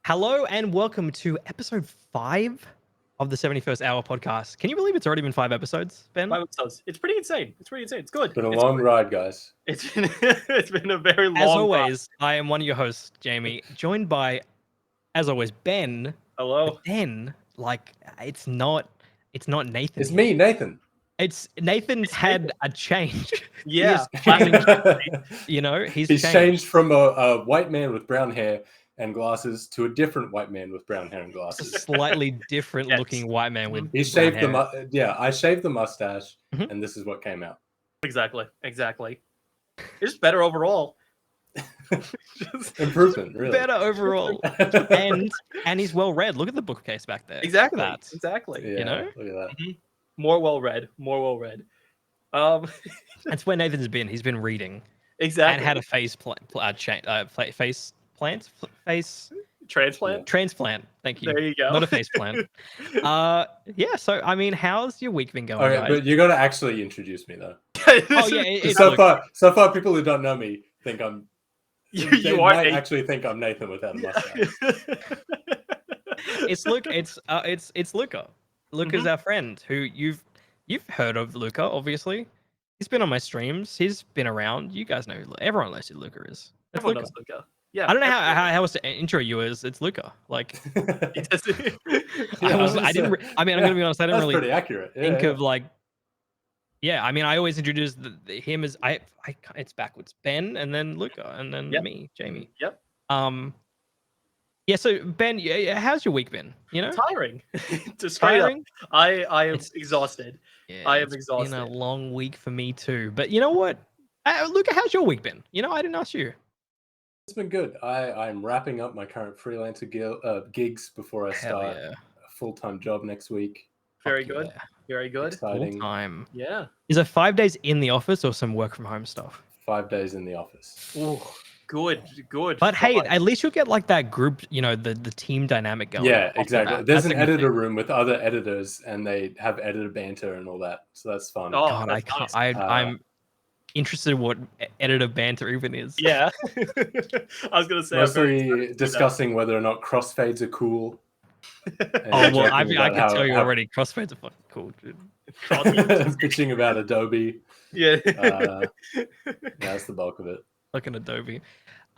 Hello and welcome to episode 5 of the 71st Hour podcast. Can you believe it's already been 5 episodes, Ben? 5 episodes. It's pretty insane. It's good. It's been a It's long good. ride, guys. It's been a very long As always, I am one of your hosts, Jamie, joined by, as always, Ben. Hello. But then, it's not Nathan. It's me, Nathan. It's Nathan's had a change. Yeah. He's He's changed. changed from a white man with brown hair and glasses to a different white man with brown hair and A glasses. slightly different looking white man with He brown shaved hair. I shaved the mustache, Mhm. and this is what came out. Exactly. It's better overall. Improvement, really. Better overall. and he's well read. Look at the bookcase back there. Exactly. That. Exactly. Yeah, You know? look at that. More well read. That's where Nathan's been. He's been reading Exactly. and had a face transplant. transplant. Thank you. There you go. Not a face plant. Yeah. So I mean, how's your week been going, Okay, guys? but you got to actually introduce me though. Oh yeah, it's So Luke. far, people who don't know me think I'm. you they are might Nathan. actually think I'm Nathan without a mustache. It's Luke. It's Luca. Luca's our friend who you've heard of. Luca, obviously. He's been on my streams. He's been around. You guys know who everyone knows who Luca is. That's Everyone Luca. knows Luka. Yeah. I don't know how else to intro you as it's Luca. Like Yeah, I didn't. I mean, I'm gonna be honest. I didn't That's really pretty accurate. think Yeah. of like. Yeah, I mean, I always introduce him as I. It's backwards. Ben, and then Luca, and then Yep. me, Jamie. Yep. Yeah. So Ben, how's your week been? You know, Tiring. To straight up. tiring. I am It's- exhausted. Yeah, I am it's exhausted. been a long week for me too. But you know what? Luca, how's your week been? You know, I didn't ask you. It's been good. I'm wrapping up my current freelancer gigs before I Hell start yeah. a full-time job next week. Very Fuck good. yeah. Very good. Full Exciting. time. Yeah. Is it 5 days in the office or some work from home stuff? 5 days in the office. Ooh, good. But hey, Fun. at least you'll get like that group, you know, the team dynamic going. Yeah, off the exactly. bat. There's That's an a good editor thing. room with other editors, and they have editor banter and all that. So that's fun. Oh, God, I that's can't. nice. I'm interested in what editor banter even is. Yeah. I was gonna say. I'm very excited Mostly to do discussing whether or not crossfades are cool. that. and Oh well, I joking can about tell you how- already. Crossfades are fucking cool, dude. bitching about Adobe. Yeah. That's the bulk of it. Fucking Adobe.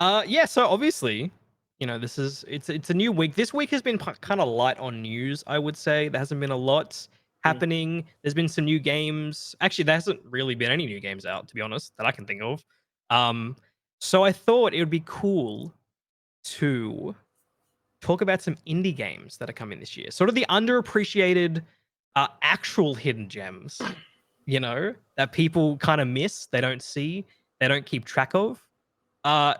Yeah. So obviously, you know, it's a new week. This week has been kind of light on news. I would say there hasn't been a lot happening. There's been some new games. Actually, there hasn't really been any new games out, to be honest, that I can think of. So I thought it would be cool to talk about some indie games that are coming this year. Sort of the underappreciated, actual hidden gems, you know, that people kind of miss, they don't see, they don't keep track of.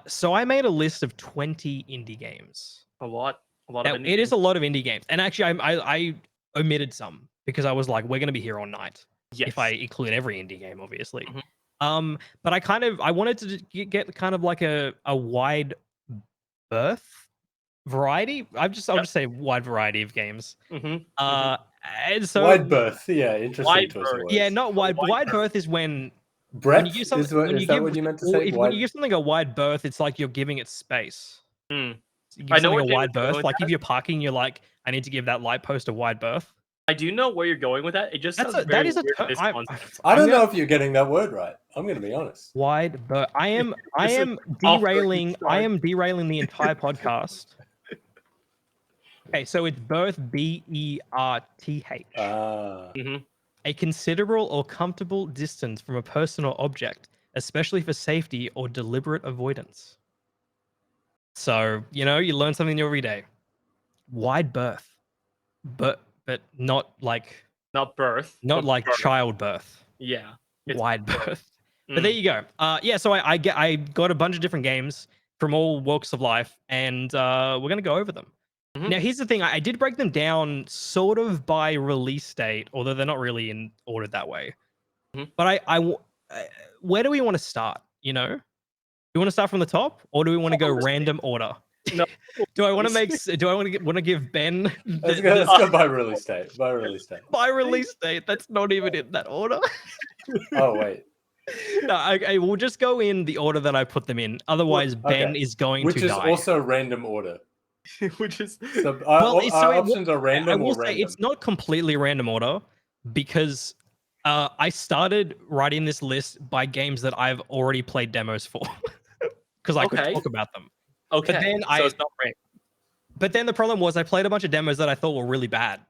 So I made a list of 20 indie games. a lot. Now, Of it is a lot of indie games, and actually, I omitted some because I was like, we're gonna be here all night Yes. if I include every indie game, obviously. Mhm. But I wanted to get kind of like a wide berth variety. I'll just say wide variety of games. Mhm. And so Wide berth. Yeah, interesting Wide choice of berth. words. yeah, not wide. Wide Wide berth. berth is when Breadth you give is, something. what, When is you that give, what you meant to well, say? when you give something a wide berth, it's like you're giving it space. Hmm. You give I know something where a Jamie's wide going berth. with Like that. if you're parking, you're like, I need to give that light post a wide berth. I do know where you're going with that. It just That's sounds that very is a weird ter- this I- concept. I don't I'm know gonna- if you're getting that word right. I'm going to be honest. wide berth. I am This is off the derailing. start. I am derailing the entire podcast. Okay, so it's berth, BERTH. Mhm. A considerable or comfortable distance from a person or object, especially for safety or deliberate avoidance. So, you know, you learn something new every day. Wide berth, but not like Not birth. but birth. childbirth. Yeah. It's Wide birth. berth. But there you go. Yeah, so I got a bunch of different games from all walks of life, and we're gonna go over them. Mhm. Now, here's the thing: I did break them down sort of by release date, although they're not really in ordered that way. Mhm. But where do we want to start? You know, do we want to start from the top, or do we want to go Honestly. random order? No. Do I want to give Ben Let's go by release date. By release date. by release date? That's not even in that order. Oh, wait. No, okay, we'll just go in the order that I put them in. Otherwise, Okay. Ben is going Which to is die. also random order. which is So, So our options are I random will or say random. it's not completely random order because I started writing this list by games that I've already played demos for because I could Okay. talk about them. okay. then so it's not random. But then the problem was I played a bunch of demos that I thought were really bad.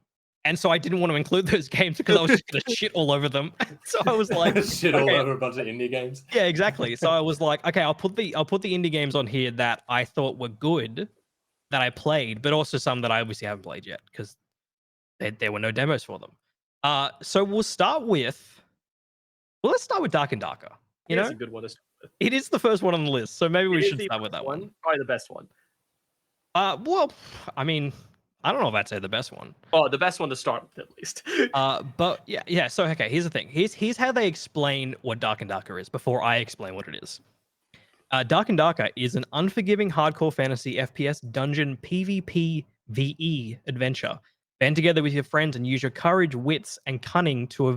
And so I didn't want to include those games because I was just going to shit all over them. So I was like, shit all okay. over a bunch of indie games. Yeah, exactly. So I was like, okay, I'll put the indie games on here that I thought were good that I played, but also some that I obviously haven't played yet because there were no demos for them. So let's start with Dark and Darker. You Here's know, a good one to start with. it is the first one on the list, so maybe we It is should the start with first that one. Probably the best one. Well, I mean, I don't know if I'd say the best one. Oh, the best one to start with, at least. But yeah. So okay, here's the thing. Here's how they explain what Dark and Darker is before I explain what it is. Dark and Darker is an unforgiving hardcore fantasy FPS dungeon PvP VE adventure. Band together with your friends and use your courage, wits, and cunning to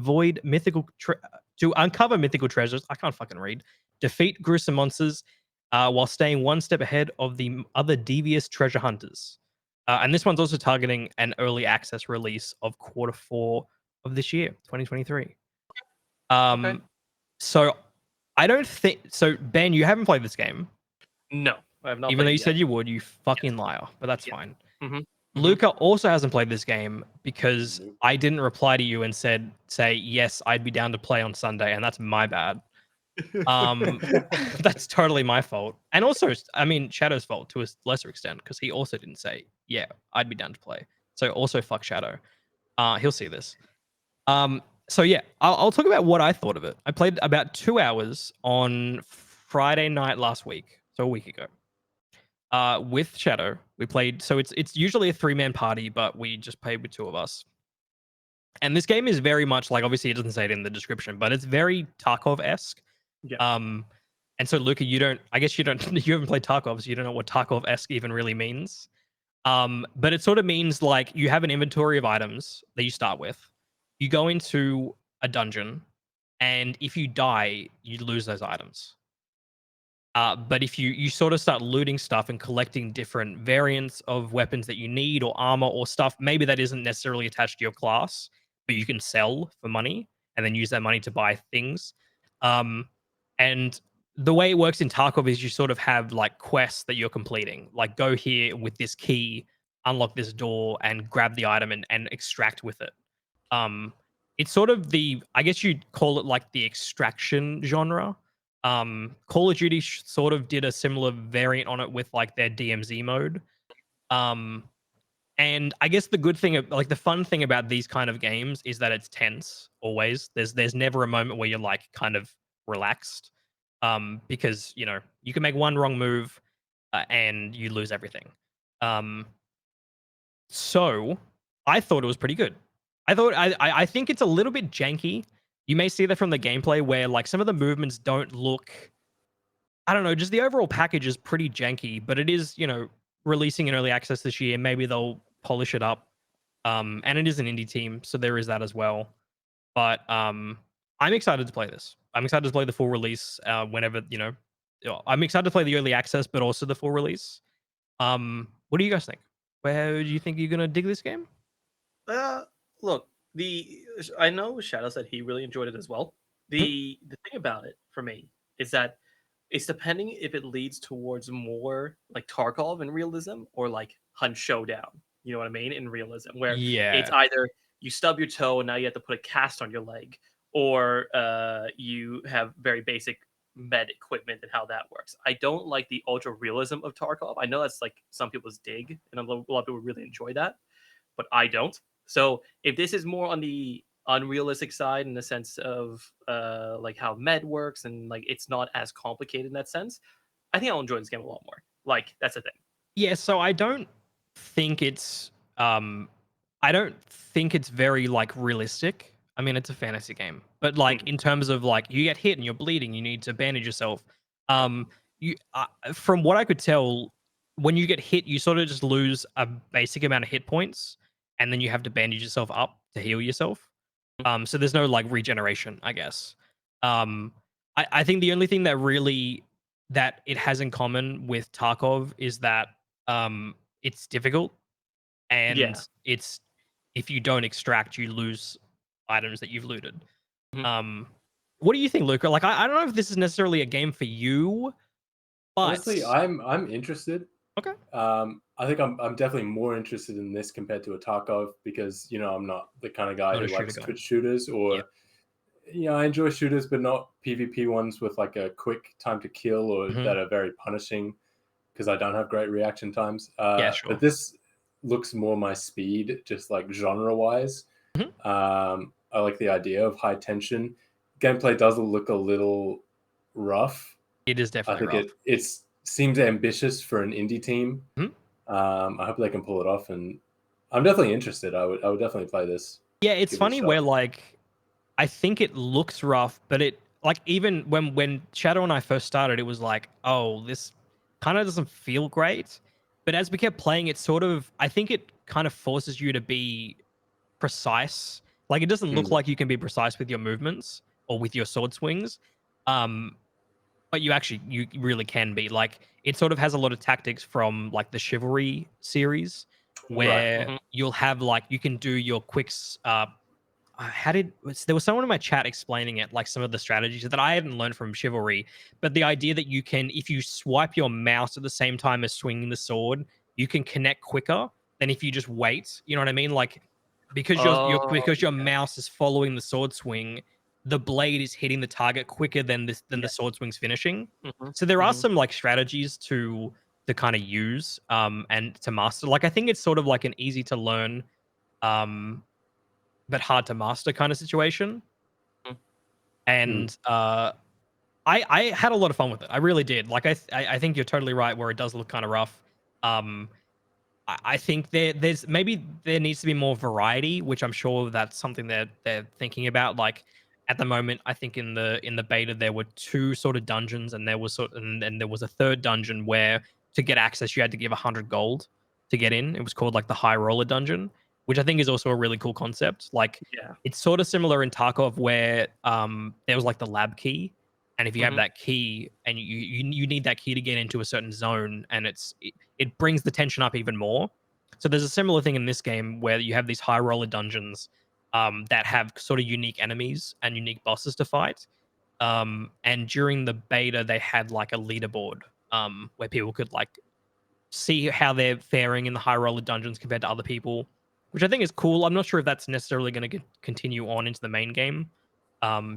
uncover mythical treasures. I can't fucking read. Defeat gruesome monsters, while staying one step ahead of the other devious treasure hunters. And this one's also targeting an early access release of Q4 of this year, 2023. Okay. So I don't think so. Ben, you haven't played this game, No, I have not. even though played you it said yet. you would. You fucking liar. But that's Yeah. fine. Mhm. Luca also hasn't played this game because Nope. I didn't reply to you and say yes, I'd be down to play on Sunday, and that's my bad. That's totally my fault, and also, I mean, Shadow's fault to a lesser extent because he also didn't say yeah, I'd be down to play. So also fuck Shadow. He'll see this. So yeah, I'll talk about what I thought of it. I played about 2 hours on Friday night last week, so a week ago. With Shadow, we played. So it's usually a 3-man party, but we just played with 2 of us. And this game is very much like, obviously it doesn't say it in the description, but it's very Tarkov-esque. Yeah. And so Luca, I guess you haven't played Tarkov, so you don't know what Tarkov-esque even really means. But it sort of means like you have an inventory of items that you start with. You go into a dungeon, and if you die, you lose those items. But if you sort of start looting stuff and collecting different variants of weapons that you need or armor or stuff, maybe that isn't necessarily attached to your class, but you can sell for money and then use that money to buy things. And the way it works in Tarkov is you sort of have like quests that you're completing, like go here with this key, unlock this door, and grab the item and extract with it. It's sort of I guess you'd call it like the extraction genre. Call of Duty sort of did a similar variant on it with like their DMZ mode. And I guess the good thing, like the fun thing about these kind of games is that it's tense always. There's never a moment where you're like kind of relaxed, because you can make one wrong move, and you lose everything. So I thought it was pretty good. I think it's a little bit janky. You may see that from the gameplay where like some of the movements don't look, I don't know, just the overall package is pretty janky, but it is, releasing in early access this year. Maybe they'll polish it up. And it is an indie team, so there is that as well. But I'm excited to play this. I'm excited to play the full release whenever, I'm excited to play the early access, but also the full release. What do you guys think? Where do you think you're gonna dig this game? Look, I know Shadow said he really enjoyed it as well. The thing about it for me is that it's depending if it leads towards more like Tarkov in realism or like Hunt Showdown. You know what I mean? In realism, where it's Yeah. either you stub your toe and now you have to put a cast on your leg, or you have very basic med equipment and how that works. I don't like the ultra realism of Tarkov. I know that's like some people's dig, and a lot of people really enjoy that, but I don't. So if this is more on the unrealistic side in the sense of like how med works and like it's not as complicated in that sense, I think I'll enjoy this game a lot more. Like that's the thing. Yeah, so I don't think it's very like realistic. I mean, it's a fantasy game, but like Mhm. in terms of like you get hit and you're bleeding, you need to bandage yourself. You From what I could tell, when you get hit, you sort of just lose a basic amount of hit points, and then you have to bandage yourself up to heal yourself. So there's no like regeneration, I guess. Um, I think the only thing that it has in common with Tarkov is that it's difficult, and Yeah. it's if you don't extract, you lose items that you've looted. Mhm. What do you think, Luca? Like, I don't know if this is necessarily a game for you, but Honestly, I'm interested. okay, I think I'm definitely more interested in this compared to a Tarkov because I'm not the kind of guy not who a shooter likes guy. twitch shooters Yeah. or I enjoy shooters but not PvP ones with like a quick time to kill or Mhm. that are very punishing because I don't have great reaction times. Yeah, But sure. this looks more my speed, just like genre wise. Mhm. I like the idea of high tension. Gameplay does look a little rough. It is I definitely think rough. it seems ambitious for an indie team. Mhm. I hope they can pull it off, and I'm definitely interested. I would definitely play this. Yeah, it's Give it a funny where shot. like I think it looks rough, but it like even when Shadow and I first started, it was like, oh, this kind of doesn't feel great. But as we kept playing, it sort of I think it kind of forces you to be precise. Like it doesn't look Mm, like you can be precise with your movements or with your sword swings. Um, but you really can be. Like it sort of has a lot of tactics from like the Chivalry series right. where Mhm. you'll have like you can do your how did there was someone in my chat explaining it, like some of the strategies that I hadn't learned from Chivalry, but the idea that you can, if you swipe your mouse at the same time as swinging the sword, you can connect quicker than if you just wait. You know what I mean? Like Oh, because your yeah. mouse is following the sword swing, the blade is hitting the target quicker than Yeah. the sword swing's finishing. Mhm. So there are Mhm. some like strategies to kind of use and to master. Like I think it's sort of like an easy to learn um but hard to master kind of situation. Mm. Mm, And I had a lot of fun with it. I really did. Like I think you're totally right where it does look kind of rough. Um, I think there's maybe there needs to be more variety, which I'm sure that's something that they're thinking about. Like at the moment, I think in the beta there were two sort of dungeons, and there was and there was a third dungeon where to get access you had to give 100 gold to get in. It was called like the High Roller Dungeon, which I think is also a really cool concept. Like Yeah. it's sort of similar in Tarkov where there was like the lab key, and if you have Mhm. that key and you need that key to get into a certain zone, and it brings the tension up even more. So there's a similar thing in this game where you have these high roller dungeons that have sort of unique enemies and unique bosses to fight. And during the beta, they had like a leaderboard where people could like see how they're faring in the high roller dungeons compared to other people, which I think is cool. I'm not sure if that's necessarily going to continue on into the main game,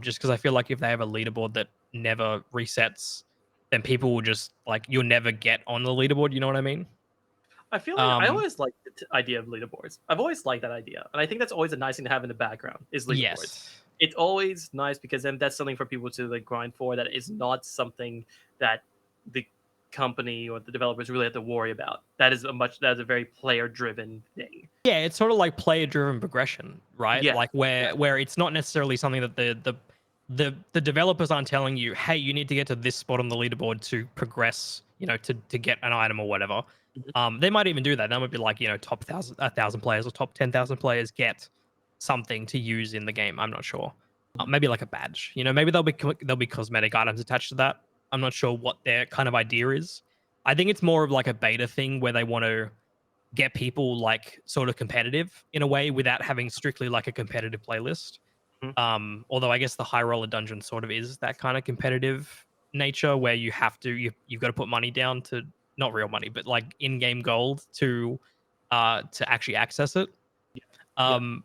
just because I feel like if they have a leaderboard that never resets, then people will just like you'll never get on the leaderboard. You know what I mean? I feel like I Um, always liked the idea of leaderboards. I've always liked that idea, and I think that's always a nice thing to have in the background is leaderboards. yes. It's always nice because then that's something for people to like grind for. That is not something that the company or the developers really have to worry about. That is a very player driven thing. Yeah, it's sort of like player driven progression, right? Yeah, Like exactly. where it's not necessarily something that the developers aren't telling you, hey, you need to get to this spot on the leaderboard to progress, to get an item or whatever. Mhm. They might even do that. That might be like, top 1,000 players or top 10,000 players get something to use in the game. I'm not sure. Mhm. Maybe like a badge. Maybe there'll be cosmetic items attached to that. I'm not sure what their kind of idea is. I think it's more of like a beta thing where they want to get people like sort of competitive in a way without having strictly like a competitive playlist. Mhm. Although I guess the high roller dungeon sort of is that kind of competitive nature where you've got to put money down to not real money, but like in-game gold to actually access it. Yeah, yeah. Um,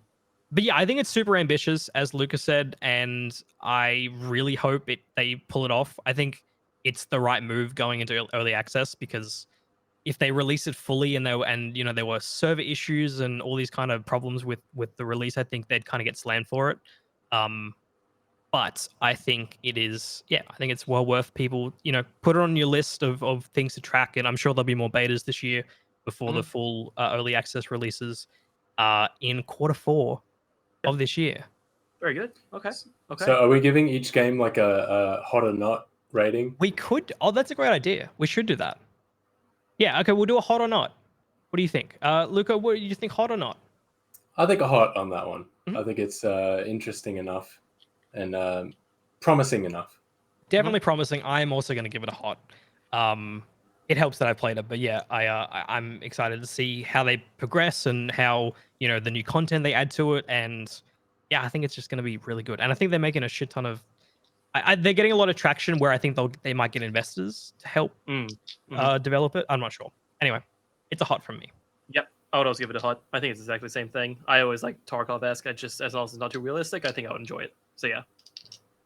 but yeah, I think it's super ambitious, as Lucas said, and I really hope they pull it off. I think it's the right move going into early access because if they release it fully and there were server issues and all these kind of problems with the release, I think they'd kind of get slammed for it. Um, but I think I think it's well worth people, put it on your list of things to track. And I'm sure there'll be more betas this year before the Mhm. full early access releases in quarter 4 Yeah. of this year. Very good. Okay. So Okay. are we giving each game like a hot or not rating? We could. Oh, that's a great idea. We should do that. Yeah. Okay. We'll do a hot or not. What do you think, Luca? What do you think, hot or not? I think a hot on that one. Mhm. I think it's interesting enough and promising enough. Definitely promising. I am also going to give it a hot. Um, it helps that I played it. But yeah, I'm excited to see how they progress and how the new content they add to it. And yeah, I think it's just going to be really good. And I think they're making a shit ton of. They're getting a lot of traction where I think they might get investors to help develop it. I'm not sure. Anyway, it's a hot from me. Yep. I would also give it a hot. I think it's exactly the same thing. I always like Tarkov-esque. I just, as long as it's not too realistic, I think I would enjoy it. So yeah.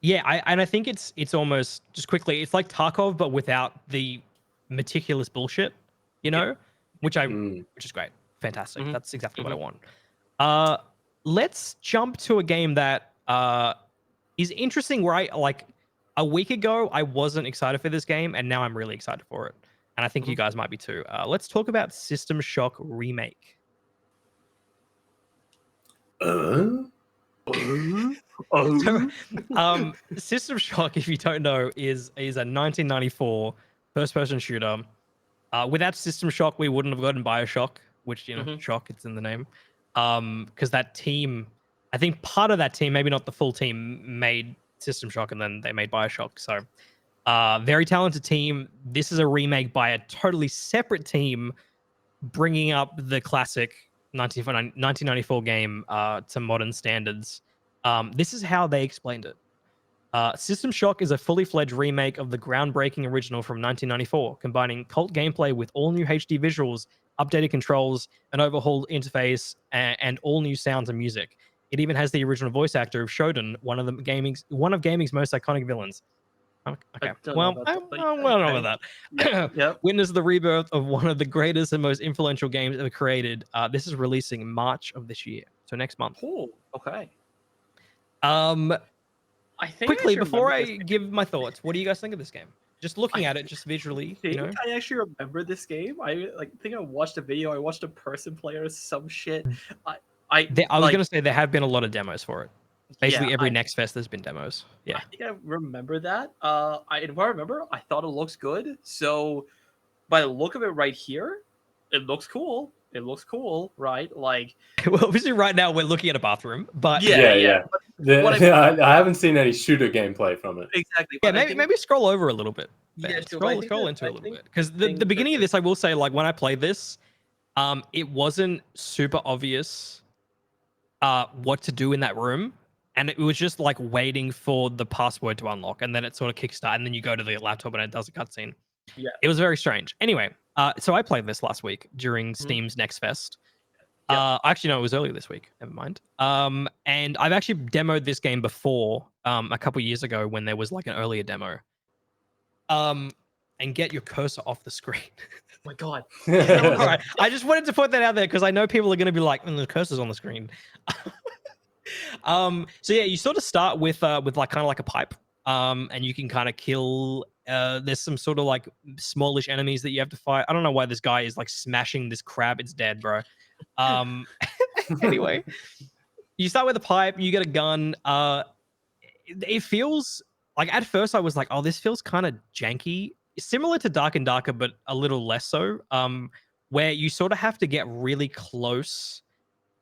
Yeah, I think it's almost just quickly. It's like Tarkov, but without the meticulous bullshit, which is great, fantastic. That's exactly what I want. Let's jump to a game that is interesting. Where I like a week ago I wasn't excited for this game, and now I'm really excited for it, and I think you guys might be too. Let's talk about System Shock Remake. So, System Shock, if you don't know, is a 1994 first-person shooter. Without System Shock, we wouldn't have gotten Bioshock, which shock, it's in the name. Because that team, I think part of that team, maybe not the full team, made System Shock, and then they made Bioshock. So, very talented team. This is a remake by a totally separate team, bringing up the classic 1994 game to modern standards. This is how they explained it. System Shock is a fully fledged remake of the groundbreaking original from 1994, combining cult gameplay with all new HD visuals, updated controls, an overhauled interface, and all new sounds and music. It even has the original voice actor of Shodan, one of gaming's most iconic villains. Okay. Well, I don't know about that. Yep. Witness the rebirth of one of the greatest and most influential games ever created. This is releasing in March of this year, so next month. Oh, okay. I think quickly before I give my thoughts, what do you guys think of this game? Just looking at it, just visually, I actually remember this game. I think I watched a video. I watched a person play or some shit. I was gonna say there have been a lot of demos for it. Basically, every Next Fest there's been demos. Yeah, I think I remember that. If I remember, I thought it looks good. So, by the look of it right here, it looks cool. It looks cool, right? Like, well, obviously, right now we're looking at a bathroom, but yeah. I haven't seen any shooter gameplay from it. Exactly. Yeah, maybe scroll over a little bit. Yeah, scroll into a little bit, because the beginning of this, I will say, like when I played this, it wasn't super obvious what to do in that room. And it was just like waiting for the password to unlock, and then it sort of kickstart, and then you go to the laptop and it does a cutscene. Yeah, it was very strange. Anyway, so I played this last week during Steam's Next Fest. Actually, no, it was earlier this week. Never mind. And I've actually demoed this game before, a couple years ago when there was like an earlier demo. And get your cursor off the screen. Oh my god. All right. I just wanted to put that out there because I know people are going to be like, the cursor's on the screen. So yeah, you sort of start with like kind of like a pipe, and you can kind of kill. There's some sort of like smallish enemies that you have to fight. I don't know why this guy is like smashing this crab. It's dead, bro. Anyway, you start with a pipe. You get a gun. It feels like at first I was like, oh, this feels kind of janky, similar to Dark and Darker, but a little less so. Where you sort of have to get really close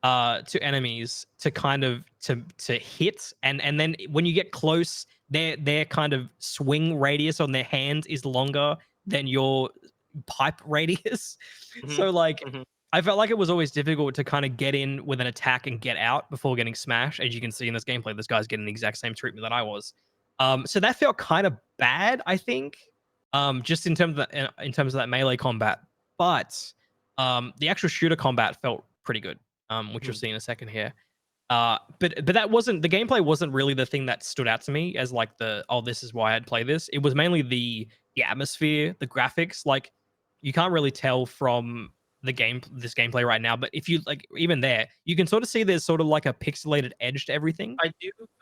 to enemies to kind of to hit, and then when you get close, their kind of swing radius on their hand is longer than your pipe radius. So like I felt like it was always difficult to kind of get in with an attack and get out before getting smashed. As you can see in this gameplay, this guy's getting the exact same treatment that I was. So that felt kind of bad, I think, just in terms of that melee combat. But the actual shooter combat felt pretty good. Which you'll see in a second here. But that wasn't, the gameplay wasn't really the thing that stood out to me as like this is why I'd play this. It was mainly the atmosphere, the graphics. Like you can't really tell from this gameplay right now, but if you like, even there, you can sort of see there's sort of like a pixelated edge to everything.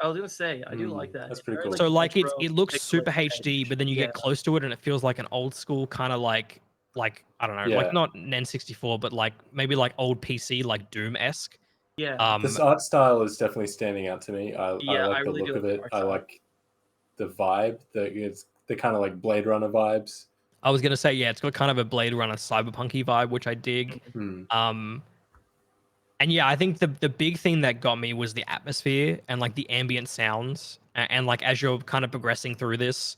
I was gonna say I do like that. That's pretty cool. So like it looks super HD, but then you get close to it and it feels like an old school kind of like I don't know, like not an N64, but like maybe like old PC, like Doom-esque. Yeah. This art style is definitely standing out to me. I like the really look of it. I like the vibe. It's the kind of like Blade Runner vibes. I was gonna say, yeah, it's got kind of a Blade Runner cyberpunky vibe, which I dig. And yeah, I think the big thing that got me was the atmosphere and like the ambient sounds, and like as you're kind of progressing through this,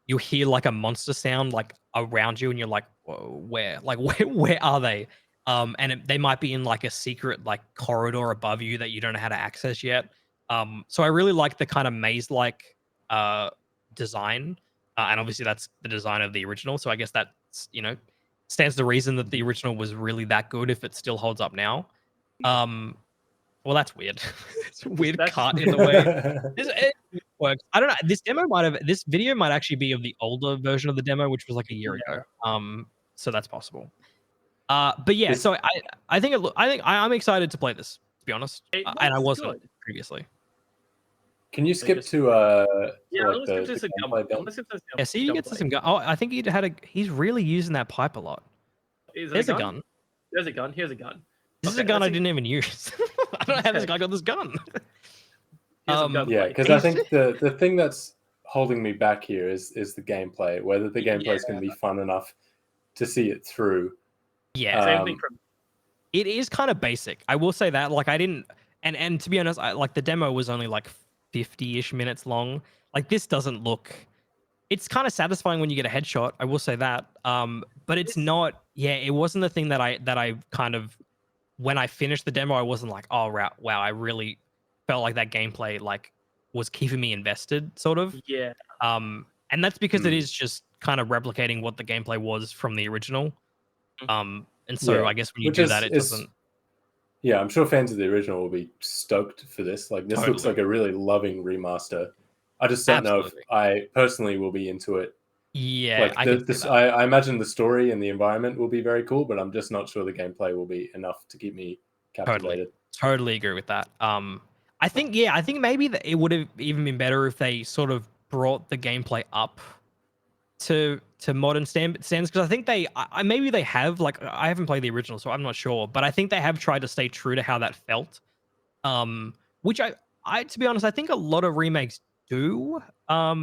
you'll hear like a monster sound like around you, and you're like, whoa, where? Like where are they? They might be in like a secret like corridor above you that you don't know how to access yet. So I really like the kind of maze-like design, and obviously that's the design of the original. So I guess that's stands to reason that the original was really that good if it still holds up now. Well, that's weird. It's a weird That's cut in the way. It works. I don't know. This video might actually be of the older version of the demo, which was like a year ago. So that's possible. But yeah, This- so I'm excited to play this, to be honest, and I looks wasn't good. previously. Can you skip just- to Yeah, like let's skip to the some gameplay bit? let's skip to Yeah, see, you get to some gun. Oh, I think he's really using that pipe a lot. Is it There's a a gun? gun. There's a gun. Here's a gun. This is a Okay, gun let's I see. didn't even use. I don't know how this guy got this gun. Here's some gunplay. Yeah, because I think the thing that's holding me back here is the gameplay. Whether the gameplay is going to be fun enough to see it through. Yeah, Same thing for it is kind of basic. I will say that. Like, I didn't, and to be honest, like the demo was only like 50-ish minutes long. Like, this doesn't look. It's kind of satisfying when you get a headshot. I will say that. But it's not. Yeah, it wasn't the thing that I kind of, when I finished the demo, I wasn't like, oh wow, I really felt like that gameplay like was keeping me invested, sort of. yeah. And that's because it is just kind of replicating what the gameplay was from the original. And so Yeah, I guess when you which do is- that, it is- doesn't. Yeah, I'm sure fans of the original will be stoked for this. Like, this looks Totally. like a really loving remaster. I just don't know if Absolutely. I personally will be into it. Yeah, Like, I can see that. I imagine the story and the environment will be very cool, but I'm just not sure the gameplay will be enough to keep me captivated. Totally agree with that. I think maybe that it would have even been better if they sort of brought the gameplay up to modern standards, because I think maybe they have, like, I haven't played the original, so I'm not sure, but I think they have tried to stay true to how that felt. Which I to be honest, I think a lot of remakes do,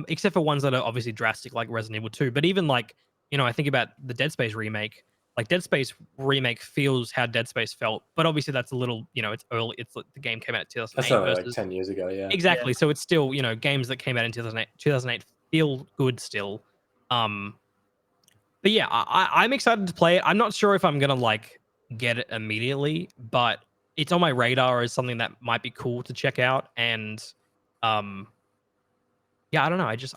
except for ones that are obviously drastic, like Resident Evil 2. But even like, I think about the Dead Space remake. Like, Dead Space remake feels how Dead Space felt, but obviously that's a little, it's early. It's like the game came out in 2008 That's only like versus 10 years ago, yeah. exactly. So it's still, games that came out in 2008 feel good still. But yeah, I'm excited to play it. I'm not sure if I'm gonna like get it immediately, but it's on my radar as something that might be cool to check out. And yeah, I don't know. I just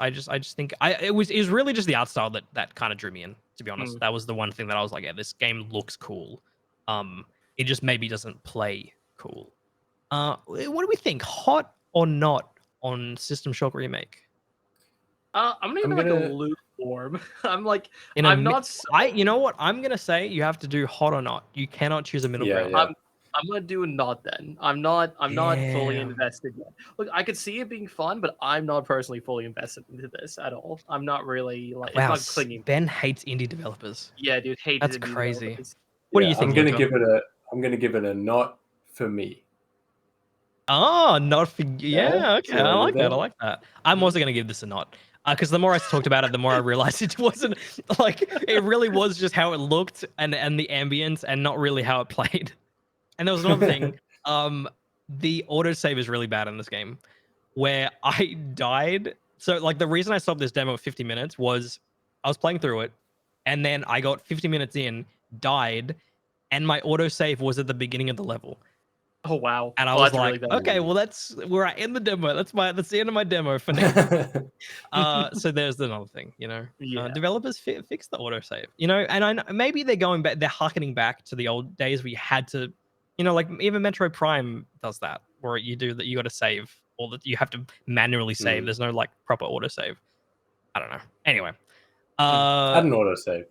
think it was really just the art style that kind of drew me in. To be honest, that was the one thing that I was like, yeah, this game looks cool. It just maybe doesn't play cool. What do we think? Hot or not on System Shock Remake? I'm gonna give it like a lukewarm. I'm like, I'm not. You know what? I'm gonna say you have to do hot or not. You cannot choose a middle ground. Yeah. I'm gonna do not then. I'm not fully Damn. invested yet. Look, I could see it being fun, but I'm not personally fully invested into this at all. I'm not really like. Wow, it's not clinging. Ben hates indie developers. Yeah, dude, hate That's indie crazy. developers. What do you think, I'm gonna Luca? give it a not for me. Oh, not for yeah. Okay, see what I I like did that. I there? like that. I'm also gonna give this a not, because the more I talked about it, the more I realized it wasn't like it really was just how it looked and the ambience, and not really how it played. And there was another thing. The autosave is really bad in this game, where I died. So like the reason I stopped this demo at 50 minutes was I was playing through it, and then I got 50 minutes in, died, and my autosave was at the beginning of the level. Oh wow! And I Well, was that's like, really bad. okay, well that's where I end the demo. That's the end of my demo for now. So there's another thing, Yeah. developers fix the autosave, and I know, maybe they're going back, they're harkening back to the old days where you had to, like even Metroid Prime does that, where you do that, you got to save, or that you have to manually save. There's no like proper autosave. I don't know. Anyway, Add an autosave.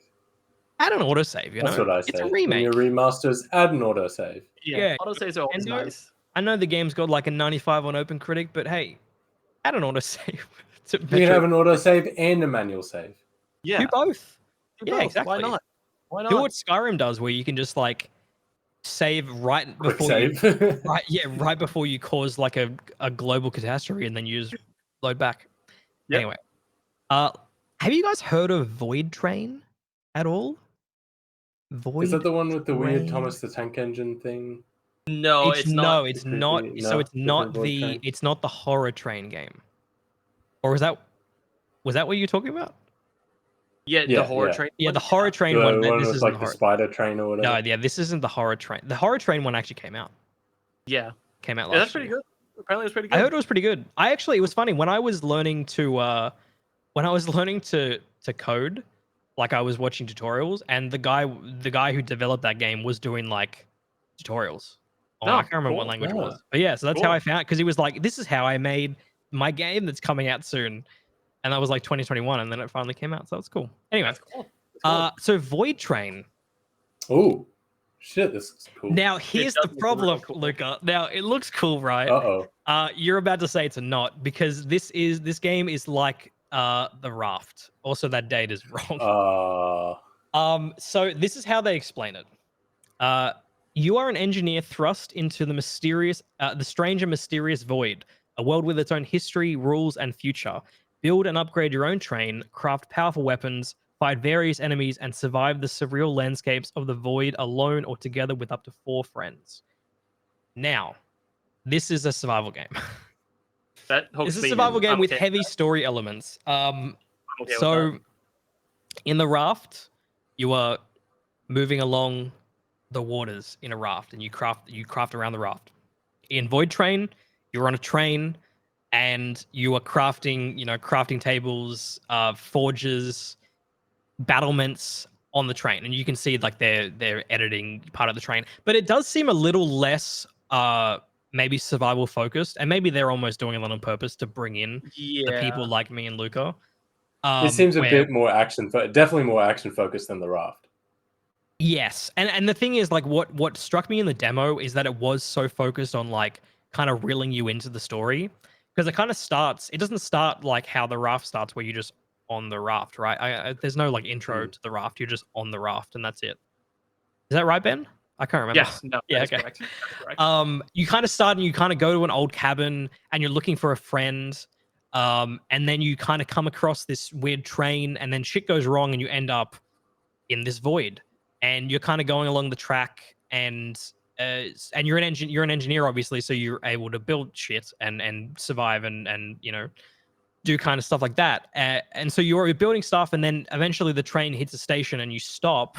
add an autosave. That's what I say. It's a When remake. you remasters, add an autosave. Yeah, autosaves are always Nintendo, nice. I know the game's got like a 95 on OpenCritic, but hey, add an autosave. You can have an autosave and a manual save. Yeah, Do both. do Yeah, both. exactly. Why not? Why not? Do what Skyrim does, where you can just like save right Quick before save. you, right before you cause like a global catastrophe, and then you just load back. Yep. Anyway, have you guys heard of Void Train at all? Void. Is that the one with the weird Train? Thomas the Tank Engine thing? No, it's not. It's not. creepy- So no, it's not different Void Train? it's not the Horror Train game. Or was that what you're talking about? Yeah, Yeah, the horror yeah. train. Yeah, one? the horror train The one. one This with isn't like the the horror. spider train or whatever. No, yeah, this isn't the horror train. The horror train one actually came out. Yeah, Came out yeah, last that's pretty year. good. Apparently, it's pretty I good. heard it was pretty good. It was funny when I was learning to code, like I was watching tutorials, and the guy who developed that game was doing like tutorials. On, I No, can't remember what cool. language it Ah. was, but yeah, so that's how Cool. I found, because he was like, "This is how I made my game that's coming out soon," and that was like 2021, and then it finally came out, so it's cool. Anyway, That's cool. That's cool. so Void Train. Oh, shit! This is cool. Now here's the does look problem, real cool. Luca. Now it looks cool, right? Uh oh. You're about to say it's not, because this game is like the Raft. Also, that date is wrong. So this is how they explain it. You are an engineer thrust into the strange and mysterious void, a world with its own history, rules, and future. Build and upgrade your own train, craft powerful weapons, fight various enemies, and survive the surreal landscapes of the void alone or together with up to 4 friends. Now, this is a survival game. That hooks It's a me survival in. game I'm with okay heavy with that. story elements. I'm okay with So that. in the raft, you are moving along the waters in a raft, and you craft around the raft. In Void Train, you're on a train, and you are crafting tables, forges, battlements on the train, and you can see like they're editing part of the train, but it does seem a little less maybe survival focused, and maybe they're almost doing it on purpose to bring in the people Yeah. like me and Luca. It seems a Where bit more definitely more action focused than the Raft. Yes, and the thing is, like, what struck me in the demo is that it was so focused on like kind of reeling you into the story, because it kind of starts. It doesn't start like how the raft starts, where you're just on the raft, right? There's no like intro to the raft. You're just on the raft, and that's it. Is that right, Ben? I can't remember. Yes. No. Yeah, That is okay. correct. That is correct. You kind of start and you kind of go to an old cabin and you're looking for a friend. And then you kind of come across this weird train, and then shit goes wrong, and you end up in this void. And you're kind of going along the track, and you're an engineer, obviously, so you're able to build shit and survive and do kind of stuff like that. And so you're building stuff, and then eventually the train hits a station, and you stop,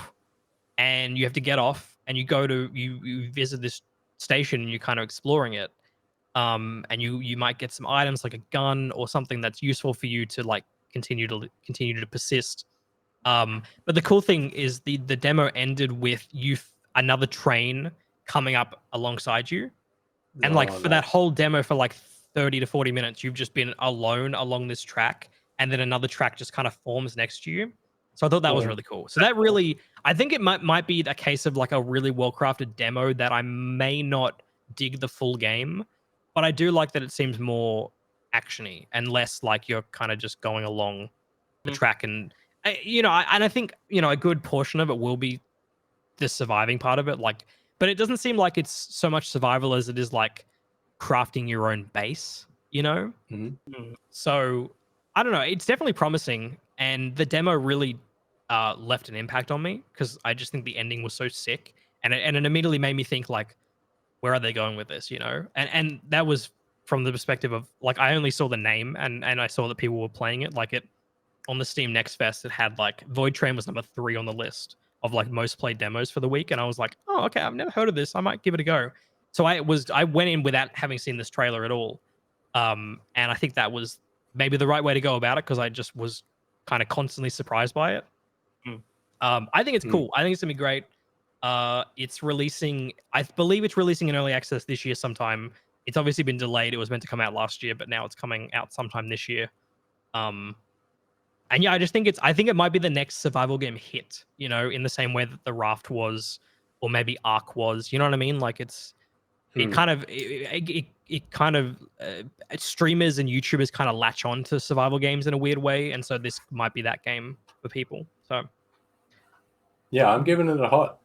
and you have to get off, and you visit this station, and you're kind of exploring it. And you might get some items like a gun or something that's useful for you to like continue to persist. But the cool thing is the demo ended with another train coming up alongside you, and like for that Nice. whole demo for like 30 to 40 minutes, you've just been alone along this track, and then another track just kind of forms next to you. So I thought that was Cool. really cool. So that really, I think it might be a case of like a really well crafted demo that I may not dig the full game, but I do like that it seems more actiony and less like you're kind of just going along the Mhm. track. And I think a good portion of it will be the surviving part of it, like, but it doesn't seem like it's so much survival as it is like crafting your own base, Mhm. So I don't know, it's definitely promising, and the demo really left an impact on me, because I just think the ending was so sick, and it immediately made me think like, where are they going with this, and that was from the perspective of like, I only saw the name, and I saw that people were playing it, like it on the Steam Next Fest, it had like Void Train was number 3 on the list of like most played demos for the week, and I was like, oh, okay, I've never heard of this, I might give it a go. So I went in without having seen this trailer at all, and I think that was maybe the right way to go about it, because I just was kind of constantly surprised by it. Mm. I think it's Mm. cool. I think it's gonna be great. It's releasing. I believe it's releasing in early access this year sometime. It's obviously been delayed. It was meant to come out last year, but now it's coming out sometime this year. And yeah, I think it might be the next survival game hit, in the same way that the Raft was, or maybe Ark was. You know what I mean? Like it kind of streamers and YouTubers kind of latch on to survival games in a weird way, and so this might be that game for people. So Yeah, I'm giving it a hot.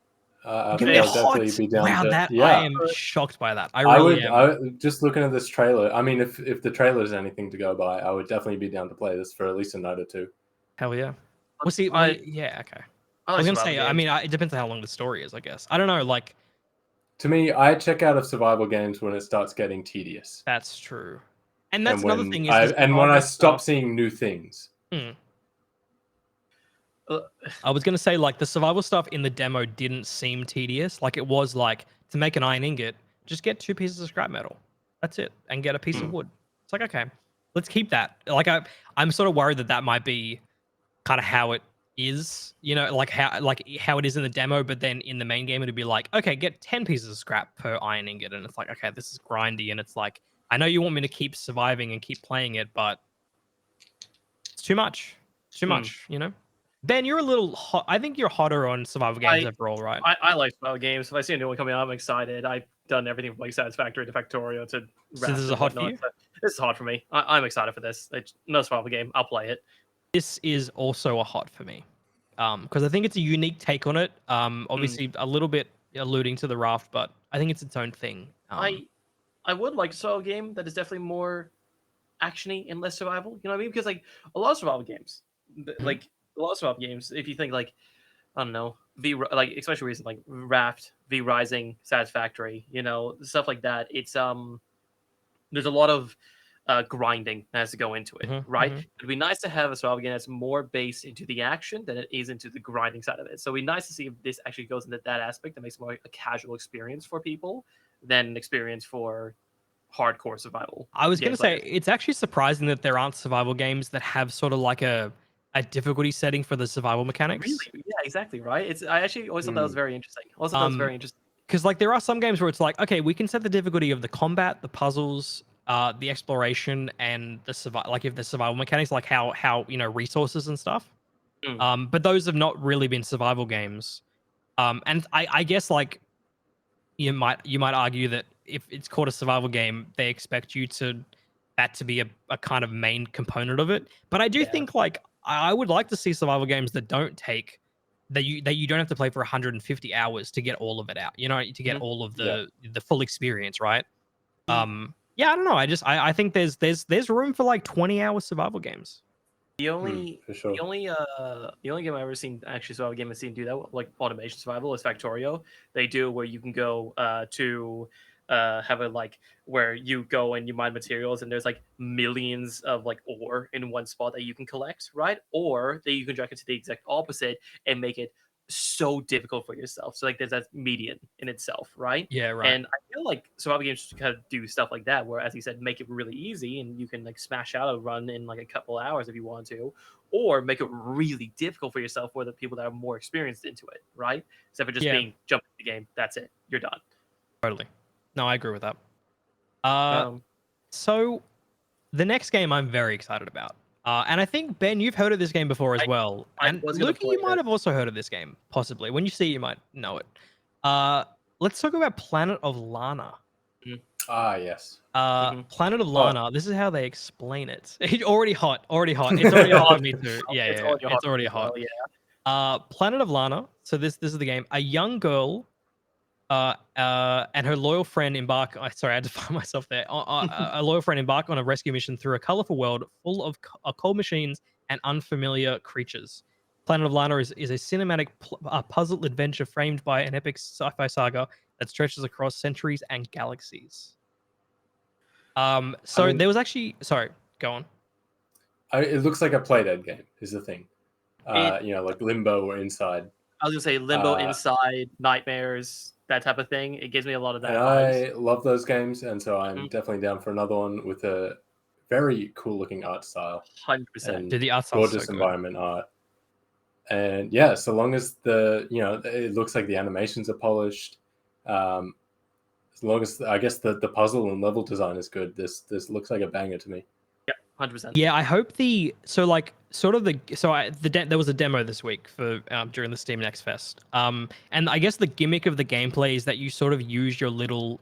I give think it a I'll definitely hot. be down Wow, to. that I Yeah, am shocked by that. I I really would. am. Just looking at this trailer. I mean, if the trailer is anything to go by, I would definitely be down to play this for at least a night or two. Hell yeah. We'll see. Yeah, okay. I was like gonna survival say. I games. mean, it depends on how long the story is. I guess. I don't know. Like, To me, I check out of survival games when it starts getting tedious, that's true. And that's and another when thing is the when I survival stop stuff. seeing new things. Hmm. Uh, I was gonna say like the survival stuff in the demo didn't seem tedious. Like it was like to make an iron ingot, just get 2 pieces of scrap metal. That's it, and get a piece of wood. It's like okay, let's keep that. Like I'm sort of worried that that might be kind of how it is, you know, like how it is in the demo, but then in the main game it'd be like, okay, get 10 pieces of scrap per iron ingot, and it's like, okay, this is grindy, and it's like, I know you want me to keep surviving and keep playing it, but it's too much. It's too much, you know? Ben, you're a little hot. I think you're hotter on survival games I overall, right? I like survival games. If I see a new one coming out, I'm excited. I've done everything from like Satisfactory to Factorio to So Raft this is and hot for whatnot. you? So this is hot for me. I'm excited for this. It's no survival game. I'll play it. This is also a hot for me. Because I think it's a unique take on it. Obviously a little bit alluding to the Raft, but I think it's its own thing. I would like a survival game that is definitely more actiony and less survival. You know what I mean? Because like a lot of survival games, like a lot of survival games, if you think like I don't know, like especially recent like Raft, V Rising, Satisfactory, you know, stuff like that. It's there's a lot of grinding that has to go into it, right? It'd be nice to have a survival game that's more based into the action than it is into the grinding side of it. So it'd be nice to see if this actually goes into that aspect that makes it more a casual experience for people than an experience for hardcore survival. I was game gonna say players. it's actually surprising that there aren't survival games that have sort of like a difficulty setting for the survival Really, mechanics. yeah, exactly, right? It's I actually always thought that was very interesting. Also, that was very interesting. Because like there are some games where it's like, okay, we can set the difficulty of the combat, the puzzles, the exploration, and the survival. Like if the survival mechanics, like how you know resources and stuff. But those have not really been survival games. And I guess like you might argue that if it's called a survival game, they expect you to that to be a kind of main component of it. But I do Yeah. think like I would like to see survival games that don't take that you don't have to play for 150 hours to get all of it out. You know, to get all of the full experience, right? Yeah, I don't know. I think there's room for like 20-hour survival games. The only for sure. the only game I've ever seen actually survival game I've seen do that like automation survival is Factorio. They do where you can go to have a like where you go and you mine materials and there's like millions of like ore in one spot that you can collect, right? Or that you can drag it to the exact opposite and make it so difficult for yourself. So like there's that median in itself, right? Yeah, right. And I feel like survival games should kind of do stuff like that, where as you said, make it really easy and you can like smash out a run in like a couple hours if you want to, or make it really difficult for yourself for the people that are more experienced into it, right? Instead of just Yeah. being jump in the game, that's it, you're done. Totally. No, I agree with that. Um, So the next game I'm very excited about. And I think Ben, you've heard of this game before as well. I And was gonna Luca, you play might it. have also heard of this game, possibly. When you see it, you might know it. Let's talk about Planet of Lana. Ah, yes. Planet of Lana. This is how they explain it. Already hot. Already hot. It's already hot for me too. Yeah, it's already hot. Well, yeah. Planet of Lana. So this is the game. A young girl and her loyal friend embark. Sorry, I had to find myself there. A loyal friend embark on a rescue mission through a colorful world full of cold machines and unfamiliar creatures. Planet of Lana is a cinematic puzzle adventure framed by an epic sci-fi saga that stretches across centuries and galaxies. So there was actually. Sorry, go on. It looks like a Playdead game. Is the thing. You know, like Limbo or Inside. I was gonna say Limbo, Inside, Nightmares, that type of thing. It gives me a lot of that And vibes. I love those games, and so I'm definitely down for another one with a very cool looking art style 100%. and Dude, the art style's gorgeous so good. environment art. And yeah, so long as it looks like the animations are polished, as long as I guess the puzzle and level design is good, this looks like a banger to me. Yeah, 100%. Yeah, I hope there was a demo this week for during the Steam Next Fest. And I guess the gimmick of the gameplay is that you sort of use your little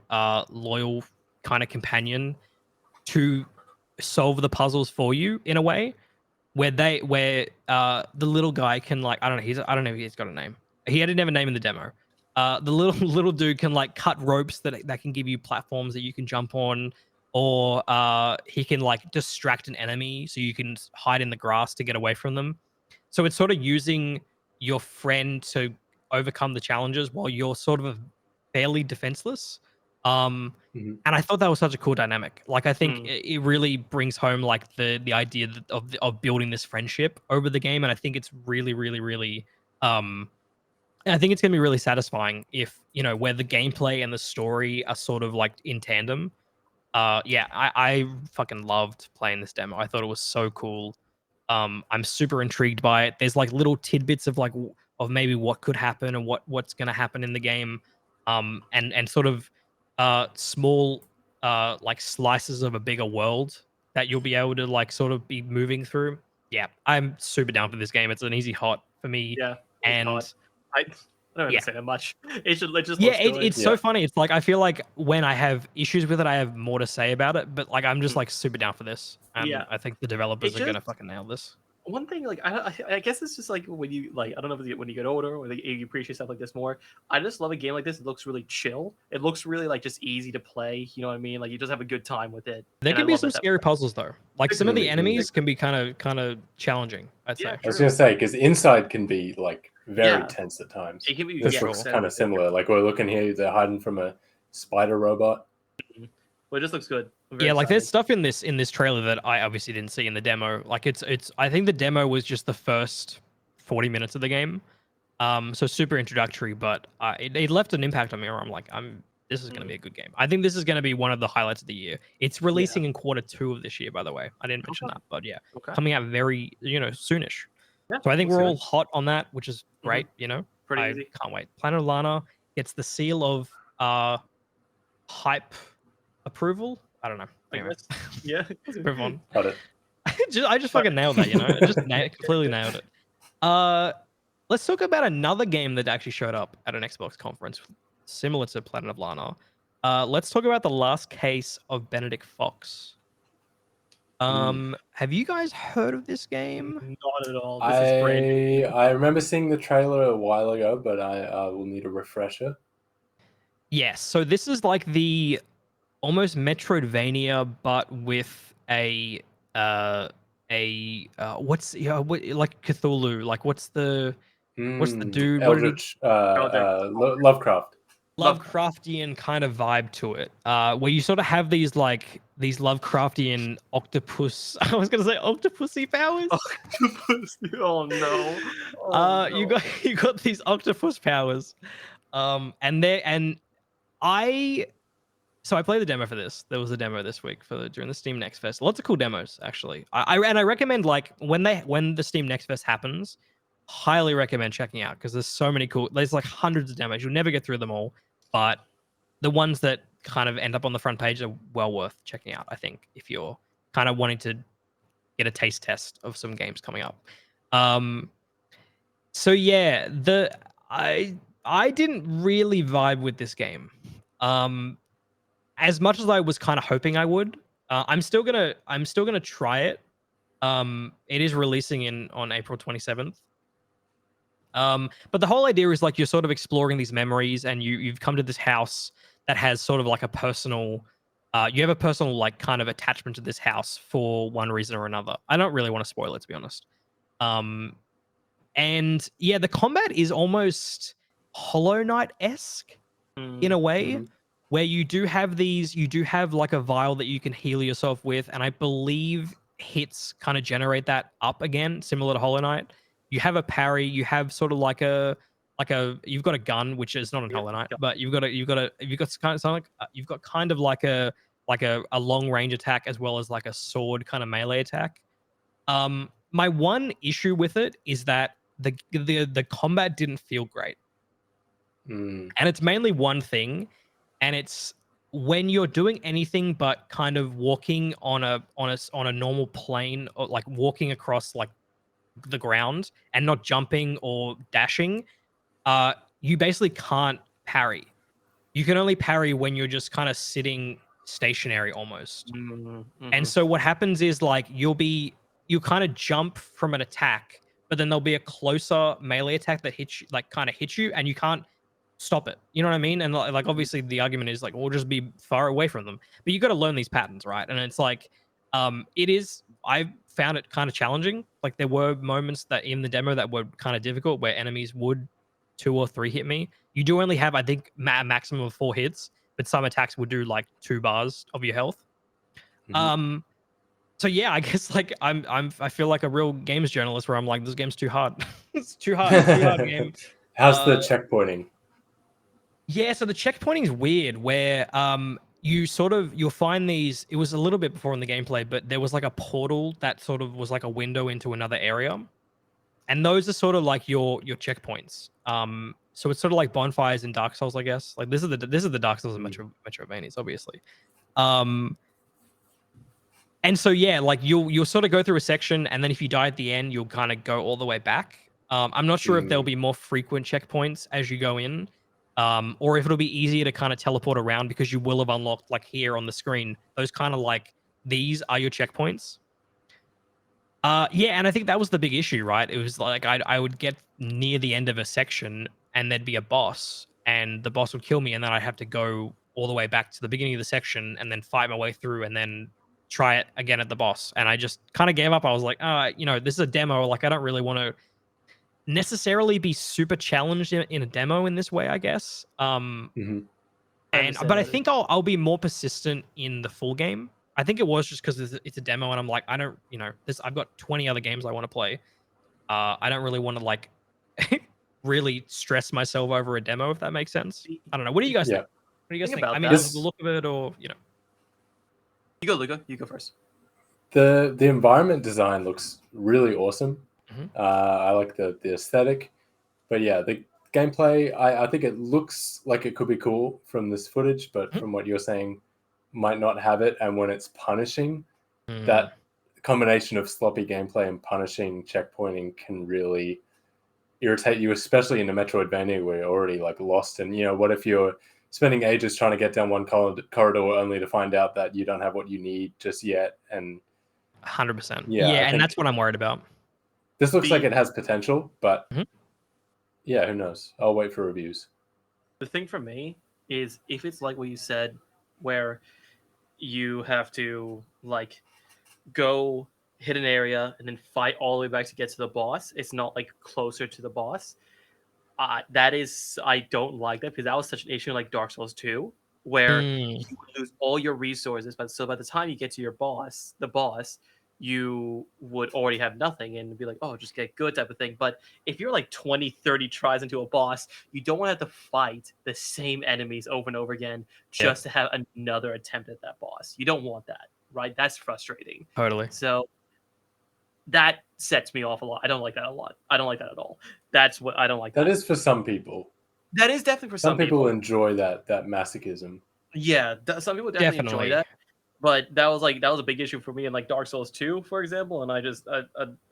loyal kind of companion to solve the puzzles for you in a way where the little guy can like I don't know if he's got a name. He didn't have a name in the demo. The little dude can like cut ropes that can give you platforms that you can jump on, or he can like distract an enemy so you can hide in the grass to get away from them. So it's sort of using your friend to overcome the challenges while you're sort of fairly defenseless. Mhm. And I thought that was such a cool dynamic. Like, I think Mm. it really brings home like the idea of building this friendship over the game, and I think it's really, really, really. I think it's gonna be really satisfying if where the gameplay and the story are sort of like in tandem. Yeah, I fucking loved playing this demo. I thought it was so cool. I'm super intrigued by it. There's like little tidbits of like of maybe what could happen and what's gonna happen in the game. And sort of small like slices of a bigger world that you'll be able to like sort of be moving through. Yeah, I'm super down for this game. It's an easy hot for me. Yeah, it's hot. And I don't have yeah, to say that much. It just yeah, looks good. it's so funny. It's like I feel like when I have issues with it, I have more to say about it. But like I'm just Mm. like super down for this, Yeah, and I think the it developers are gonna just fucking nail this. one thing like I guess it's just like when you like I don't know if it's when you get older or like, you appreciate stuff like this more. I just love a game like this. It looks really chill. It looks really like just easy to play. You know what I mean? Like you just have a good time with it. There And I can be love some that scary way. puzzles though. Like There some of could the be. enemies can be kind of challenging, I'd Yeah, say. I was true. gonna say because inside can be like very Yeah, tense at times. it can be. For This Yeah, looks sure. kind of similar. Like we're looking here, they're hiding from a spider robot. But it just looks good. I'm very Yeah, like there's excited. stuff in this trailer that I obviously didn't see in the demo. Like it's I think the demo was just the first 40 minutes of the game. So super introductory, but it left an impact on me where I'm like, this is going to be Mm, a good game. I think this is going to be one of the highlights of the year. It's yeah. releasing in quarter 2 of this year, by the way. I didn't mention Okay. that, but yeah, Okay. coming out very, soonish. Yeah. So I think Looks we're good. all hot on that, which is Hmm. great. Pretty I easy. can't wait. Planet of Lana gets the seal of hype approval. I don't know. I Anyway, guess. Yeah. let's move on. Got it. I just But fucking nailed that. I just completely nailed it. Uh, let's talk about another game that actually showed up at an Xbox conference, similar to Planet of Lana. Let's talk about the last case of Benedict Fox. Have you guys heard of this game? not at all. This is brand new. I remember seeing the trailer a while ago, but I will need a refresher. Yes. So this is like the almost Metroidvania, but with what's like Cthulhu? Like what's the dude? What did he Eldritch, Project. Lovecraft. Lovecraft. Lovecraftian kind of vibe to it, where you sort of have these Lovecraftian octopus. I was gonna say octopusy powers. Oh no. Oh You no. got these octopus powers, and I so I played the demo for this. There was a demo this week during the Steam Next Fest. Lots of cool demos actually. I recommend like when the Steam Next Fest happens, highly recommend checking out because there's so many cool. There's like hundreds of demos. You'll never get through them all, but the ones that kind of end up on the front page are well worth checking out. I think if you're kind of wanting to get a taste test of some games coming up. So yeah, I didn't really vibe with this game. As much as I was kind of hoping I would. I'm still gonna try it. It is releasing on April 27th. But the whole idea is like you're sort of exploring these memories, and you've come to this house that has sort of like a personal. You have a personal like kind of attachment to this house for one reason or another. I don't really want to spoil it, to be honest. Um, and yeah, the combat is almost Hollow Knight esque in a way, Mhm. where you do have like a vial that you can heal yourself with, and I believe hits kind of generate that up again, similar to Hollow Knight. You have a parry, you have sort of you've got a gun, which is not in Yeah. Hollow Knight, but you've got kind of something like you've got kind of like a long range attack as well as like a sword kind of melee attack. My one issue with it is that the combat didn't feel great, Mm. and it's mainly one thing, and it's when you're doing anything but kind of walking on a normal plane, or like walking across like the ground and not jumping or dashing, you basically can't parry. You can only parry when you're just kind of sitting stationary almost. And Mm-hmm. so what happens is like you kind of jump from an attack, but then there'll be a closer melee attack that kind of hits you, and you can't stop it. You know what I mean? And like obviously the argument is like we'll just be far away from them, but you got to learn these patterns, right? And it's like it is. I found it kind of challenging. Like there were moments that in the demo that were kind of difficult where enemies would 2 or 3 hit me. You do only have, I think, a maximum of 4 hits, but some attacks would do like 2 bars of your health. Mhm. So yeah, I guess like I feel like a real games journalist where I'm like, this game's too hard. It's too hard. It's too hard game. How's the Uh, checkpointing? Yeah, so the checkpointing is weird where you'll find these. It was a little bit before in the gameplay, but there was like a portal that sort of was like a window into another area. And those are sort of like your checkpoints. So it's sort of like bonfires in Dark Souls, I guess. Like this is the Dark Souls and Metroidvanias, obviously. And so yeah, like you'll sort of go through a section, and then if you die at the end, you'll kind of go all the way back. I'm not sure if there'll Mm. be more frequent checkpoints as you go in, or if it'll be easier to kind of teleport around because you will have unlocked like here on the screen. Those kind of like these are your checkpoints. Yeah, and I think that was the big issue, right? It was like I would get near the end of a section and there'd be a boss, and the boss would kill me, and then I'd have to go all the way back to the beginning of the section and then fight my way through and then try it again at the boss. And I just kind of gave up. I was like, this is a demo. Like, I don't really want to necessarily be super challenged in a demo in this way, I guess. Mhm. But I think I'll be more persistent in the full game. I think it was just because it's a demo, and I'm like, I don't, I've got 20 other games I want to play. I don't really want to like really stress myself over a demo, if that makes sense. I don't know. What do you guys Yeah. think? What do you guys Think think? about I mean, that. is it the look of it, or You go, Luca. You go first. The environment design looks really awesome. Mhm. I like the aesthetic, but yeah, the gameplay. I think it looks like it could be cool from this footage, but Mhm. from what you're saying, might not have it. And when it's punishing, Mm. that combination of sloppy gameplay and punishing checkpointing can really irritate you, especially in a Metroidvania where you're already like lost. And what if you're spending ages trying to get down one corridor only to find out that you don't have what you need just yet? And 100%. yeah, Yeah, I and that's think what I'm worried about. this looks like The it has potential, but Mhm. yeah, who knows? I'll wait for reviews. the thing for me is if it's like what you said, where you have to like go hit an area and then fight all the way back to get to the boss. It's not like closer to the boss. That is, I don't like that because that was such an issue in like Dark Souls 2, where Mm. you would lose all your resources. But so by the time you get to your boss, the boss, you would already have nothing and be like, oh, just get good type of thing. But if you're like 20, 30 tries into a boss, you don't want to have to fight the same enemies over and over again just to have another attempt at that boss. You don't want that, right? That's frustrating. Totally. So that sets me off a lot. I don't like that a lot. I don't like that at all. That's what I don't like. That is for some people. That is definitely for Some some people people. enjoy that masochism. Yeah, some people definitely enjoy Definitely. that. But that was a big issue for me in like Dark Souls 2, for example, and I just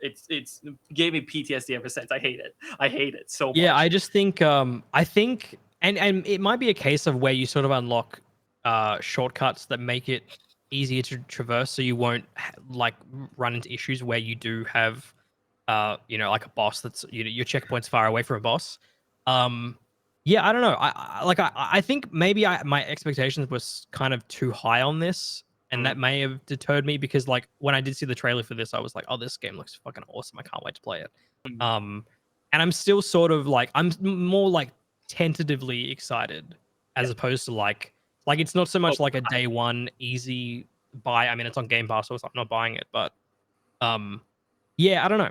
it's gave me PTSD ever since. I hate it. I hate it so much. Yeah, I just think and it might be a case of where you sort of unlock shortcuts that make it easier to traverse, so you won't like run into issues where you do have like a boss that's your checkpoint's far away from a boss. Yeah, I don't know. I think maybe my expectations was kind of too high on this, and that may have deterred me because like when I did see the trailer for this, I was like, oh, this game looks fucking awesome. I can't wait to play it. And I'm still sort of like more like tentatively excited as opposed to like it's not so much like a day one easy buy. I mean, it's on Game Pass, so I'm not buying it, but yeah, I don't know.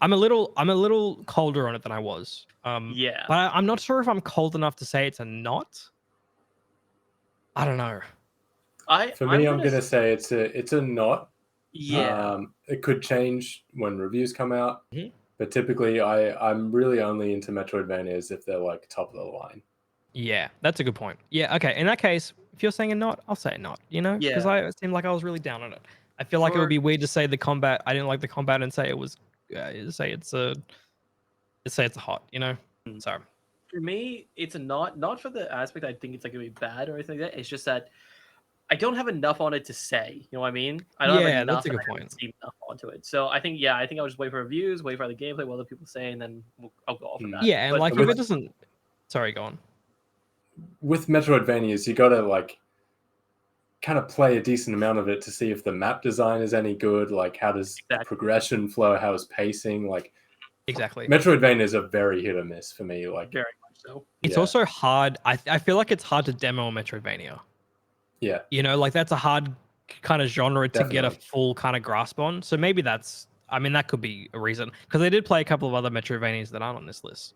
I'm a little colder on it than I was. Yeah. But I'm not sure if I'm cold enough to say it's a not. I don't know. For me, I'm gonna say it's a not. Yeah. It could change when reviews come out, Mhm. but typically I'm really only into Metroidvanias if they're like top of the line. Yeah, that's a good point. Yeah, okay. In that case, if you're saying a not, I'll say a not. Because it seemed like I was really down on it. I feel like it would be weird to say the combat. I didn't like the combat and say it was say it's a hot. So For me, it's a not for the aspect I think it's like gonna be bad or anything like that. It's just that I don't have enough on it to say. You know what I mean? I don't have yeah, enough. that's a good I haven't point. seen enough onto it. So I think I'll just wait for reviews, wait for the gameplay, what other people say, and then I'll go off of that. Yeah, and But like if it doesn't, sorry, go on. With Metroidvanias, you gotta like kind of play a decent amount of it to see if the map design is any good. Like, how does progression flow? How is pacing? Like, Exactly. Metroidvanias are very hit or miss for me. Like, very much so. It's Yeah. also hard. I feel like it's hard to demo a Metroidvania. Yeah. You know, like that's a hard kind of genre to get a Definitely. full kind of grasp on. So maybe that's, I mean, that could be a reason because I did play a couple of other Metroidvanias that aren't on this list.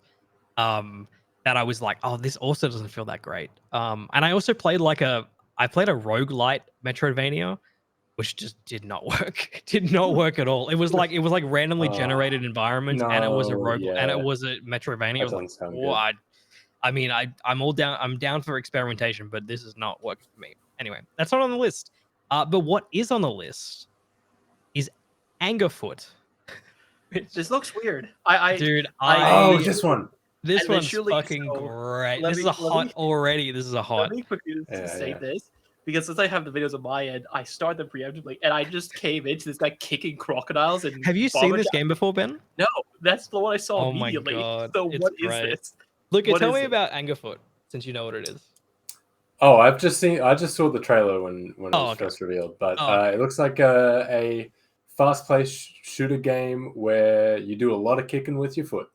That I was like, oh, this also doesn't feel that great. And I also played I played a roguelite Metroidvania, which just did not work. Did not work at all. It was like randomly generated environments, and it was a No, rogue, and it yeah. was a Metroidvania. I That was like, doesn't sound good. what? I mean, I'm all down. I'm down for experimentation, but this is not working for me. Anyway, that's not on the list. But what is on the list is Angerfoot. This looks weird. Dude, Oh, this one. this I one's literally- fucking so, great. let This is me- a hot already. This is a Let hot. me quickly Yeah, say yeah. this because since I have the videos on my end, I start them preemptively, and I just came into this guy kicking crocodiles and. Have you seen bomber this jacks. game before, Ben? No, that's the one I saw Oh my immediately. God, So it's what is great. this? Look, What tell is me it? about Angerfoot, since you know what it is. Oh, I just saw the trailer when it was okay. first revealed, but Okay. it looks like a fast-paced shooter game where you do a lot of kicking with your foot.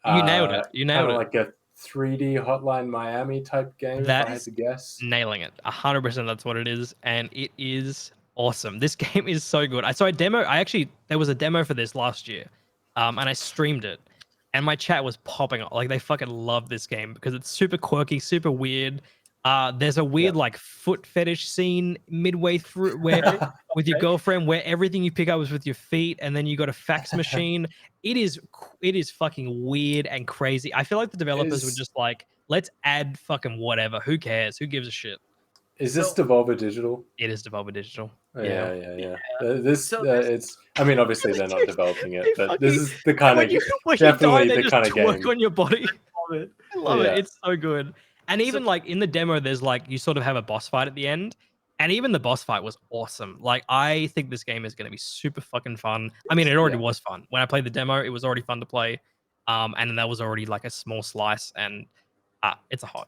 You nailed it. You nailed Kind it. of like a 3D Hotline Miami type game, if That I had is to guess. nailing it. 100%. That's what it is, and it is awesome. This game is so good. There was a demo for this last year, and I streamed it, and my chat was popping up. Like they fucking love this game because it's super quirky, super weird. There's a weird like foot fetish scene midway through where with your Okay. girlfriend where everything you pick up is with your feet, and then you got a fax machine. It is fucking weird and crazy. I feel like the developers were Is- just like, let's add fucking whatever. Who cares? Who gives a shit? Is this So- Devolver Digital? It is Devolver Digital. Yeah. So this- It's. I mean, obviously they're not developing They it, but this fucking- is the kind when of you definitely die, they the just kind of twerk game. on your body. Love it. I love Yeah. it. It's so good. And even like in the demo, there's like you sort of have a boss fight at the end. And even the boss fight was awesome. Like I think this game is going to be super fucking fun. I mean, it already Yeah. was fun. When I played the demo, it was already fun to play. And that was already like a small slice. And it's a hot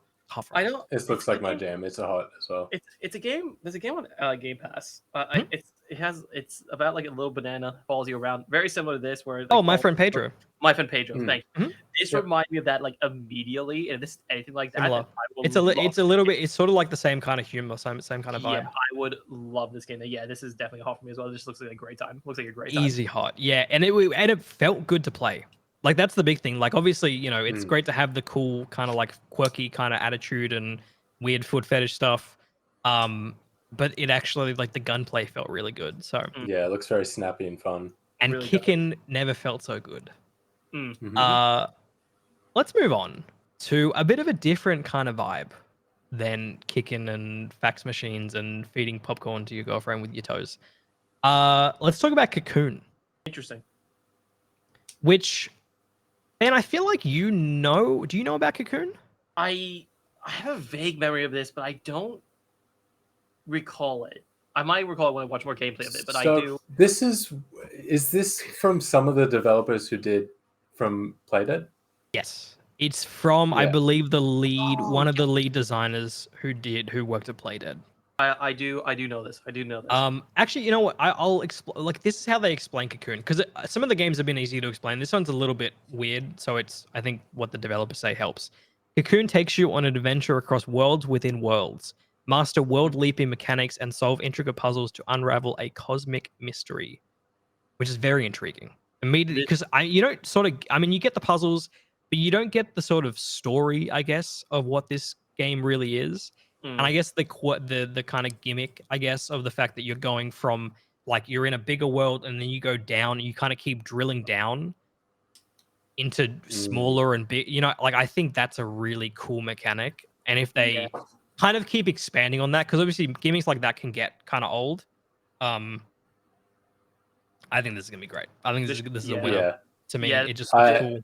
I ride. don't. This looks it's like a my game- jam. It's a hot as well. It's a game. There's a game on Game Pass. Hmm? It's about like a little banana follows you around, very similar to this. Where it, like, Oh, my follows friend you- Pedro. My friend Pedro. Mm. Thank you. Mhm. This Yep. reminds me of that like immediately, and if this is anything like that, Similar. then I will It's a love little bit. It's sort of like the same kind of humor, same kind of vibe. Yeah, I would love this game. Yeah, this is definitely hot for me as well. It just looks like a great time. Looks like a great time. Easy hot, yeah, and it felt good to play. Like that's the big thing. Like obviously, you know, it's great to have the cool kind of like quirky kind of attitude and weird foot fetish stuff. But it actually like the gunplay felt really good. So Yeah, it looks very snappy and fun. and really does. kicking never felt so good. Mhm. Let's move on to a bit of a different kind of vibe than kicking and fax machines and feeding popcorn to your girlfriend with your toes. Let's talk about Cocoon, Interesting. which, and I feel like you know. Do you know about Cocoon? I have a vague memory of this, but I don't recall it. I might recall it when I watch more gameplay of it, but So I do. This is this from some of the developers who did from Playdead? Yes, it's from I Yeah. believe the lead, Oh, one of the lead designers who worked at Playdead. I do know this. I do know this. Actually, you know what? I'll explain. Like this is how they explain Cocoon because some of the games have been easy to explain. This one's a little bit weird, so it's I think what the developers say helps. Cocoon takes you on an adventure across worlds within worlds, master world-leaping mechanics, and solve intricate puzzles to unravel a cosmic mystery, which is very intriguing. Immediately, because you don't sort of, I mean, you get the puzzles, but you don't get the sort of story, I guess, of what this game really is. And I guess the kind of gimmick, I guess, of the fact that you're going from like you're in a bigger world and then you go down and you kind of keep drilling down into smaller and big, you know, like I think that's a really cool mechanic. And if they kind of keep expanding on that, because obviously gimmicks like that can get kind of old. I think this is gonna be great. I think this is a winner Yeah. to me. Yeah, It just looks cool.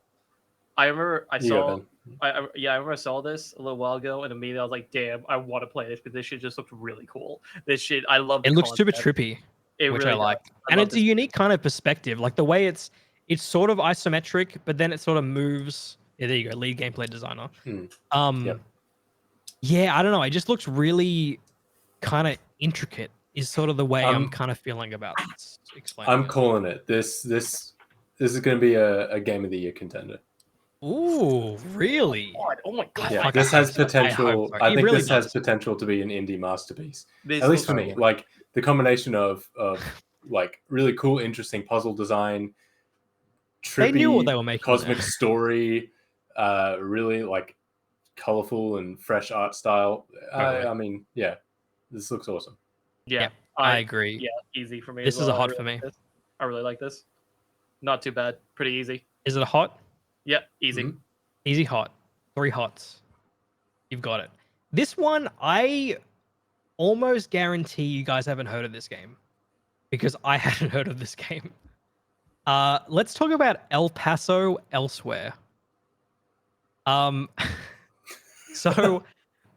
I remember I Yeah, saw. Ben. I remember I saw this a little while ago, and immediately I was like, "Damn, I want to play this because this shit just looked really cool. This shit, I love. It the looks super concept. trippy, It which really I like, does. and love it's a this. unique kind of perspective. Like the way it's sort of isometric, but then it sort of moves. Yeah, there you go, lead gameplay designer. Yep. Yeah, I don't know. It just looks really kind of intricate. Is sort of the way I'm I'm- kind of feeling about explaining. I'm it. calling it. This is going to be a game of the year contender. Ooh, really? God, oh my god! Yeah, Fuck, this I has hope so. I hope potential. so. I It think really this has does. potential to be an indie masterpiece. This At least for looks me. Totally. Like the combination of like really cool, interesting puzzle design, They knew what trippy they were making cosmic there. story, really like colorful and fresh art style. Totally. I mean, yeah, this looks awesome. Yeah, Yep, I agree. yeah, easy for me This as is well. a hot really for me. like this. I really like this. Not too bad. Pretty easy. Is it a hot? Yeah, easy. Mhm. Easy hot. 3 hots. You've got it. This one, I almost guarantee you guys haven't heard of this game because I hadn't heard of this game. Let's talk about El Paso Elsewhere. Um, so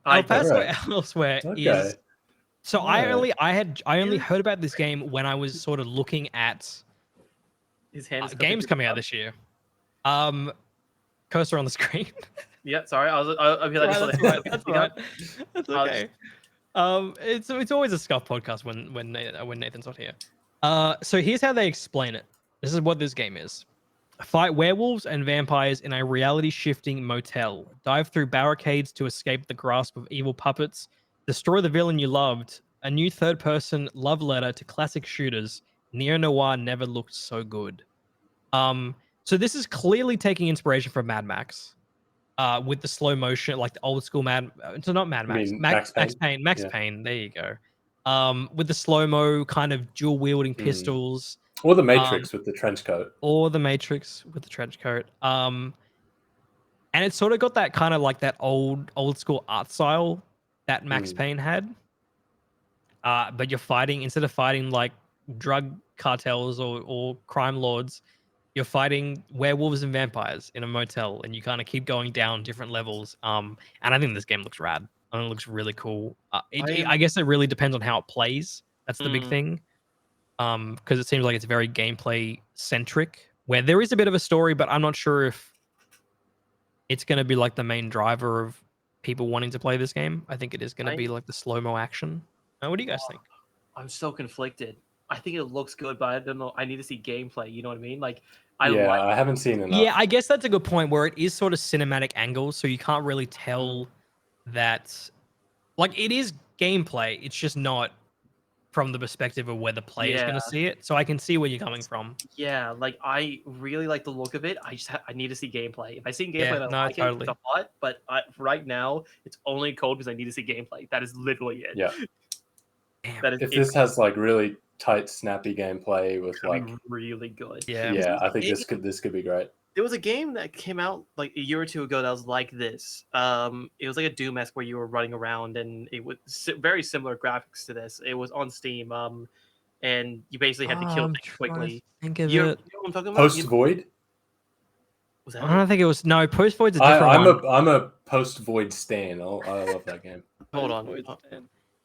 I El Paso Alright. Elsewhere Okay. is so Alright. I only heard about this game when I was sort of looking at his hand is games coming out this year. Cursor on the screen. Yeah, sorry. I feel like Right, that's right. That's right. That's I'll okay. It's always a scuff podcast when Nathan's not here. So here's how they explain it. This is what this game is. Fight werewolves and vampires in a reality-shifting motel. Dive through barricades to escape the grasp of evil puppets. Destroy the villain you loved. A new third-person love letter to classic shooters. Neo-noir never looked so good. So this is clearly taking inspiration from Mad Max. With the slow motion, like the old school so not Mad I Max, mean, Max Max Payne. Max Yeah. Payne. There you go. With the slow mo kind of dual wielding pistols, Or the Matrix with the trench coat. or the Matrix with the trench coat. And it's sort of got that kind of like that old school art style that Max Payne had. But you're fighting instead of fighting like drug cartels or crime lords, you're fighting werewolves and vampires in a motel, and you kind of keep going down different levels. And I think this game looks rad. I think it looks really cool. I guess it really depends on how it plays. That's the big thing. Because it seems like it's very gameplay centric, where there is a bit of a story, but I'm not sure if it's going to be like the main driver of people wanting to play this game. I think it is going to be like the slow mo action. What do you guys think? I'm so conflicted. I think it looks good, but I don't know. I need to see gameplay. You know what I mean? Like, I like haven't seen enough. Yeah, I guess that's a good point where it is sort of cinematic angles, so you can't really tell that. Like, it is gameplay. It's just not from the perspective of where the player is going to see it. So I can see where you're coming from. Yeah, like I really like the look of it. I need to see gameplay. If I see gameplay, Yeah, and I no, like totally. it. It's a lot, but right now it's only code because I need to see gameplay. That is literally it. Yeah. Damn. That is If this has like really tight, snappy gameplay with like, really good. Yeah. I think this could be great. There was a game that came out like a year or two ago that was like this. It was like a Doom-esque where you were running around, and it was very similar graphics to this. It was on Steam, and you basically had to kill I'm things trying to quickly. think of You know it. what I'm talking about? Post Void. Was that I don't it? think it was. No, Post Void's a different one. I'm a Post Void stan. I love that game. Hold on.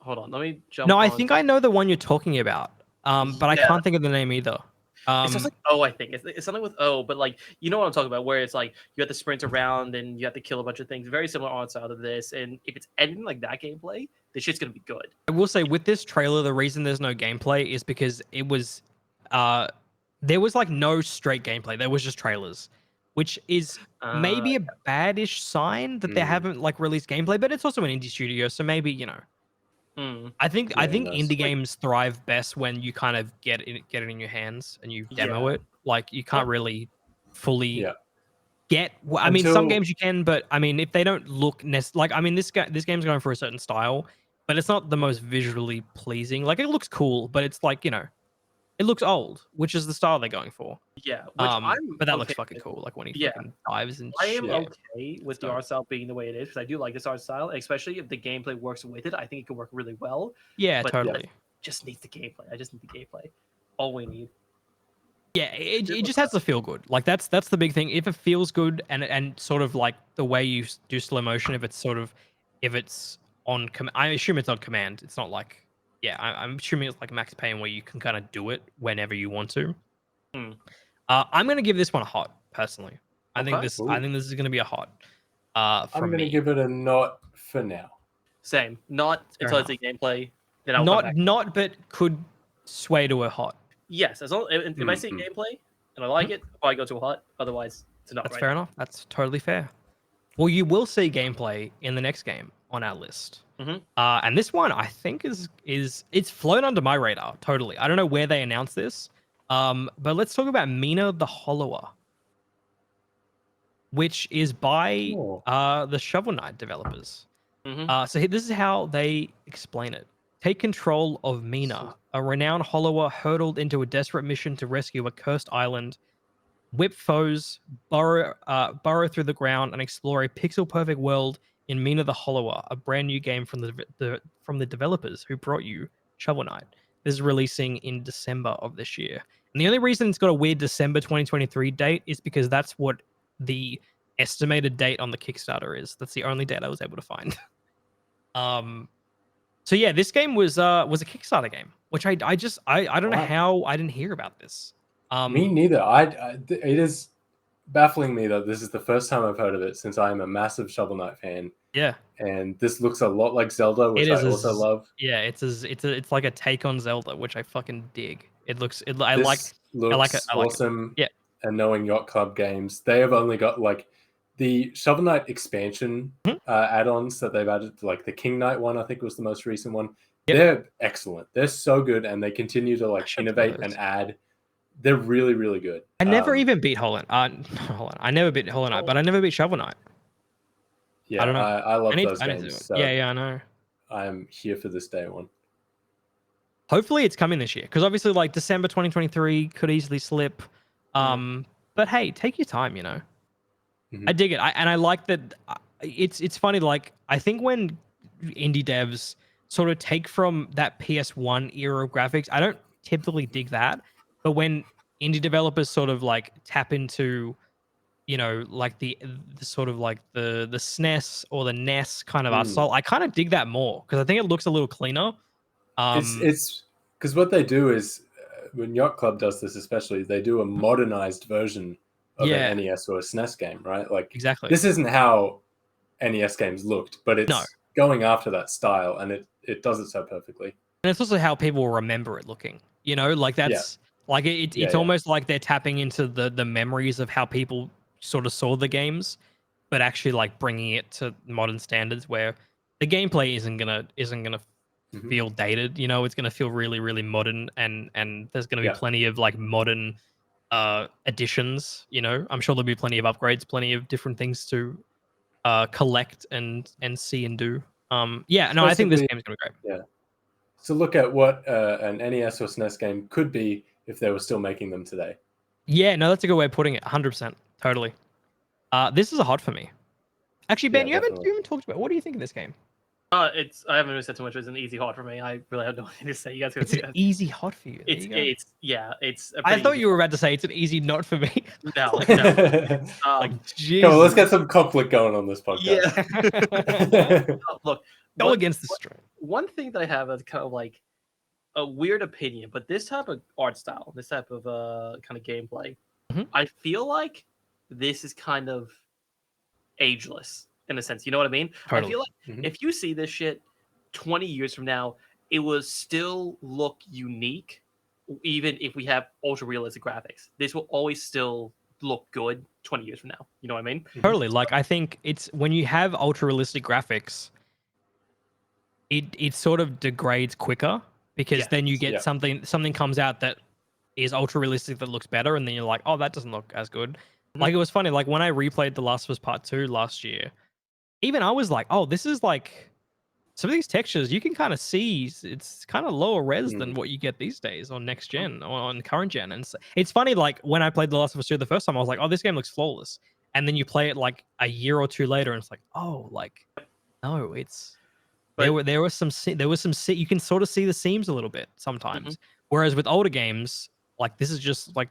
Hold on. Let me jump. No, I on. think I know the one you're talking about. But I Yeah. can't think of the name either. It sounds like O, I think. It's something with O, but like you know what I'm talking about, where it's like you have to sprint around and you have to kill a bunch of things. Very similar art style to this, and if it's editing like that gameplay, this shit's gonna be good. I will say with this trailer, the reason there's no gameplay is because it was there was like no straight gameplay. There was just trailers, which is maybe a badish sign that they haven't like released gameplay, but it's also an indie studio, so maybe, you know. I think indie games thrive best when you kind of get it in your hands and you demo it. Like you can't really fully get. I mean, some games you can, but I mean, if they don't look like, I mean, this game's going for a certain style, but it's not the most visually pleasing. Like it looks cool, but it's like, you know, it looks old, which is the style they're going for. Yeah, but that looks fucking cool. Like when he fucking dives and I am shit. okay with the art style being the way it is because I do like this art style, especially if the gameplay works with it. I think it can work really well. Yeah, but totally. Just needs the gameplay. I just need the gameplay. All we need. Yeah, it just has to feel good. Like that's the big thing. If it feels good and sort of like the way you do slow motion, if it's on I assume it's on command. It's not like I'm assuming it's like Max Payne where you can kind of do it whenever you want to. I'm gonna give this one a hot personally. I think this is gonna be a hot. I'm gonna give it a not for now. Same. Not until I see gameplay. Then I'll not, but could sway to a hot. Yes, as long if I see gameplay and I like it, I'll probably go to a hot. Otherwise, to not That's right fair now. enough. That's totally fair. Well, you will see gameplay in the next game on our list. Mhm. And this one I think is it's flown under my radar totally. I don't know where they announced this. But let's talk about Mina the Hollower, which is by Oh. the Shovel Knight developers. Mhm. This is how they explain it. Take control of Mina, a renowned hollower hurtled into a desperate mission to rescue a cursed island, whip foes, burrow through the ground, and explore a pixel-perfect world in Mina the Hollower, a brand new game from the developers who brought you Shovel Knight. This is releasing in December of this year. And the only reason it's got a weird December 2023 date is because that's what the estimated date on the Kickstarter is. That's the only date I was able to find. So yeah, this game was a Kickstarter game, which I don't know Wow. how I didn't hear about this. Me neither. It is baffling me that this is the first time I've heard of it since I'm a massive Shovel Knight fan, Yeah, and this looks a lot like Zelda, which it I is. also love. Yeah, it's like a take on Zelda, which I fucking dig. It looks. This I like it. looks I like it. awesome. Yeah. And knowing Yacht Club Games, they have only got like the Shovel Knight expansion Mhm. add-ons that they've added, like the King Knight one, I think was the most recent one. Yep. They're excellent. They're so good, and they continue to like should try innovate those. and add. They're really, really good. I never even beat Holland. Hold on. I never beat Hollow Knight, but I never beat Shovel Knight. Yeah, I don't know. I love those I need to do games. it. So Yeah, I know. I'm here for this day one. Hopefully it's coming this year because obviously like December 2023 could easily slip. But hey, take your time. You know, Mhm. I dig it. I like that. It's funny. Like I think when indie devs sort of take from that PS1 era of graphics, I don't typically dig that. But when indie developers sort of like tap into, you know, like the sort of like the SNES or the NES kind of art style, I kind of dig that more because I think it looks a little cleaner. It's because what they do is when Yacht Club does this, especially, they do a modernized version of Yeah, an NES or a SNES game, right? Like exactly. this isn't how NES games looked, but No. it's going after that style, and it does it so perfectly. And it's also how people remember it looking. You know, like that's like it's almost like they're tapping into the memories of how people sort of saw the games, but actually like bringing it to modern standards where the gameplay isn't gonna Mhm. feel dated. You know, it's gonna feel really really modern, and there's gonna be Yeah. plenty of like modern additions. You know, I'm sure there'll be plenty of upgrades, plenty of different things to collect and see and do. Yeah, no, I think this Basically, game's gonna be great. yeah. So look at what an NES or SNES game could be if they were still making them today. Yeah, no, that's a good way of putting it. 100%. Totally. This is a hot for me. Actually, Ben, Yeah, definitely. you haven't talked about what do you think of this game? I haven't really said too much. It's an easy hot for me. I really have nothing to say. You guys It's an easy hot for you. There you go. It's. I thought you were about to say it's an easy not for me. No, Like, no. like Come Jesus. on, let's get some conflict going on this podcast. Yeah. Look, Go one- against the stream. one thing that I have is kind of like a weird opinion, but this type of art style, this type of kind of gameplay, Mhm. I feel like this is kind of ageless in a sense. You know what I mean? Totally. I feel like Mhm. if you see this shit 20 years from now, it will still look unique, even if we have ultra realistic graphics. This will always still look good 20 years from now. You know what I mean? Totally. Like I think it's when you have ultra realistic graphics, it sort of degrades quicker because Yeah. then you get Yeah. something comes out that is ultra realistic that looks better, and then you're like, oh, that doesn't look as good. Mhm. Like it was funny, like when I replayed The Last of Us Part 2 last year, even I was like, oh, this is like some of these textures you can kind of see it's kind of lower res than what you get these days on next gen or on current gen. And it's funny, like when I played The Last of Us 2 the first time, I was like, oh, this game looks flawless. And then you play it like a year or two later, and it's like, oh, like no, it's But- there was some you can sort of see the seams a little bit sometimes. Whereas with older games, like this is just like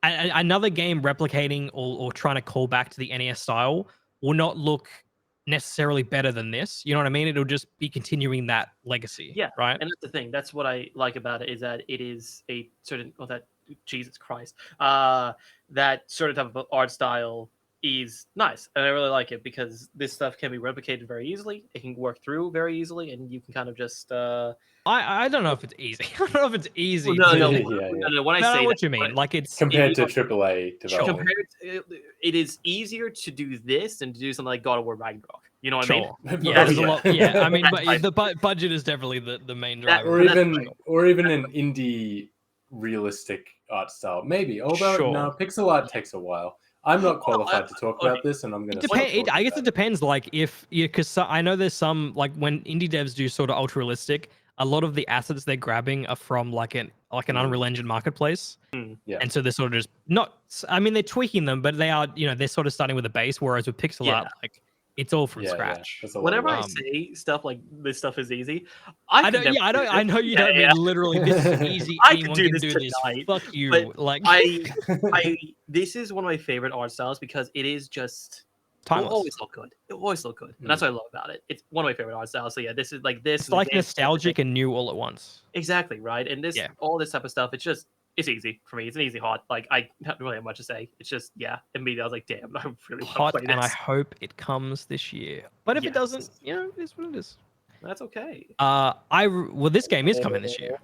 another game replicating or trying to call back to the NES style will not look necessarily better than this. You know what I mean? It'll just be continuing that legacy. Yeah, Right. and that's the thing. That's what I like about it is that it is a certain. Oh, that Jesus Christ! That certain type of art style is nice, and I really like it because this stuff can be replicated very easily. It can work through very easily, and you can kind of just. I don't know if it's easy. I don't know if it's easy. No, no, to- Yeah, yeah. no. When I I know say what that, you mean. Like it's Compared to it- AAA Sure. development. it is easier to do this than to do something like God of War Ragnarok. You know what I mean? sure. Oh, Yeah, there's a yeah. lot. Yeah, I mean, but That's the budget is definitely the main That- driver. or that's even right. or even an indie realistic art style, maybe. Although Sure. no, pixel art takes a while. I'm not qualified to talk okay. about this, and I'm going It to. depends. I guess it depends. Like if because I know there's some like when indie devs do sort of ultra realistic, a lot of the assets they're grabbing are from like an Unreal Engine marketplace, Yeah. and so they're sort of just not. I mean, they're tweaking them, but they are they're sort of starting with a base. Whereas with pixel Yeah. art, like it's all from Yeah, scratch. that's a lot of Whenever I work. say stuff like this stuff is easy, I could don't. never Yeah, I do don't. this. I know you Yeah, don't yeah. mean literally. This is easy. I could Anyone do can this do this. tonight, Fuck you. but Like I this is one of my favorite art styles because it is just it will timeless. always look good. It will always look good, and that's what I love about it. It's one of my favorite art styles. So yeah, this is like this. It's and the like games- nostalgic and new all at once. Exactly right, and this Yeah. all this type of stuff. It's easy for me. It's an easy hot. Like I don't really have much to say. It's just immediately I was like, damn, I really want Hot, to play this. and I hope it comes this year. But if it doesn't, Yes. it is what it is. That's okay. Well, this game is coming this year,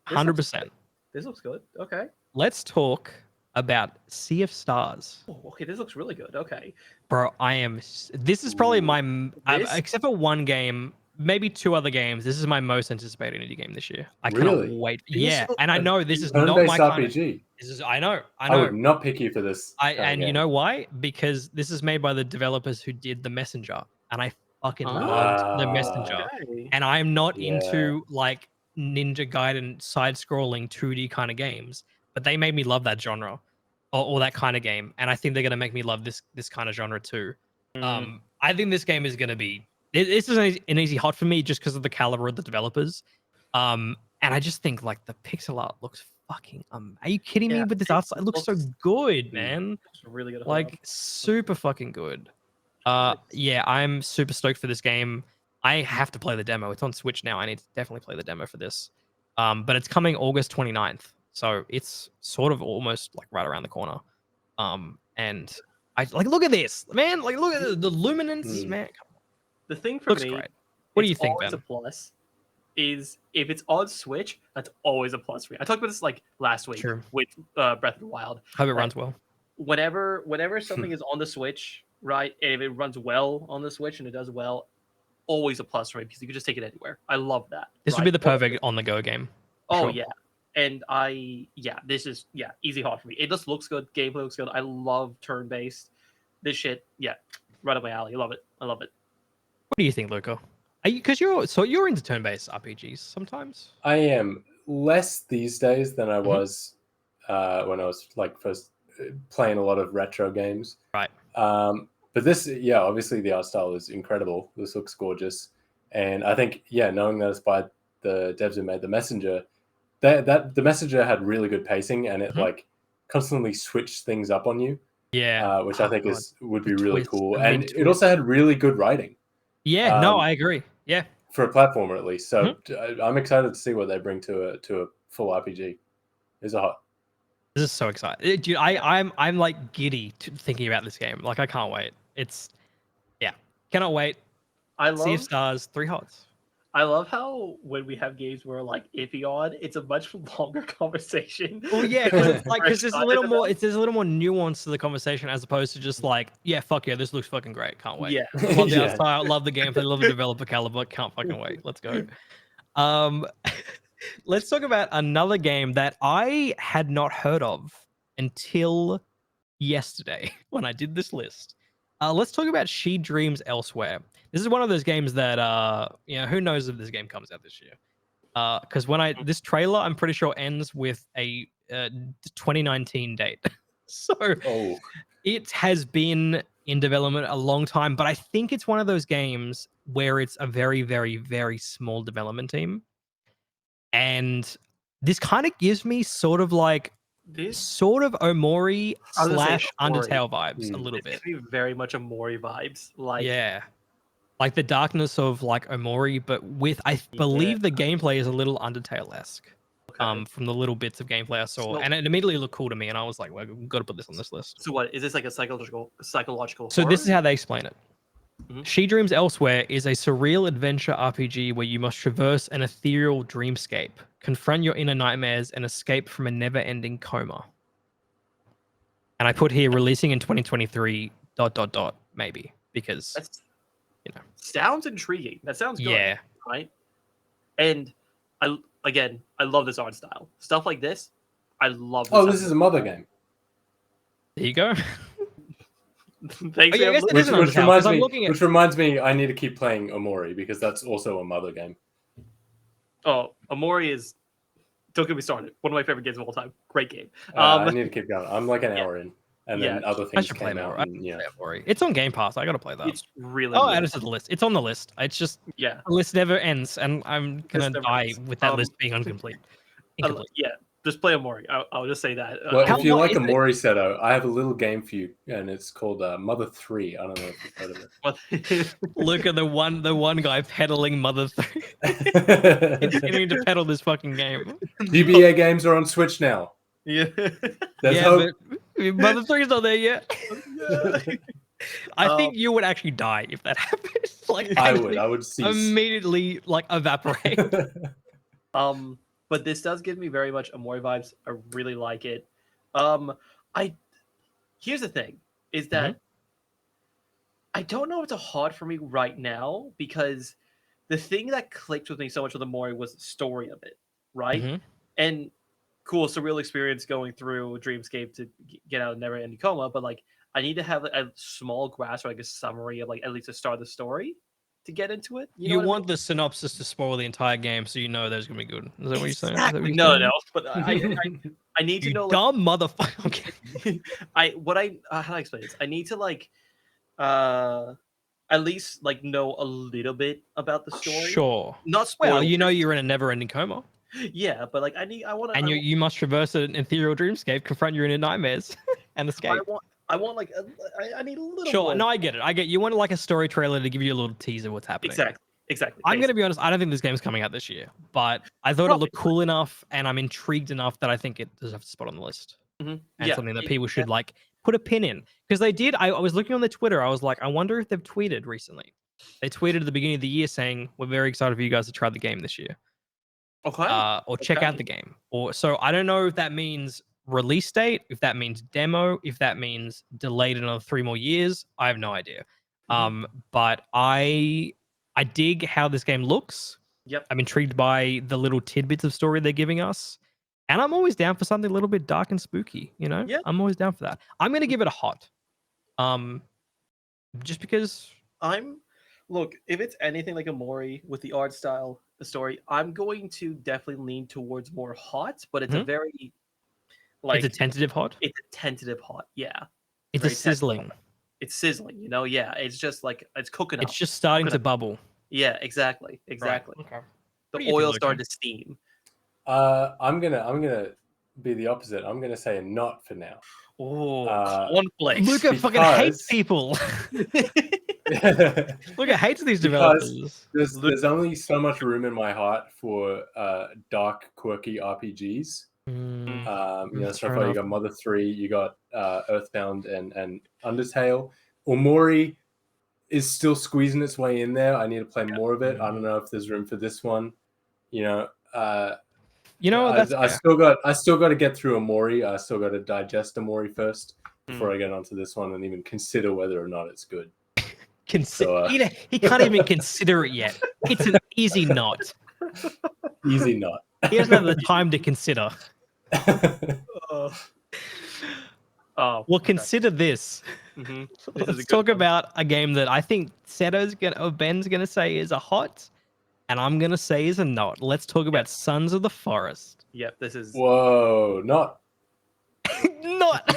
This looks 100%. good. This looks good. Okay. Let's talk about Sea of Stars, Oh, okay. This looks really good. Okay. bro. This is probably my This- except for one game, maybe two other games. This is my most anticipated indie game this year. I Really? cannot wait. This Yeah, looks and I a know this is not Turn-based my kind of. RPG. This is I know. I would not pick you for this. kind of And you game. know why? Because this is made by the developers who did The Messenger, and I fucking Oh, loved The Ah. Messenger. Okay. And I'm not Yeah. into like Ninja Gaiden side-scrolling 2D kind of games, but they made me love that genre or that kind of game, and I think they're gonna make me love this kind of genre too. I think this game is gonna be. This is an easy hot for me just because of the caliber of the developers, and I just think like the pixel art looks fucking. Are you kidding me Yeah, with this it art? It looks so looks- good, man. It's really good. Like super fucking good. Nice. Yeah, I'm super stoked for this game. I have to play the demo. It's on Switch now. I need to definitely play the demo for this. But it's coming August 29th. So it's sort of almost like right around the corner. And I like look at this, man. Like look at the luminance, man. The thing for Looks me, great. What do you it's think, always Ben? a plus is if it's on Switch, that's always a plus for me. I talked about this like last week True. with Breath of the Wild. Hope it like- runs well. Whenever something is on the Switch, right? And if it runs well on the Switch and it does well, always a plus for me because you can just take it anywhere. I love that. This would right? be the perfect on the go game. Oh sure. yeah. And this is easy hard for me. It just looks good. Gameplay looks good. I love turn based. This shit, right up my alley. I love it. I love it. What do you think, Luca? Because you're into turn-based RPGs sometimes. I am less these days than I Mhm. was when I was like first playing a lot of retro games. Right. But this, obviously the art style is incredible. This looks gorgeous, and I think, knowing that it's by the devs who made The Messenger, that The Messenger had really good pacing, and it Mhm. like constantly switched things up on you, Yeah. which Oh, I think God. would be The really twist, cool. the And mid it also had really good writing Yeah. No, um, I agree. Yeah. for a platformer at least. So Mm-hmm. I'm excited to see what they bring to a full RPG. It's a hot. This is so exciting, dude. I'm like giddy thinking about this game. Like I can't wait. Cannot wait. I Sea of love Stars, 3 hots. I love how when we have games where like iffy on, it's a much longer conversation. Well, yeah, because it's like We're there's a excited little more. about. There's a little more nuance to the conversation as opposed to just like, fuck yeah, this looks fucking great. Can't wait. Yeah. Love the Yeah. art style, love the gameplay, love the developer caliber. Can't fucking wait. Let's go. Let's talk about another game that I had not heard of until yesterday when I did this list. Let's talk about She Dreams Elsewhere. This is one of those games that who knows if this game comes out this year? Because this trailer, I'm pretty sure ends with a 2019 date. So Oh, it has been in development a long time, but I think it's one of those games where it's a very, very, very small development team. And this kind of gives me sort of like This Omori I was gonna say / Omori. Undertale vibes a Mm. little It bit. gives me very much Amori vibes. Like Yeah. Like the darkness of like Omori, but with I believe the gameplay is a little Undertale-esque. Okay. from the little bits of gameplay I saw, So- and it immediately looked cool to me, and I was like, well, we've got to put this on this list. So what is this like a psychological So horror? this is how they explain it. Mhm. She Dreams Elsewhere is a surreal adventure RPG where you must traverse an ethereal dreamscape, confront your inner nightmares, and escape from a never-ending coma. And I put here releasing in 2023 ... maybe because That's you know. sounds intriguing. That sounds good. Yeah. Right. And I love this art style. Stuff like this, I love. Oh, this is a mother game. There you go. Thanks. Oh, yeah, I man. guess it is an Which Undertale, reminds 'cause I'm me, looking at- which reminds me, I need to keep playing Omori because that's also a mother game. Oh, Amori is. Don't get me started. One of my favorite games of all time. Great game. I need to keep going. I'm like an yeah. hour in, and Yeah. then other I things should play came more. out. And, yeah. It's on Game Pass. I gotta play that. It's really. Oh, good. add it to the list. It's on the list. It's just Yeah. the list never ends, and I'm gonna never die ends. with that list being incomplete. Yeah. Just play Amori. I'll just say that. Well, How if you long like is it? Omori Seto, I have a little game for you, and it's called Mother 3. I don't know if you've heard of it. Look at the one guy peddling Mother 3, continuing to peddle this fucking game. GBA games are on Switch now. yeah. There's yeah, hope. but Mother 3's not there yet. I think Um, you would actually die if that happened. Like I actually would cease. immediately like evaporate. But this does give me very much Amori vibes. I really like it. I here's the thing is that I don't know if it's hard for me right now because the thing that clicked with me so much with Amori was the story of it, right? Mhm. And cool, surreal experience going through Dreamscape to get out of never ending coma, but like I need to have a small grasp or like a summary of like at least the start of the story to get into it. You know what I want the synopsis to spoil the entire game so you know that it's gonna be good. Is that what you're saying? Is that what Exactly. you're No, saying? no. But I need to You know. Like, dumb motherfucker. Okay. how do I explain this? I need to like at least like know a little bit about the story. Sure. Not spoil. Well, you know you're in a never-ending coma, Yeah, but like I want to. and you must traverse an ethereal dreamscape, confront your inner nightmares, and escape. I want like I need a little. Sure. More. No, I get it. I get you want like a story trailer to give you a little teaser of what's happening. Exactly. I'm gonna be honest. I don't think this game's coming out this year, but I thought it looked cool enough, and I'm intrigued enough that I think it deserves a spot on the list, and something that people should like put a pin in because they did. I was looking on their Twitter. I was like, I wonder if they've tweeted recently. They tweeted at the beginning of the year saying, "We're very excited for you guys to try the game this year, Okay. or check out the game." Or so I don't know if that means release date, if that means demo, if that means delayed another 3 more years. I have no idea. But I dig how this game looks. Yep. I'm intrigued by the little tidbits of story they're giving us. And I'm always down for something a little bit dark and spooky, you know? Yeah. I'm always down for that. I'm gonna give it a hot. Just because Look, if it's anything like Amori with the art style, the story, I'm going to definitely lean towards more hot, but it's a very like it's a tentative hot. It's a tentative hot, yeah. It's a Very tentative sizzling. hot. It's sizzling, you know. Yeah, it's just like it's cooking up. It's just starting to bubble. Yeah, exactly. Right. Okay. The oil starting to steam. I'm gonna be the opposite. I'm gonna say a not for now. Oh, cornflakes. Luka fucking hates people. Luka hates these developers. There's only so much room in my heart for dark, quirky RPGs. So far you got Mother 3, you got Earthbound and Undertale. Omori is still squeezing its way in there. I need to play more of it. I don't know if there's room for this one. I still got to get through Omori. I still got to digest Omori first before I get onto this one and even consider whether or not it's good. He can't even consider it yet. It's an easy not. Easy not. He doesn't have the time to consider. Consider this. Let's talk about a game that I think Ben's gonna say is a hot, and I'm gonna say is a not. Let's talk about Sons of the Forest. Yep, this is. Whoa, not. Not.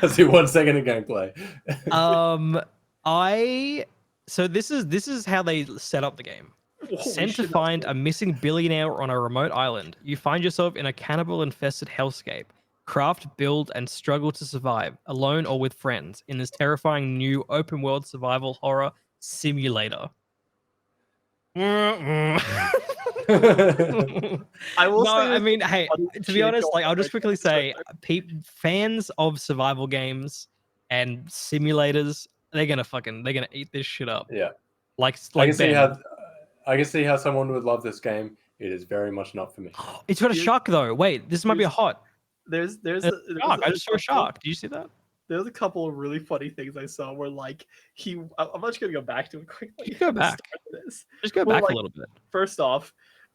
Let's do 1 second of gameplay. So this is how they set up the game. Sent to find a missing billionaire on a remote island, you find yourself in a cannibal-infested hellscape. Craft, build, and struggle to survive, alone or with friends, in this terrifying new open-world survival horror simulator. I will No, say I this, mean, hey, funny to be shit honest, going like on I'll just right now. quickly Sorry, say, sorry. fans of survival games and simulators, they're gonna eat this shit up. Yeah, Like I can see Ben. how I can see how someone would love this game. It is very much not for me. It's got a Here's- shark though. Wait, this might be a here's- hot. There's There's a shark. I just saw a shark. Did you see that? There's a couple of really funny things I saw where like I'm not just gonna go back to it quickly. You go at the back. start of this. Just go Well, back like, a little bit. First off,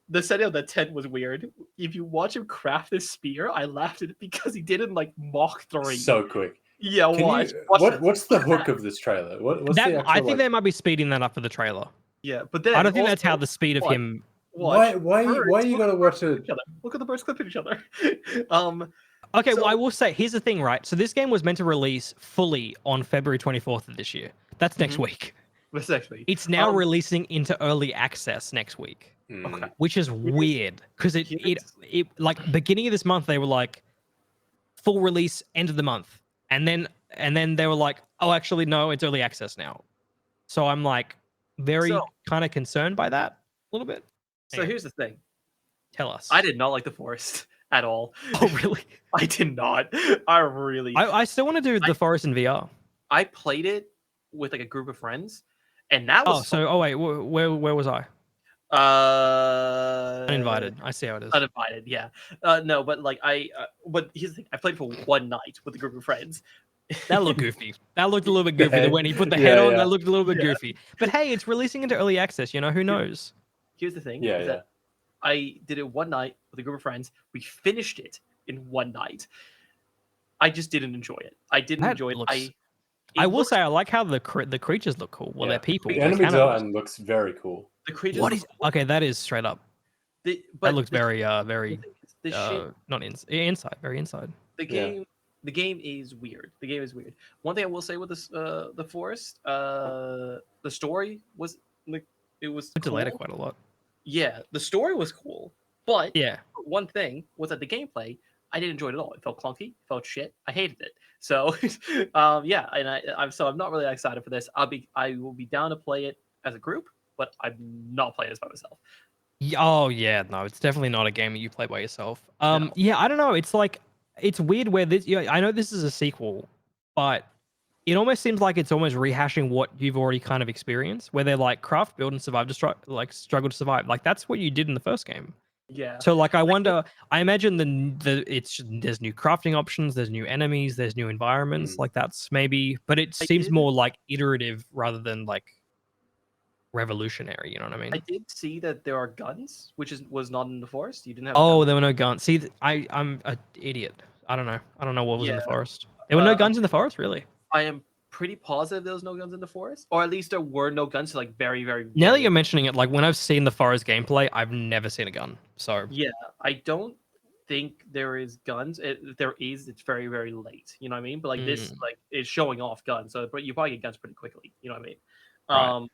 the setting of the tent was weird. If you watch him craft this spear, I laughed at it because he did it in like Mach 3. So quick. Yeah, Can watch. you? Watch this. What's the Look at hook that. of this trailer? What's That the I actual think like? they might be speeding that up for the trailer. Yeah, but then I don't think that's how also, the speed of watch, him. watch. Why you Birds, gotta look at the watch birds clip it? each other. Look at the birds clipping each other. um, Okay, well, I So- will say, here's the thing, right? So this game was meant to release fully on February 24th of this year. That's next Mhm. week. essentially, It's now Um, releasing into early access next week, okay. which is weird because here's- it like beginning of this month they were like full release end of the month, and then they were like, oh, actually no, it's early access now. So I'm like very So- kind of concerned by that a little bit. So Anyway, here's the thing. tell us. I did not like the forest at all. Oh really? I did not. I really. I still want to do the forest in VR. I played it with like a group of friends, and that was Wait, where was I? Uninvited. I see how it is. Uninvited, yeah. No, but like but here's the thing. I played for one night with a group of friends. That looked goofy. That looked a little bit goofy. head. When he put the Yeah, head on, yeah. that looked a little bit Yeah. goofy. But hey, it's releasing into early access. You know, who knows? Here's the thing. Yeah, is yeah. that I did it one night with a group of friends. We finished it in one night. I just didn't enjoy it. I didn't That enjoy it. looks- it I will looks- say I like how the creatures look cool. Well, Yeah. they're people. The they're enemy cannibals. design looks very cool. the creatures. What look is? cool. Okay, that is straight up. But That looks the- very the very thing is, the shit. not inside. Very inside. The Yeah. game. The game is weird. The game is weird. One thing I will say with this, the forest, the story was like it was It delayed it cool. quite a lot. Yeah, the story was cool, but Yeah. one thing was that the gameplay I didn't enjoy it at all. It felt clunky, it felt shit. I hated it. So, yeah, and I'm not really excited for this. I will be down to play it as a group, but I'm not playing this by myself. Oh yeah, no, it's definitely not a game that you play by yourself. No. Yeah, I don't know. It's like it's weird where this. Yeah, I know this is a sequel, but it almost seems like it's almost rehashing what you've already kind of experienced. Where they're like craft, build, and survive, struggle to survive. Like that's what you did in the first game. Yeah. So like, I wonder. I imagine there's new crafting options, there's new enemies, there's new environments. Like that's maybe, but it I seems did- more like iterative rather than like revolutionary. You know what I mean? I did see that there are guns, which was not in the forest. You didn't have. Oh, guns. there were no guns. See, I'm an idiot. I don't know. I don't know what was in the Yeah. forest. There were no Uh, guns in the forest, really. I am pretty positive there was no guns in the forest, or at least there were no guns. Like very, very. Now that very- you're mentioning it, like when I've seen the forest gameplay, I've never seen a gun. So Yeah, I don't think there is guns. If there is, it's very, very late. You know what I mean? But like this, like is showing off guns. So, but you probably get guns pretty quickly. You know what I mean? Right.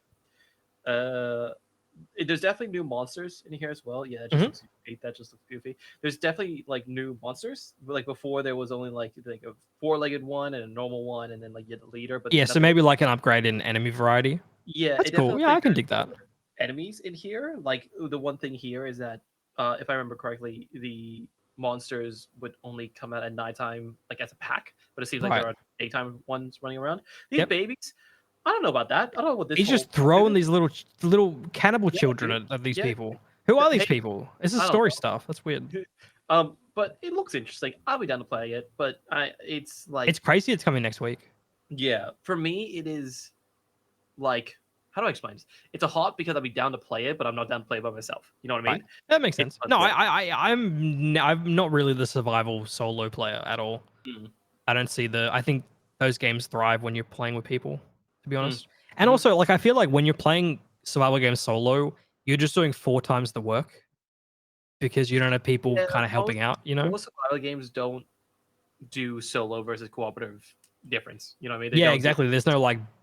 There's definitely new monsters in here as well. Yeah, that just looks goofy. That just looks goofy. There's definitely like new monsters. Like before, there was only like a four-legged one and a normal one, and then like you had the leader. But yeah, then so maybe like an upgrade in enemy variety. yeah, That's it cool. definitely Yeah, I looks can like dig that. there's enemies in here. Like the one thing here is that if I remember correctly, the monsters would only come out at nighttime, like as a pack. But it seems like Right. there are daytime ones running around. These Yep. babies, I don't know about that. I don't know what this. He's whole just throwing is. these little cannibal Yeah, children dude. at these Yeah. people. Who are these Hey, people? This is I don't story know. stuff. That's weird. But it looks interesting. I'll be down to play it. But it's like, It's crazy. It's coming next week. yeah, for me, it is like, how do I explain this? It's a hot because I'll be down to play it, but I'm not down to play it by myself. You know what I mean? Right. That makes It's sense. fun No, to- I'm not really the survival solo player at all. Mm. I don't see I think those games thrive when you're playing with people, to be honest. And Mhm. also, like, I feel like when you're playing survival games solo, you're just doing 4 times the work because you don't have people Yeah, kind of helping out, you know? Most survival games don't do solo versus cooperative difference. You know what I mean? They Yeah, don't do- exactly.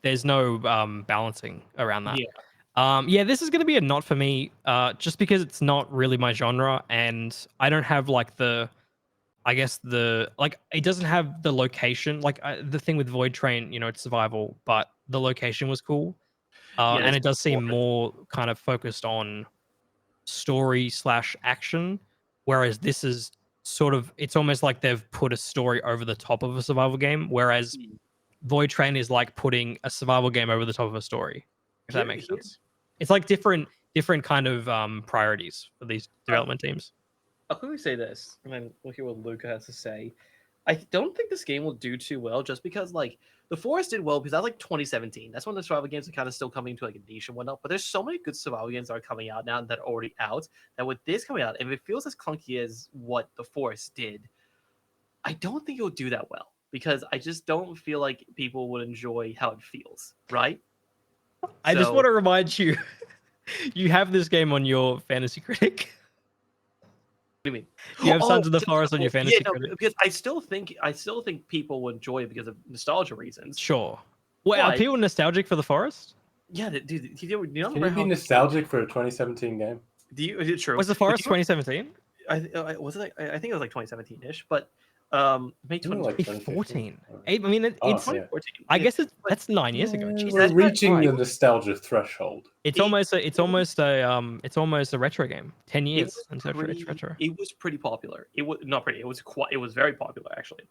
There's no balancing around that. Yeah. Yeah, this is gonna be a not for me, just because it's not really my genre, and I don't have like I guess it doesn't have the location. Like the thing with Void Train, you know, it's survival, but the location was cool. And it's it does seem more- more kind of focused on story/action, whereas this is sort of, it's almost like they've put a story over the top of a survival game, whereas Mm. Void Train is like putting a survival game over the top of a story, if that Here- makes here- sense. It's like different kind of priorities for these Oh. development teams. I'll quickly say this, and then we'll hear what Luca has to say. I don't think this game will do too well, just because like the Forest did well because that's like 2017. That's when the survival games are kind of still coming to like a niche and whatnot. But there's so many good survival games that are coming out now that are already out. That with this coming out, if it feels as clunky as what the Forest did, I don't think it will do that well because I just don't feel like people would enjoy how it feels. Right? I just So- want to remind you, you have this game on your Fantasy Critic. What do you mean? You have Sons of the just- Forest on your Fantasy Critic. because I still think people will enjoy it because of nostalgia reasons. Sure. Well, are But- people nostalgic for the Forest? Yeah, dude, do you Can remember you be how nostalgic for a 2017 game? Is it true? Was the But Forest do you- 2017? was it? I think it was like 2017-ish, but May Isn't it like 2014. 2014. I mean, Oh, it's. yeah. 2014. I Yeah, guess but that's 9 years ago. Yeah, Jesus, we're that's reaching right. the nostalgia threshold. It's It- almost a retro game. 10 it years was until it's retro. It was pretty popular. It was not pretty. It was very popular actually.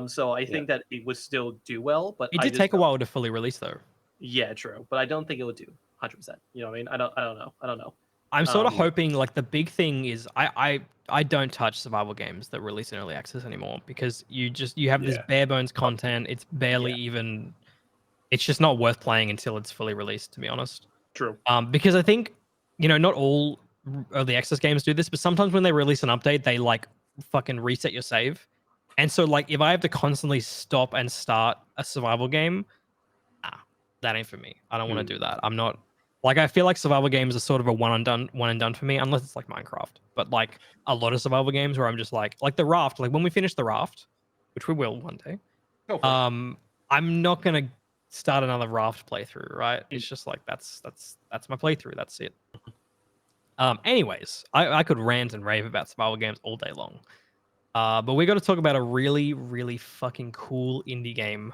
So I think that it would still do well, but It I did just take a don't- while to fully release though. Yeah, true, but I don't think it would do 100%. You know what I mean? I don't know. I'm sort of Um, hoping like the big thing is I don't touch survival games that release in early access anymore because you have this Yeah. bare bones content. It's barely even. It's just not worth playing until it's fully released, to be honest. True. Because I think not all early access games do this, but sometimes when they release an update, they like fucking reset your save, and so like if I have to constantly stop and start a survival game, that ain't for me. I don't want to do that. I'm not like, I feel like survival games are sort of a one and done for me, unless it's like Minecraft. But like a lot of survival games where I'm just like the Raft, like when we finish the Raft, which we will one day, Go for it. I'm not gonna start another Raft playthrough, right? It's just like that's my playthrough. That's it. Anyways, I could rant and rave about survival games all day long. But we got to talk about a really, really fucking cool indie game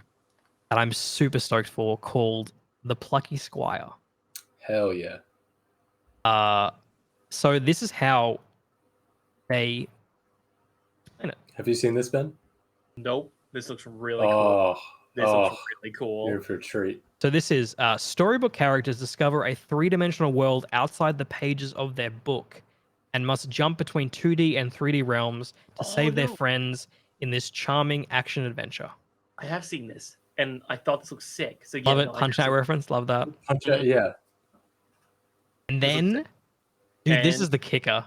that I'm super stoked for called The Plucky Squire. Hell yeah. So this is how they explain it. Have you seen this, Ben? Nope. This looks really cool. Oh, This looks really cool. you're in for a treat. So this is storybook characters discover a three-dimensional world outside the pages of their book and must jump between 2D and 3D realms to save their no. friends in this charming action adventure. I have seen this, and I thought this looked sick. So yeah, Love it. no, I Punch have Out seen- reference. Love that. Punch out, yeah. And This looks then, dude, this And- is the kicker.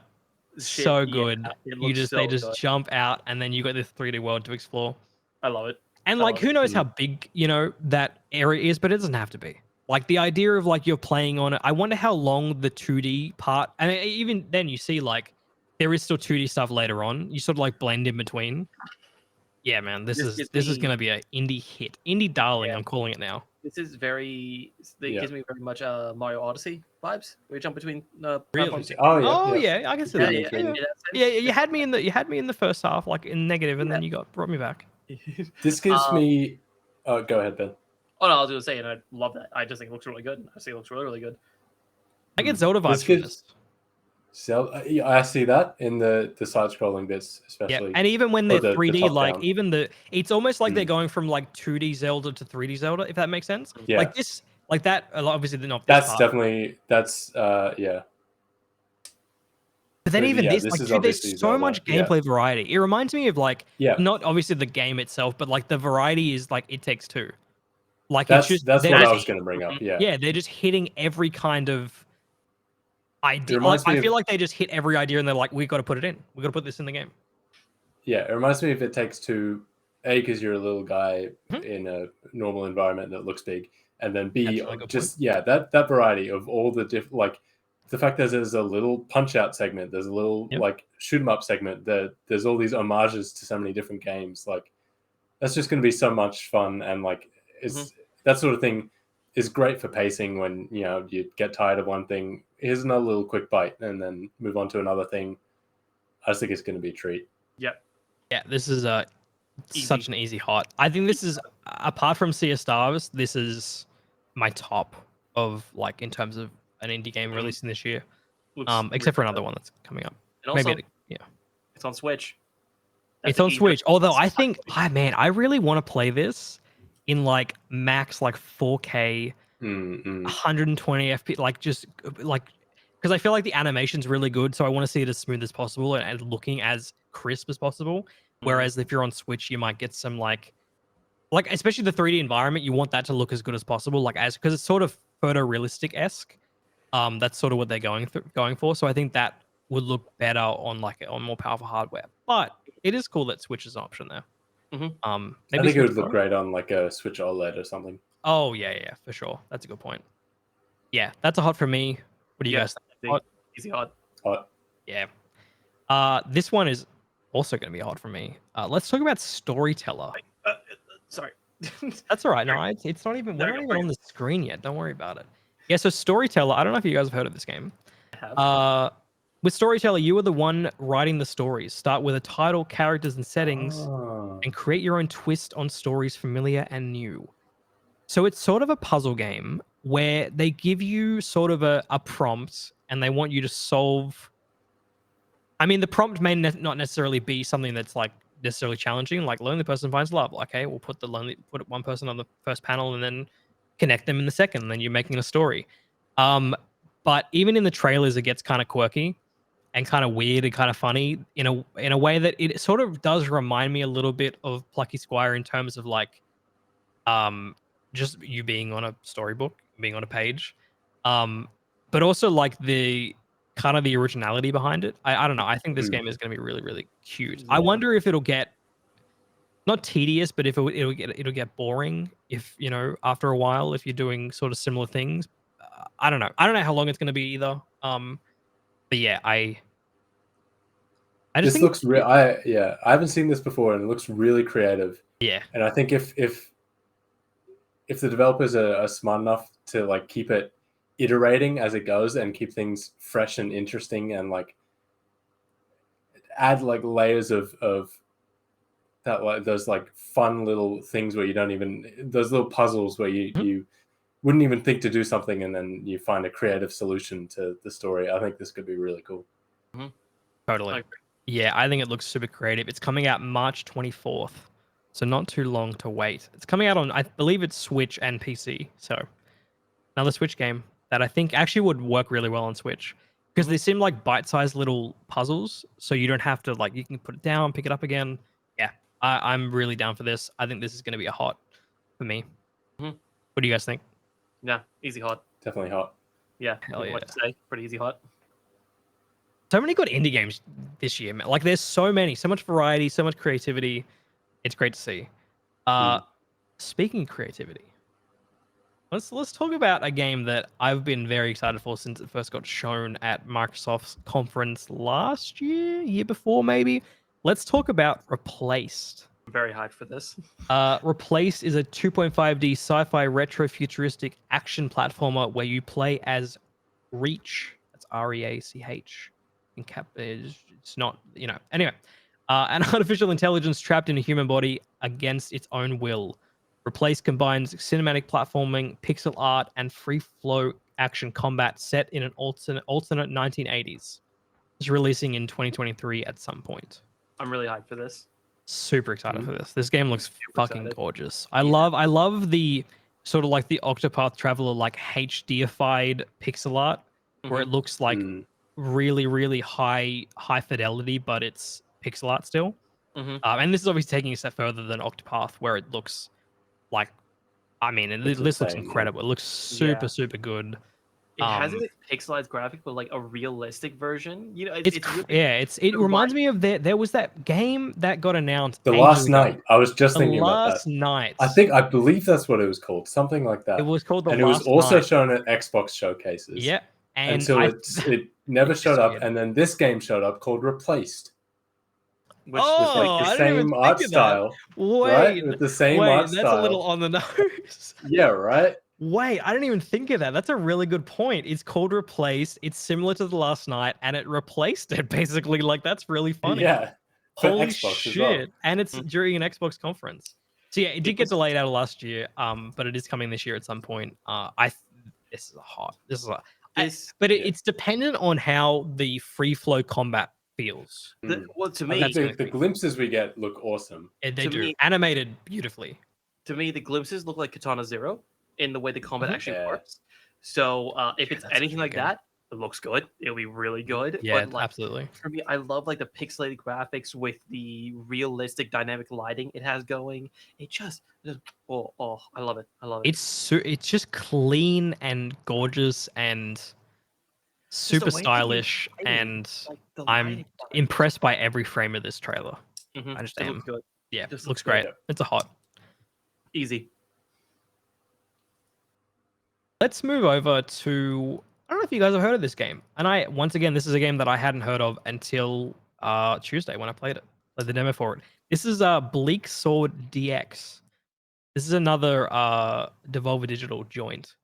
Shit, So yeah, good. it You looks just so they just good. jump out, and then you got this 3D world to explore. I love it. And I like, love who it. knows how big that area is, but it doesn't have to be. Like the idea of like you're playing on it. I wonder how long the 2D part, and even then you see like there is still 2D stuff later on. You sort of like blend in between. Yeah, man, this This is gives gonna be a indie hit, indie darling. Yeah. I'm calling it now. This is very. It Yeah. gives me very much Mario Odyssey vibes. Where you jump between Really? platforms. Oh yeah. Oh yeah. yeah, I can see Yeah, that. yeah, Yeah, yeah. yeah. You had me in the first half, like in negative, and then you brought me back. This gives Um, me. Oh, go ahead, Ben. Oh no, I was gonna say, and I love that. I just think it looks really good. I think it looks really, really good. I get Zelda vibes This from gives- this. So I see that in the side-scrolling bits, Yeah, especially. and even when or they're the 3D, top like down. even it's almost like they're Mm. going from like 2D Zelda to 3D Zelda, if that makes sense. Yeah. Like this, like that. Obviously, they're not. That's definitely yeah. But then but even yeah, this, this like, is dude, there's obviously so Zelda, much yeah. gameplay variety. It reminds me of like, Yeah. not obviously the game itself, but like the variety is like It Takes Two. Like That's it's just that's they're what I just- was going to bring up. Yeah. Yeah, they're just hitting every kind of idea. Like, reminds me I of- feel like they just hit every idea, and they're like, we got to put it in. We got to put this in the game. Yeah, it reminds me of It Takes Two. A, because you're a little guy Mhm. in a normal environment that looks big, and then B, That's a really good just that variety of all the different, like the fact that there's a little punch out segment, there's a little Yep. like shoot 'em up segment, there's all these homages to so many different games. Like that's just going to be so much fun, and like it's that sort of thing is great for pacing when you get tired of one thing. Here's another little quick bite, and then move on to another thing. I just think it's going to be a treat. Yeah, this is Easy. such an easy hot. I think this is, apart from Sea of Stars, this is my top of like in terms of an indie game Mhm. releasing this year. Looks Except for really another good. one that's coming up. And Maybe also, yeah. it's on Switch. It's That's an on easier Switch. Although I process. think, man, I really want to play this in like max like 4K, Mm-mm. 120 FPS, like just like because I feel like the animation's really good, so I want to see it as smooth as possible and looking as crisp as possible. Mhm. Whereas if you're on Switch, you might get some like especially the 3D environment, you want that to look as good as possible, like as because it's sort of photorealistic esque. That's sort of what they're going for. So I think that would look better on like on more powerful hardware. But it is cool that Switch is an option there. Mhm. I Maybe think it Switch would look Pro? great on like a Switch OLED or something. Oh yeah, for sure. That's a good point. Yeah, that's a hot for me. What do you Yeah, guys think? Hot? easy hot. Hot. Yeah. This one is also going to be hot for me. Let's talk about Storyteller. Sorry. That's all right. No, Sorry. it's not even. We're There not we even go. on the screen yet. Don't worry about it. Yeah. So Storyteller. I don't know if you guys have heard of this game. I have. With Storyteller, you are the one writing the stories. Start with a title, characters, and settings, Ah. and create your own twist on stories familiar and new. So it's sort of a puzzle game where they give you sort of a prompt and they want you to solve. I mean, the prompt may not necessarily be something that's like necessarily challenging, like lonely person finds love. Okay, we'll put one person on the first panel and then connect them in the second, and then you're making a story. Um, but even in the trailers, it gets kind of quirky and kind of weird and kind of funny in a way that it sort of does remind me a little bit of Plucky Squire in terms of like um just you being on a storybook, being on a page. Um, but also like the kind of the originality behind it. I don't know. I think this Mm. game is going to be really really cute. I Yeah. wonder if it'll get not tedious, but if it'll get boring if after a while if you're doing sort of similar things. I don't know. I don't know how long it's going to be either. But yeah, I just This think it's looks real. cute. I haven't seen this before, and it looks really creative. Yeah. And I think if the developers are smart enough to like keep it iterating as it goes and keep things fresh and interesting and like add like layers of that, like those like fun little things where you don't even those little puzzles where Mhm. you wouldn't even think to do something and then you find a creative solution to the story. I think this could be really cool. Mhm. Totally. I agree. Yeah, I think it looks super creative. It's coming out March 24th. So not too long to wait. It's coming out on I believe it's Switch and PC. So another Switch game that I think actually would work really well on Switch because they seem like bite-sized little puzzles, so you don't have to like you can put it down, pick it up again. Yeah, I'm really down for this. I think this is going to be a hot for me. Mhm. What do you guys think? Yeah, easy hot. Definitely hot. Yeah, Hell what yeah. to say? Pretty easy hot. So many good indie games this year, man. Like there's so many, so much variety, so much creativity. It's great to see. Uh, Speaking of creativity, let's talk about a game that I've been very excited for since it first got shown at Microsoft's conference last year before maybe. Let's talk about Replaced. I'm very hyped for this. Replaced is a 2.5D sci-fi retro futuristic action platformer where you play as Reach. That's Reach. In cap, it's not Anyway, an artificial intelligence trapped in a human body against its own will. Replace combines cinematic platforming, pixel art, and free flow action combat set in an alternate 1980s. It's releasing in 2023 at some point. I'm really hyped for this. Super excited for this. This game looks Super fucking excited. gorgeous. Yeah. I love the sort of like the Octopath Traveler like HDified pixel art where it looks like really really high fidelity, but it's pixel art still. And this is obviously taking a step further than Octopath, where it looks like, I mean, Looks this looks insane, incredible. It looks super super good. It has a pixelized graphic, but like a realistic version. It's really, It reminds me of there was that game that got announced The ages Last ago. Night. I was just The thinking about that. Last Night. I believe that's what it was called, something like that. It was called The and it was Last also Night. shown at Xbox showcases. Yeah, and until it never showed up, weird. and then this game showed up called Replaced. which Oh, with like the I didn't even same think art of that. style, Wait, right? With the same art that's style. a little on the nose. Yeah, right. Wait, I didn't even think of that. That's a really good point. It's called Replaced. It's similar to The Last Night, and it replaced it basically. Like that's really funny. Yeah. For Holy Xbox as shit! well. And it's during an Xbox conference. So yeah, it did get was- delayed out of last year. But it is coming this year at some point. this is a hot. This is a. This, But yeah. it's dependent on how the free flow combat feels. well, to Oh, me, that's gonna The be- glimpses we get look awesome. They to do me- animated beautifully. the glimpses look like Katana Zero in the way the combat Mhm. actually Yeah. works. So if Yeah, it's that's anything such a like good game. that, it looks good. It'll be really good. Yeah, But like absolutely. for me, I love like the pixelated graphics with the realistic dynamic lighting it has going. It just oh, I love it. I love it. It's just clean and gorgeous and Just the super way they use stylish, lighting, and like the I'm lighting on it. impressed by every frame of this trailer. Mhm. I just It am. looks good. Yeah, Just looks looks good. great. Yeah. It's a hot. Easy. Let's move over to. I don't know if you guys have heard of this game, and once again, this is a game that I hadn't heard of until Tuesday when I played it, like the demo for it. This is Bleak Sword DX. This is another Devolver Digital joint.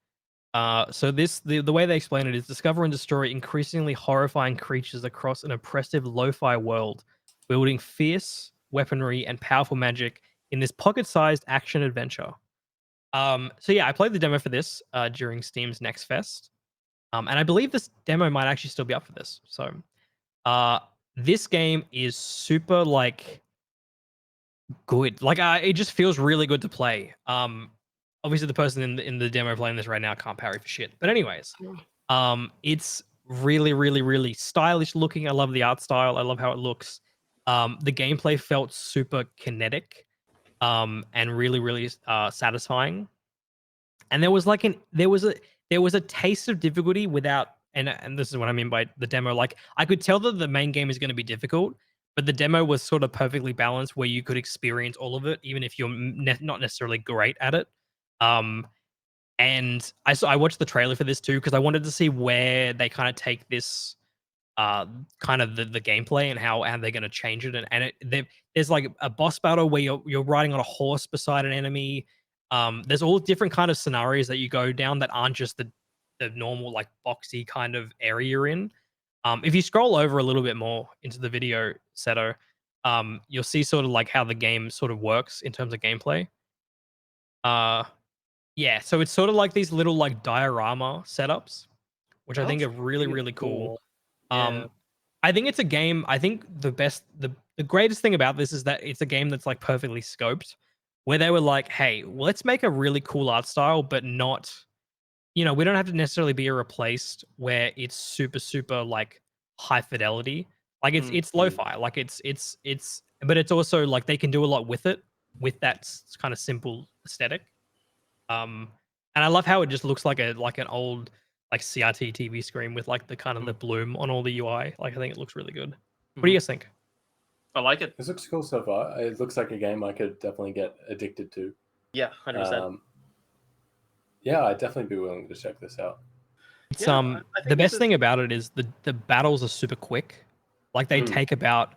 So the way they explain it is discover and destroy increasingly horrifying creatures across an oppressive lo-fi world, wielding fierce weaponry and powerful magic in this pocket-sized action adventure. So yeah, I played the demo for this during Steam's Next Fest. And I believe this demo might actually still be up for this. So uh this game is super like good. Like it just feels really good to play. Obviously the person in the demo playing this right now can't parry for shit. But anyways, it's really, really, really stylish looking. I love the art style. I love how it looks. The gameplay felt super kinetic, and really, really satisfying. And there was a taste of difficulty without, and this is what I mean by the demo. Like I could tell that the main game is going to be difficult, but the demo was sort of perfectly balanced where you could experience all of it, even if you're not necessarily great at it. Um, and I watched the trailer for this too because I wanted to see where they kind of take this kind of the gameplay and how they're going to change it. There's like a boss battle where you're riding on a horse beside an enemy. There's all different kind of scenarios that you go down that aren't just the normal like boxy kind of area you're in. If you scroll over a little bit more into the video, Seto, you'll see sort of like how the game sort of works in terms of gameplay. Yeah, so it's sort of like these little like diorama setups, which I think are really, really cool. Yeah. Um, I think it's a game. I think the greatest thing about this is that it's a game that's like perfectly scoped, where they were like, "Hey, let's make a really cool art style, but not, we don't have to necessarily be replaced where it's super, super like high fidelity. Like it's lo-fi. Like but it's also like they can do a lot with it with that kind of simple aesthetic. And I love how it just looks like an old like CRT TV screen with like the kind of the bloom on all the UI. Like I think it looks really good. What do you guys think? I like it. This looks cool so far. It looks like a game I could definitely get addicted to. Yeah, 100%. Yeah, I'd definitely be willing to check this out. It's Yeah, I the think best this thing about it is the battles are super quick. Like they Mm. take about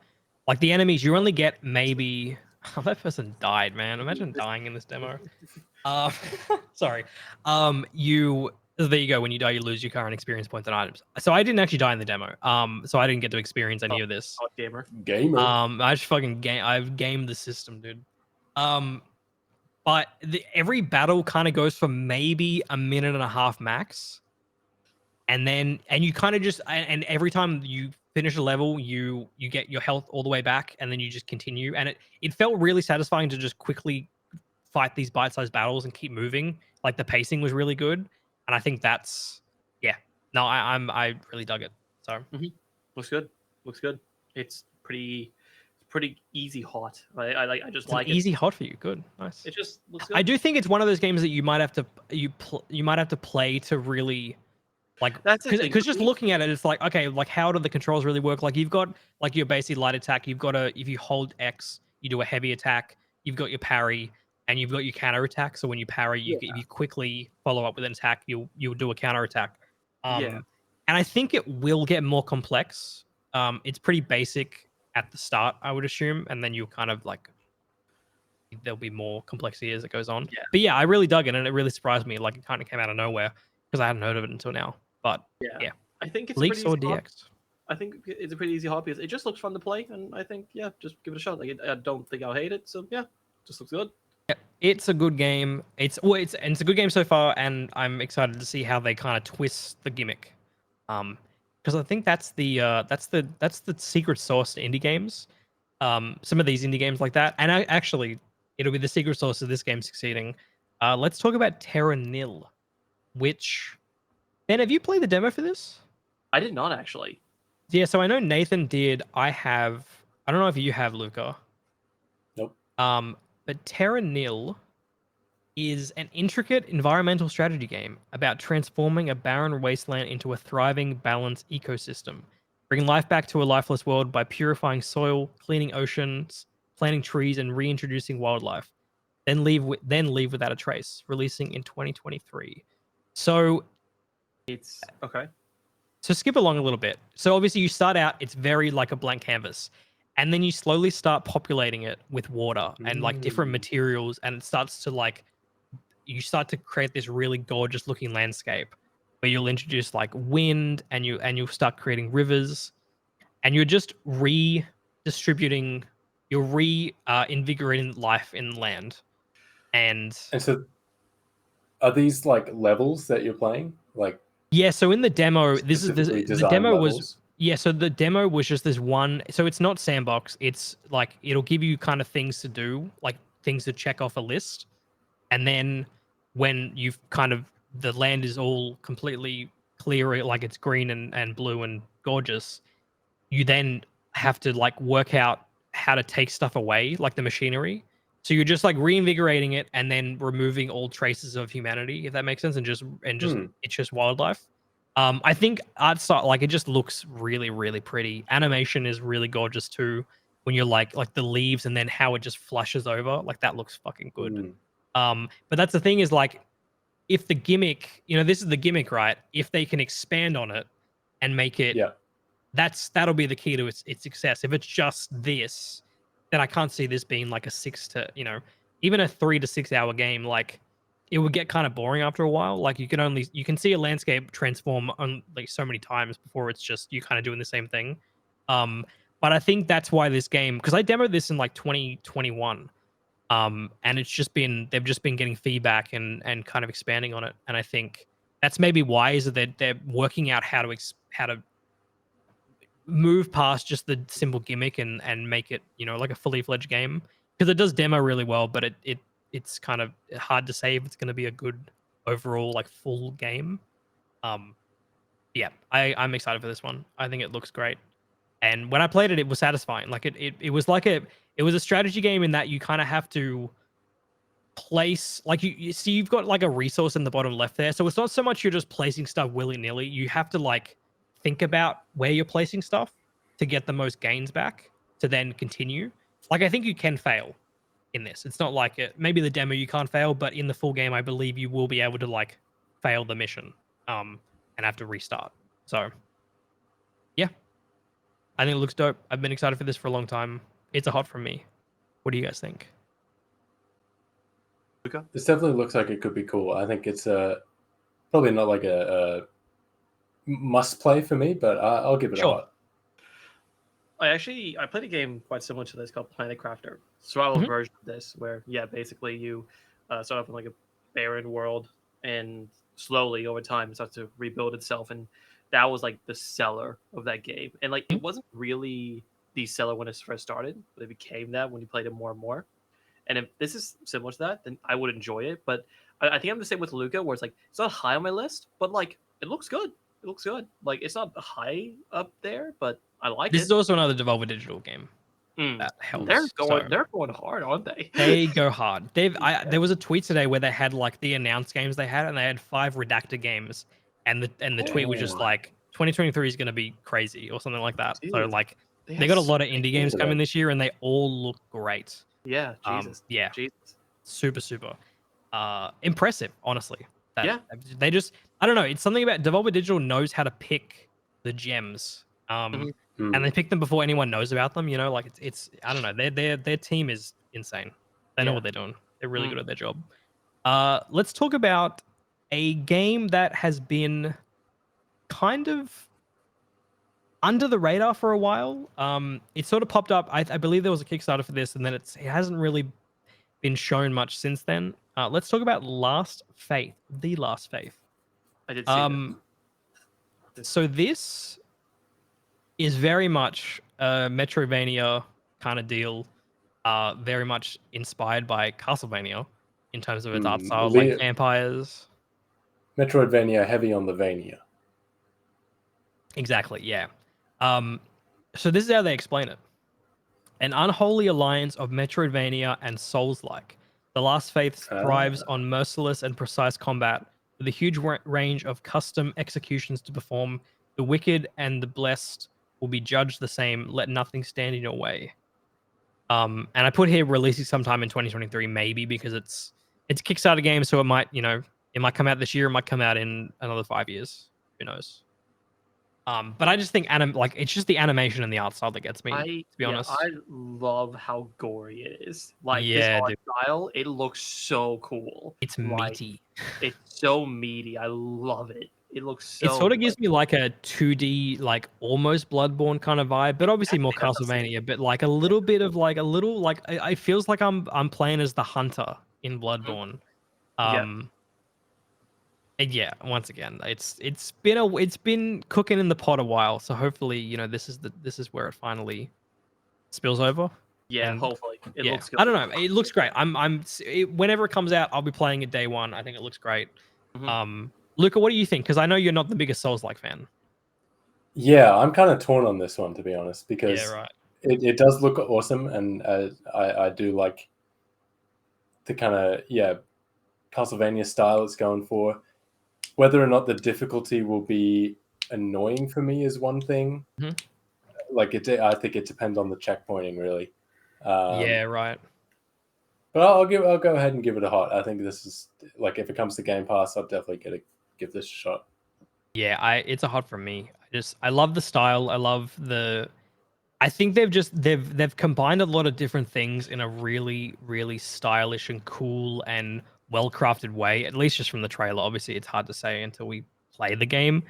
like the enemies you only get maybe oh, that person died, man. Imagine dying in this demo. Sorry. There you go. When you die, you lose your current experience points and items. So I didn't actually die in the demo. So I didn't get to experience any of this. Oh, gamer. Gamer. I just fucking I've gamed the system, dude. But every battle kind of goes for maybe a minute and a half max, and you kind of just and every time you finish a level, you get your health all the way back, and then you just continue. And it felt really satisfying to just quickly fight these bite-sized battles and keep moving. Like the pacing was really good, and I think that's no, I really dug it. So Looks good. Looks good. It's pretty easy hot. I just it's like an easy hot for you. Good, nice. it. It just looks good. I do think it's one of those games that you might have to you might have to play to really like That's the thing. because just looking at it, it's like okay, like how do the controls really work? Like you've got like your basic light attack. You've got if you hold X, you do a heavy attack. You've got your parry and you've got your counter attack. So when you parry, if you quickly follow up with an attack, you'll do a counter attack. And I think it will get more complex. It's pretty basic at the start, I would assume, and then you kind of like there'll be more complexity as it goes on. Yeah. But yeah, I really dug it, and it really surprised me. Like it kind of came out of nowhere because I hadn't heard of it until now. But yeah. I think it's Bleak a pretty Sword easy hobby. DX. I think it's a pretty easy hobby. It just looks fun to play, and I think just give it a shot. Like I don't think I'll hate it. So yeah, just looks good. It's a good game. It's a good game so far, and I'm excited to see how they kind of twist the gimmick. Because I think that's the secret sauce to indie games. Some of these indie games like that, and actually, it'll be the secret sauce of this game succeeding. Let's talk about Terra Nil, which Ben, have you played the demo for this? I did not actually. Yeah, so I know Nathan did. I don't know if you have, Luca. Nope. But Terra Nil is an intricate environmental strategy game about transforming a barren wasteland into a thriving, balanced ecosystem, bringing life back to a lifeless world by purifying soil, cleaning oceans, planting trees, and reintroducing wildlife. Then leave without a trace. Releasing in 2023. So It's okay. so skip along a little bit. So obviously you start out, it's very like a blank canvas. And then you slowly start populating it with water and like different Mm. materials, and it starts to like you start to create this really gorgeous looking landscape where you'll introduce like wind, and you'll start creating rivers, and you're just redistributing, you're invigorating life in land. And And so, are these like levels that you're playing? Like yeah, so in the demo, specifically the designed demo was levels? yeah, so the demo was just this one. So it's not sandbox. It's like it'll give you kind of things to do, like things to check off a list. And then when you've kind of the land is all completely clear, like it's green and blue and gorgeous, you then have to like work out how to take stuff away, like the machinery. So you're just like reinvigorating it and then removing all traces of humanity, if that makes sense, and just Hmm. it's just wildlife. I think art style, like it just looks really, really pretty. Animation is really gorgeous too. When you're like the leaves and then how it just flushes over, like that looks fucking good. Hmm. But that's the thing is like if the gimmick, this is the gimmick, right? If they can expand on it and make it Yeah. that'll be the key to its success. If it's just this, then I can't see this being like a 6 to, even a 3 to 6 hour game. Like it would get kind of boring after a while. Like you can see a landscape transform on like so many times before it's just you kind of doing the same thing. Um, but I think that's why this game, because I demoed this in like 2021. And they've just been getting feedback and kind of expanding on it. And I think that's maybe why is that they're working out how to move past just the simple gimmick and make it like a fully fledged game, because it does demo really well, but it's kind of hard to say if it's going to be a good overall like full game. um yeah, I'm excited for this one. I think it looks great, and when I played it, it was satisfying. Like it was like it was a strategy game in that you kind of have to place, like you see you've got like a resource in the bottom left there, so it's not so much you're just placing stuff willy-nilly. You have to like think about where you're placing stuff to get the most gains back to then continue. Like I think you can fail in this. It's not like maybe the demo you can't fail, but in the full game I believe you will be able to like fail the mission and have to restart. So yeah, I think it looks dope. I've been excited for this for a long time. It's a hot from me. What do you guys think? Luca? This definitely looks like it could be cool. I think it's probably not like a must play for me, but I'll give it a Sure. hot. I played a game quite similar to this called Planet Crafter, survival Mhm. version of this, where basically you start off in like a barren world, and slowly over time it starts to rebuild itself, and that was like the seller of that game, and like Mhm. it wasn't really the seller when it first started, but it became that when you played it more and more. And if this is similar to that, then I would enjoy it. But I think I'm the same with Luca, where it's like it's not high on my list, but like it looks good. It looks good. Like it's not high up there, but I like This is it. also another Devolver Digital game. Mm. That They're helps. So going hard, aren't they? they go hard. Yeah. There was a tweet today where they had like the announced games they had, and they had 5 redacted games, and the tweet was just Oh, like 2023 is going to be crazy or something like that. So Dude, like they they had got a so lot of many indie good games for coming them. this year, and they all look great. Yeah, Jesus. Yeah, Jesus. super impressive, honestly. That Yeah. they just, I don't know, it's something about Devolver Digital knows how to pick the gems. Mhm. And Hmm. they pick them before anyone knows about them, like it's I don't know, their team is insane. They know Yeah. what they're doing. They're really good Mm. at their job. Let's talk about a game that has been kind of under the radar for a while. It sort of popped up. I believe there was a Kickstarter for this, and then it hasn't really been shown much since then. Let's talk about Last Faith, The Last Faith. I did see that. So this is very much a Metroidvania kind of deal, very much inspired by Castlevania in terms of its art style, like vampires. Metroidvania heavy on the Vania. Exactly, yeah. So this is how they explain it. An unholy alliance of Metroidvania and Souls-like. The Last Faith thrives on merciless and precise combat, with a huge range of custom executions to perform. The wicked and the blessed will be judged the same. Let nothing stand in your way. And I put here releasing sometime in 2023, maybe because it's a Kickstarter game, so it might, it might come out this year, it might come out in another 5 years. Who knows? But I just think it's just the animation and the art style that gets me, to be honest. I love how gory it is. Like this Yeah, art style, it looks so cool. It's Like, meaty. it's so meaty. I love it. It looks so It sort of good. gives me like a 2D, like almost Bloodborne kind of vibe, but obviously more Castlevania. But like a little bit of like it feels like I'm playing as the hunter in Bloodborne. And yeah, once again, it's been cooking in the pot a while, so hopefully this is where it finally spills over. Yeah, And hopefully it looks good. I don't know. It looks great. Whenever it comes out, I'll be playing it day one. I think it looks great. Luca, what do you think? Because I know you're not the biggest Souls-like fan. Yeah, I'm kind of torn on this one, to be honest, because Yeah, right. it does look awesome, and I do like the kind of Castlevania style it's going for. Whether or not the difficulty will be annoying for me is one thing. Like I think it depends on the checkpointing, really. Yeah, right. But I'll go ahead and give it a hot. I think this is like, if it comes to Game Pass, I'll definitely give this a shot. Yeah, it's a hot for me. I love the style. I think they've combined a lot of different things in a really, really stylish and cool and well-crafted way, at least just from the trailer. Obviously, it's hard to say until we play the game.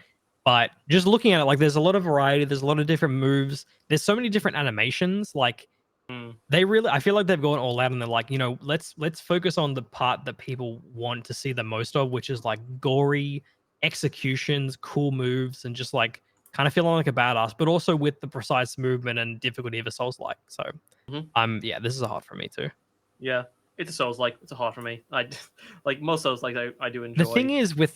But just looking at it, like, there's a lot of variety, there's a lot of different moves, there's so many different animations. Like, I feel like they've gone all out and they're like, let's focus on the part that people want to see the most of, which is like gory executions, cool moves, and just like kind of feeling like a badass, but also with the precise movement and difficulty of a Souls-like. So, this is a hot for me too. Yeah, it's a Souls-like. It's a hot for me. I like most Souls-like. I do enjoy. The thing is with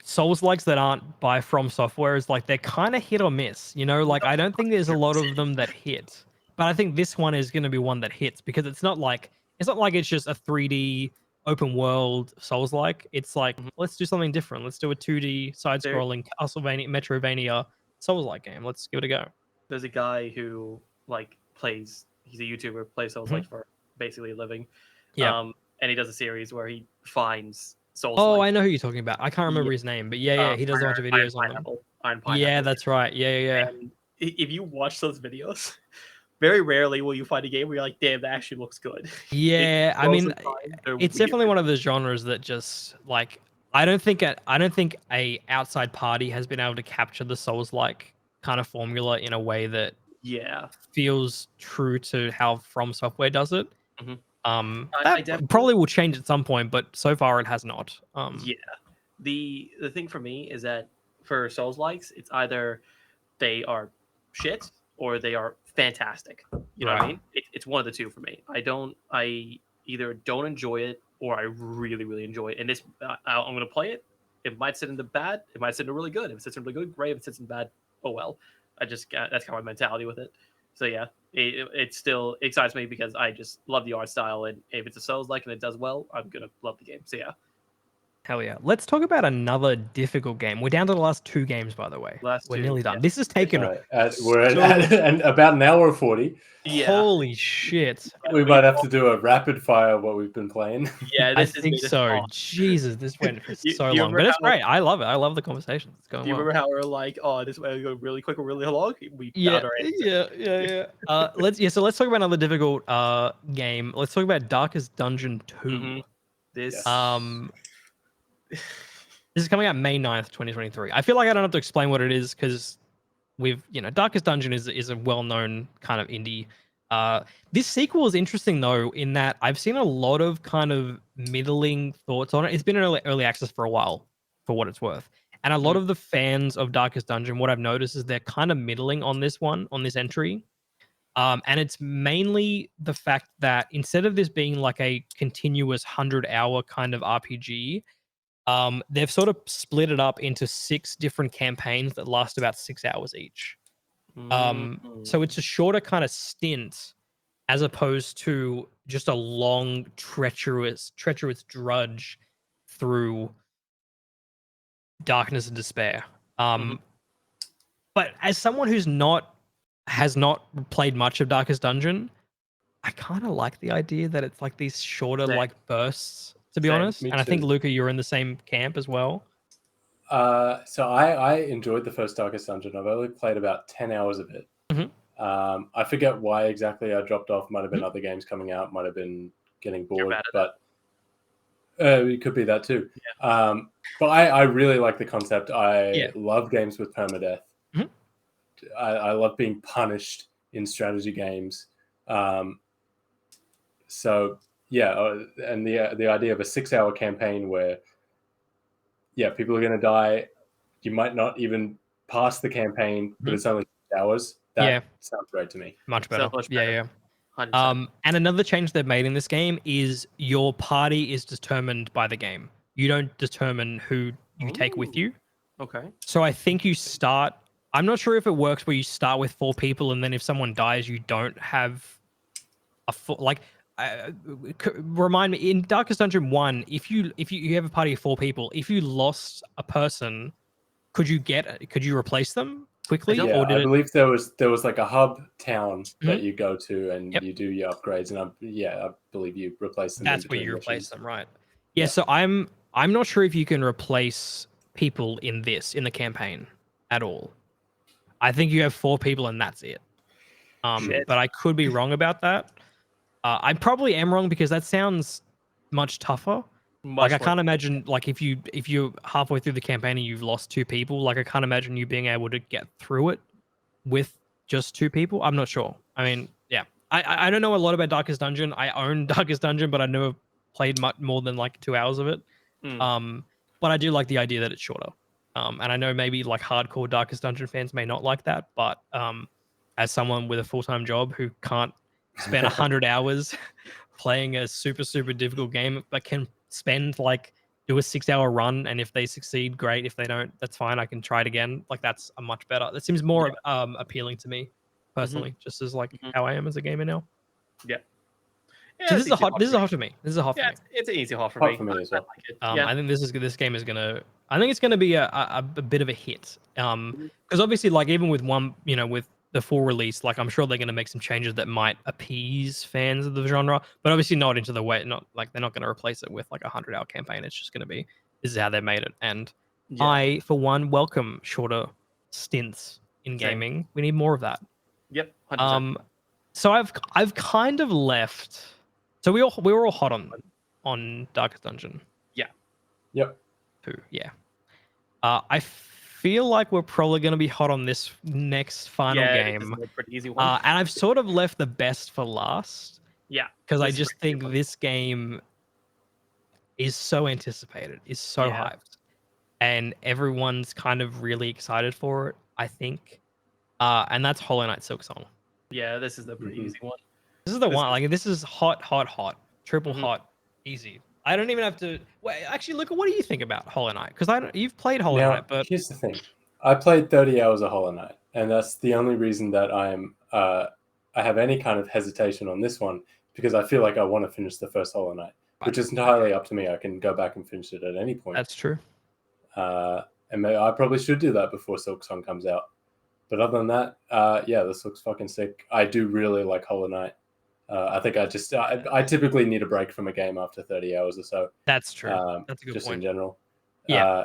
Souls-likes that aren't by From Software is like they're kind of hit or miss. Like I don't think there's a lot of them that hit, but I think this one is going to be one that hits because it's not like it's just a 3D open world Souls-like. It's like, let's do something different. Let's do a 2D side-scrolling Castlevania Metrovania Souls-like game. Let's give it a go. There's a guy who plays. He's a YouTuber, plays Souls-like for basically a living. Yeah. And he does a series where he finds Souls. Oh, I know who you're talking about. I can't remember his name, but yeah, he does a bunch of videos on them. Iron Pineapple. Yeah, that's right. Yeah. And if you watch those videos, very rarely will you find a game where you're like, damn, that actually looks good. Yeah, I mean, it's definitely one of those genres genres that just like I don't think a outside party has been able to capture the Souls-like kind of formula in a way that feels true to how From Software does it. That probably will change at some point, but so far it has not. The thing for me is that for Souls-likes, it's either they are shit or they are fantastic. You know what I mean? It's one of the two for me. I either don't enjoy it or I really, really enjoy it. And this, I'm going to play it. It might sit in the bad. It might sit in really good. If it sits in really good, great. If it sits in bad, oh well. That's kind of my mentality with it. So yeah, it still excites me because I just love the art style. And if it's a Souls-like and it does well, I'm going to love the game. So yeah. Hell yeah. Let's talk about another difficult game. We're down to the last 2 games, by the way. We're nearly done. This has taken... we're at about an hour 40. Yeah. Holy shit. We might have to do a rapid fire what we've been playing. Yeah, I think so. Jesus, this went for so long. But it's great. I love it. I love the conversation. It's going Do you remember how we're like, oh, this way we go really quick or really long? We yeah. So let's talk about another difficult game. Let's talk about Darkest Dungeon 2. This is coming out May 9th, 2023. I feel like I don't have to explain what it is because Darkest Dungeon is a well-known kind of indie This sequel is interesting though, in that I've seen a lot of kind of middling thoughts on it. It's been in early access for a while, for what it's worth. And a lot of the fans of Darkest Dungeon, what I've noticed is they're kind of middling on this one, on this entry. And it's mainly the fact that instead of this being like a continuous 100-hour kind of RPG, they've sort of split it up into 6 different campaigns that last about 6 hours each. So it's a shorter kind of stint as opposed to just a long, treacherous drudge through darkness and despair. But as someone who's has not played much of Darkest Dungeon, I kind of like the idea that it's like these shorter Same. like bursts, to be Same. honest. Me And I think too. Luca, you're in the same camp as well. So I enjoyed the first Darkest Dungeon. I've only played about 10 hours of it. I forget why exactly I dropped off. Might have been other games coming out. Might have been getting bored. But it could be that too. Yeah. But I really like the concept. I love games with permadeath. I love being punished in strategy games. So yeah, and the idea of a 6-hour campaign where people are going to die. You might not even pass the campaign, but it's only 6 hours. That sounds great to me. Much better. Sounds much better. Yeah. 100%. And another change they've made in this game is your party is determined by the game. You don't determine who you take with you. Okay. So I think you start. I'm not sure if it works where you start with 4 people, and then if someone dies, you don't have a full like. Remind me, in Darkest Dungeon 1, if you have a party of 4 people, if you lost a person, could you replace them quickly? Yeah, or did I believe there was like a hub town that you go to and you do your upgrades, and I believe you replace them. That's where you replace them, right? Yeah. So I'm not sure if you can replace people in the campaign at all. I think you have 4 people and that's it. But I could be wrong about that. I probably am wrong because that sounds much tougher. I can't imagine like if you're halfway through the campaign and you've lost 2 people, like I can't imagine you being able to get through it with just 2 people. I'm not sure. I mean, yeah, I don't know a lot about Darkest Dungeon. I own Darkest Dungeon, but I never played much more than like 2 hours of it. But I do like the idea that it's shorter. And I know maybe like hardcore Darkest Dungeon fans may not like that, but as someone with a full-time job who can't spend 100 hours playing a super difficult game, but can spend like do a 6-hour run, and if they succeed, great. If they don't, that's fine. I can try it again. Like that's a much better. That seems more appealing to me personally, just as like how I am as a gamer now. Yeah. So this is a hot for me. This is a hot for me. It's an easy hot for Hot me. for me as well. I like it. I think this game is gonna. I think it's gonna be a bit of a hit. Because obviously, like even with one, with the full release, like I'm sure they're gonna make some changes that might appease fans of the genre, but obviously not into the way. Not like they're not gonna replace it with like a 100-hour campaign. It's just gonna be this is how they made it. And I, for one, welcome shorter stints in gaming. We need more of that. Yep. 100%. So I've kind of left. So we were all hot on Darkest Dungeon. Yeah. Yep. Yeah. I feel like we're probably going to be hot on this next final game. This is a pretty easy one. And I've sort of left the best for last. Yeah. Because I just think this game is so anticipated, is so hyped. And everyone's kind of really excited for it, I think. And that's Hollow Knight Silksong. Yeah, this is the pretty easy one. This is the one. Like this is hot, triple hot, easy. I don't even have to. Wait, actually, look. What do you think about Hollow Knight? Because you've played Hollow Knight, but here's the thing: I played 30 hours of Hollow Knight, and that's the only reason that I have any kind of hesitation on this one, because I feel like I want to finish the first Hollow Knight, which is entirely up to me. I can go back and finish it at any point. That's true. And maybe I probably should do that before Silksong comes out. But other than that, this looks fucking sick. I do really like Hollow Knight. I think I typically need a break from a game after 30 hours or so. That's true. That's a good just point. In general. Yeah.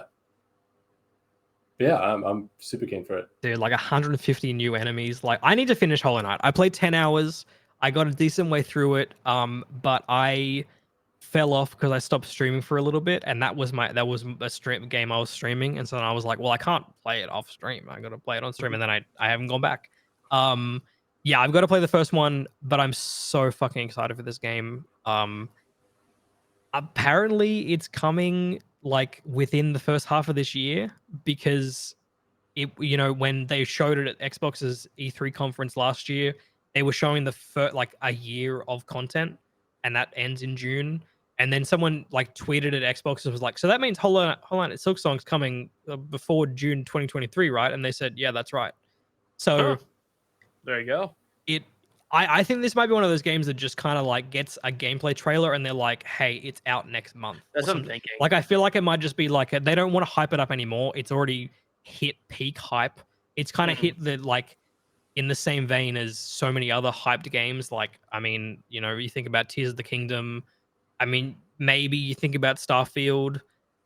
I'm super keen for it. Dude, like 150 new enemies. Like I need to finish Hollow Knight. I played 10 hours. I got a decent way through it. But I fell off because I stopped streaming for a little bit, and that was a game I was streaming, and so then I was like, well, I can't play it off stream. I got to play it on stream, and then I haven't gone back. Yeah, I've got to play the first one, but I'm so fucking excited for this game. Apparently it's coming like within the first half of this year because when they showed it at Xbox's E3 conference last year, they were showing the first like a year of content, and that ends in June. And then someone like tweeted at Xbox and was like, "So that means hold on, Silksong's coming before June 2023, right?" And they said, "Yeah, that's right." So Huh. There you go. I think this might be one of those games that just kind of like gets a gameplay trailer and they're like, "Hey, it's out next month." That's or what I'm something. thinking. Like I feel like it might just be like they don't want to hype it up anymore. It's already hit peak hype. It's kind of hit the like in the same vein as so many other hyped games. Like I mean, you think about Tears of the Kingdom. I mean, maybe you think about Starfield.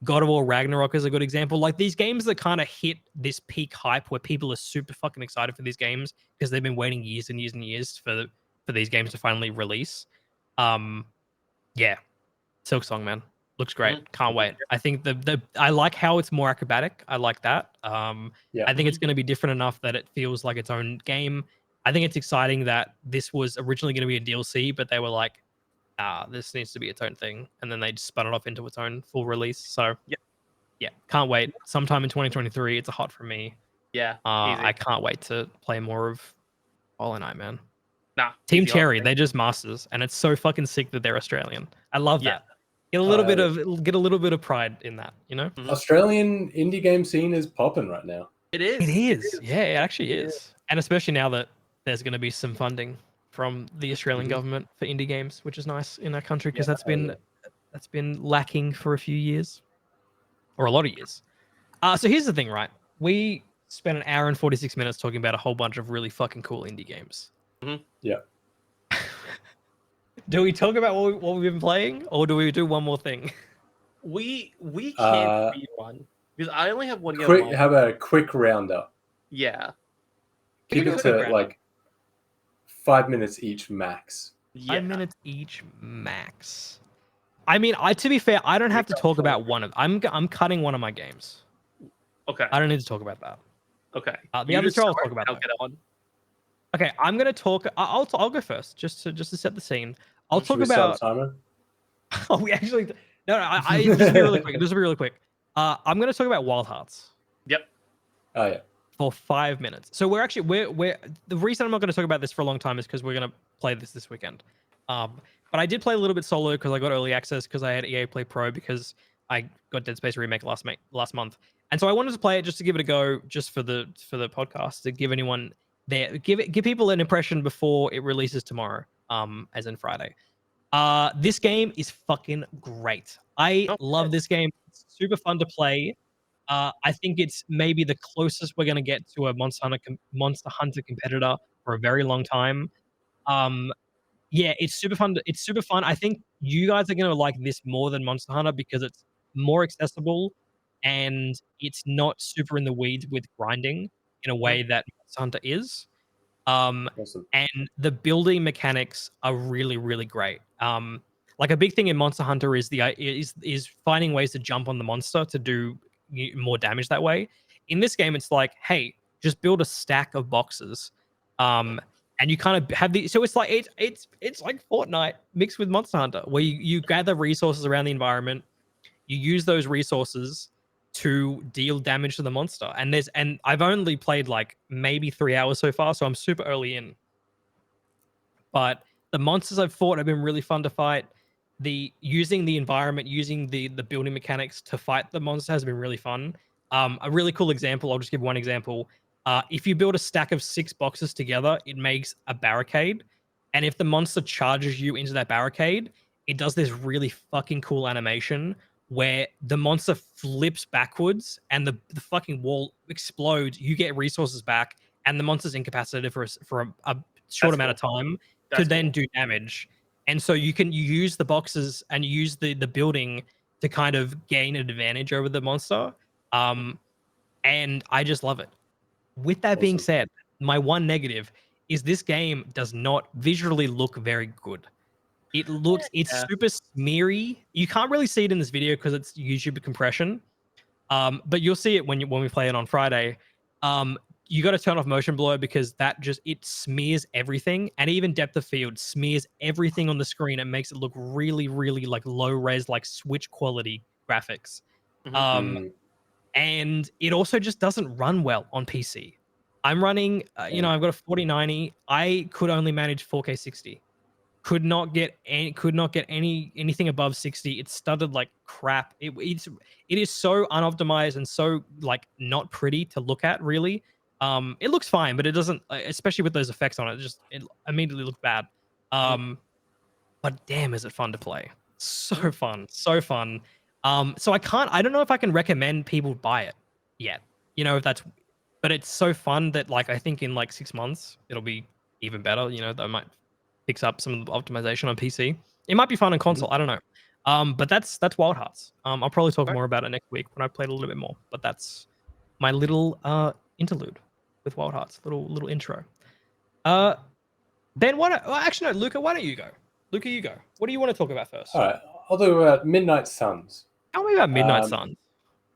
God of War Ragnarok is a good example. Like these games that kind of hit this peak hype where people are super fucking excited for these games because they've been waiting years and years and years for these games to finally release. Yeah, Silksong, man, looks great. Can't wait. I think I like how it's more acrobatic. I like that. Yeah. I think it's going to be different enough that it feels like its own game. I think it's exciting that this was originally going to be a DLC, but they were like, this needs to be its own thing, and then they just spun it off into its own full release. So yeah, can't wait. Sometime in 2023, it's a hot for me. Yeah, easy. I can't wait to play more of Hollow Knight, man. Nah, Team easy all Cherry, day. they're just masters, and it's so fucking sick that they're Australian. I love Yeah. that. Get a little bit of pride in that, Australian indie game scene is popping right now. It is. It is. Yeah, it actually is. And especially now that there's going to be some funding from the Australian government for indie games, which is nice in our country because that's been lacking for a few years or a lot of years. So here's the thing, right? We spent an hour and 46 minutes talking about a whole bunch of really fucking cool indie games. Yeah. Do we talk about what we've been playing, or do we do one more thing? We can't be one because I only have one game. Quick, how about a quick roundup? Yeah. Keep do a it quick to roundup. like 5 minutes each max. Yeah. 5 minutes each max. I mean, to be fair, I don't have to talk about one of. I'm cutting one of my games. Okay. I don't need to talk about that. Okay. The other two I'll talk about. I'll get on. Okay, I'm gonna talk. I'll go first, just to set the scene. I'll Should talk we start about. the timer? Oh, we actually. No, I just be really quick. Just be really quick. I'm gonna talk about Wild Hearts. Yep. Oh yeah. For 5 minutes. So we're the reason I'm not going to talk about this for a long time is because we're going to play this weekend. But I did play a little bit solo because I got early access because I had EA Play Pro because I got Dead Space Remake last month, and so I wanted to play it just to give it a go, just for the podcast, to give anyone there, give people an impression before it releases tomorrow, as in Friday. This game is fucking great. I love this game. It's super fun to play. I think it's maybe the closest we're going to get to a Monster Hunter competitor for a very long time. Yeah, it's super fun. It's super fun. I think you guys are going to like this more than Monster Hunter because it's more accessible and it's not super in the weeds with grinding in a way that Monster Hunter is. Awesome. And the building mechanics are really, really great. Like a big thing in Monster Hunter is is finding ways to jump on the monster to do more damage that way. In this game, it's like, hey, just build a stack of boxes, and you kind of have the. So it's like it's like Fortnite mixed with Monster Hunter, where you gather resources around the environment, you use those resources to deal damage to the monster. And I've only played like maybe 3 hours so far, so I'm super early in. But the monsters I've fought have been really fun to fight. Using the environment, using the building mechanics to fight the monster has been really fun. A really cool example, I'll just give one example. If you build a stack of 6 boxes together, it makes a barricade. And if the monster charges you into that barricade, it does this really fucking cool animation where the monster flips backwards and the fucking wall explodes. You get resources back, and the monster's incapacitated for a short amount of time to then do damage. And so you use the boxes and you use the building to kind of gain an advantage over the monster. And I just love it. With that being said, my one negative is this game does not visually look very good. It's super smeary. You can't really see it in this video because it's YouTube compression. But you'll see it when we play it on Friday. you got to turn off motion blur because that just it smears everything, and even depth of field smears everything on the screen and makes it look really, really like low res, like Switch quality graphics. Mm, And it also just doesn't run well on PC. I'm running, yeah. I've got a 4090. I could only manage 4K 60. Could not get anything above 60. It stuttered like crap. It is so unoptimized and so like not pretty to look at, really. It looks fine, but it doesn't, especially with those effects on it, it immediately looks bad. But damn, is it fun to play. So fun, so fun. So I don't know if I can recommend people buy it yet. If that's, but it's so fun that like I think in like 6 months it'll be even better. That might fix up some of the optimization on PC. It might be fun on console. I don't know. But that's Wild Hearts. I'll probably talk more about it next week when I played a little bit more. But that's my little interlude with Wild Hearts, little intro. Ben, actually no, Luca, why don't you go? Luca, you go. What do you want to talk about first? All right, I'll do Midnight Suns. Tell me about Midnight Suns.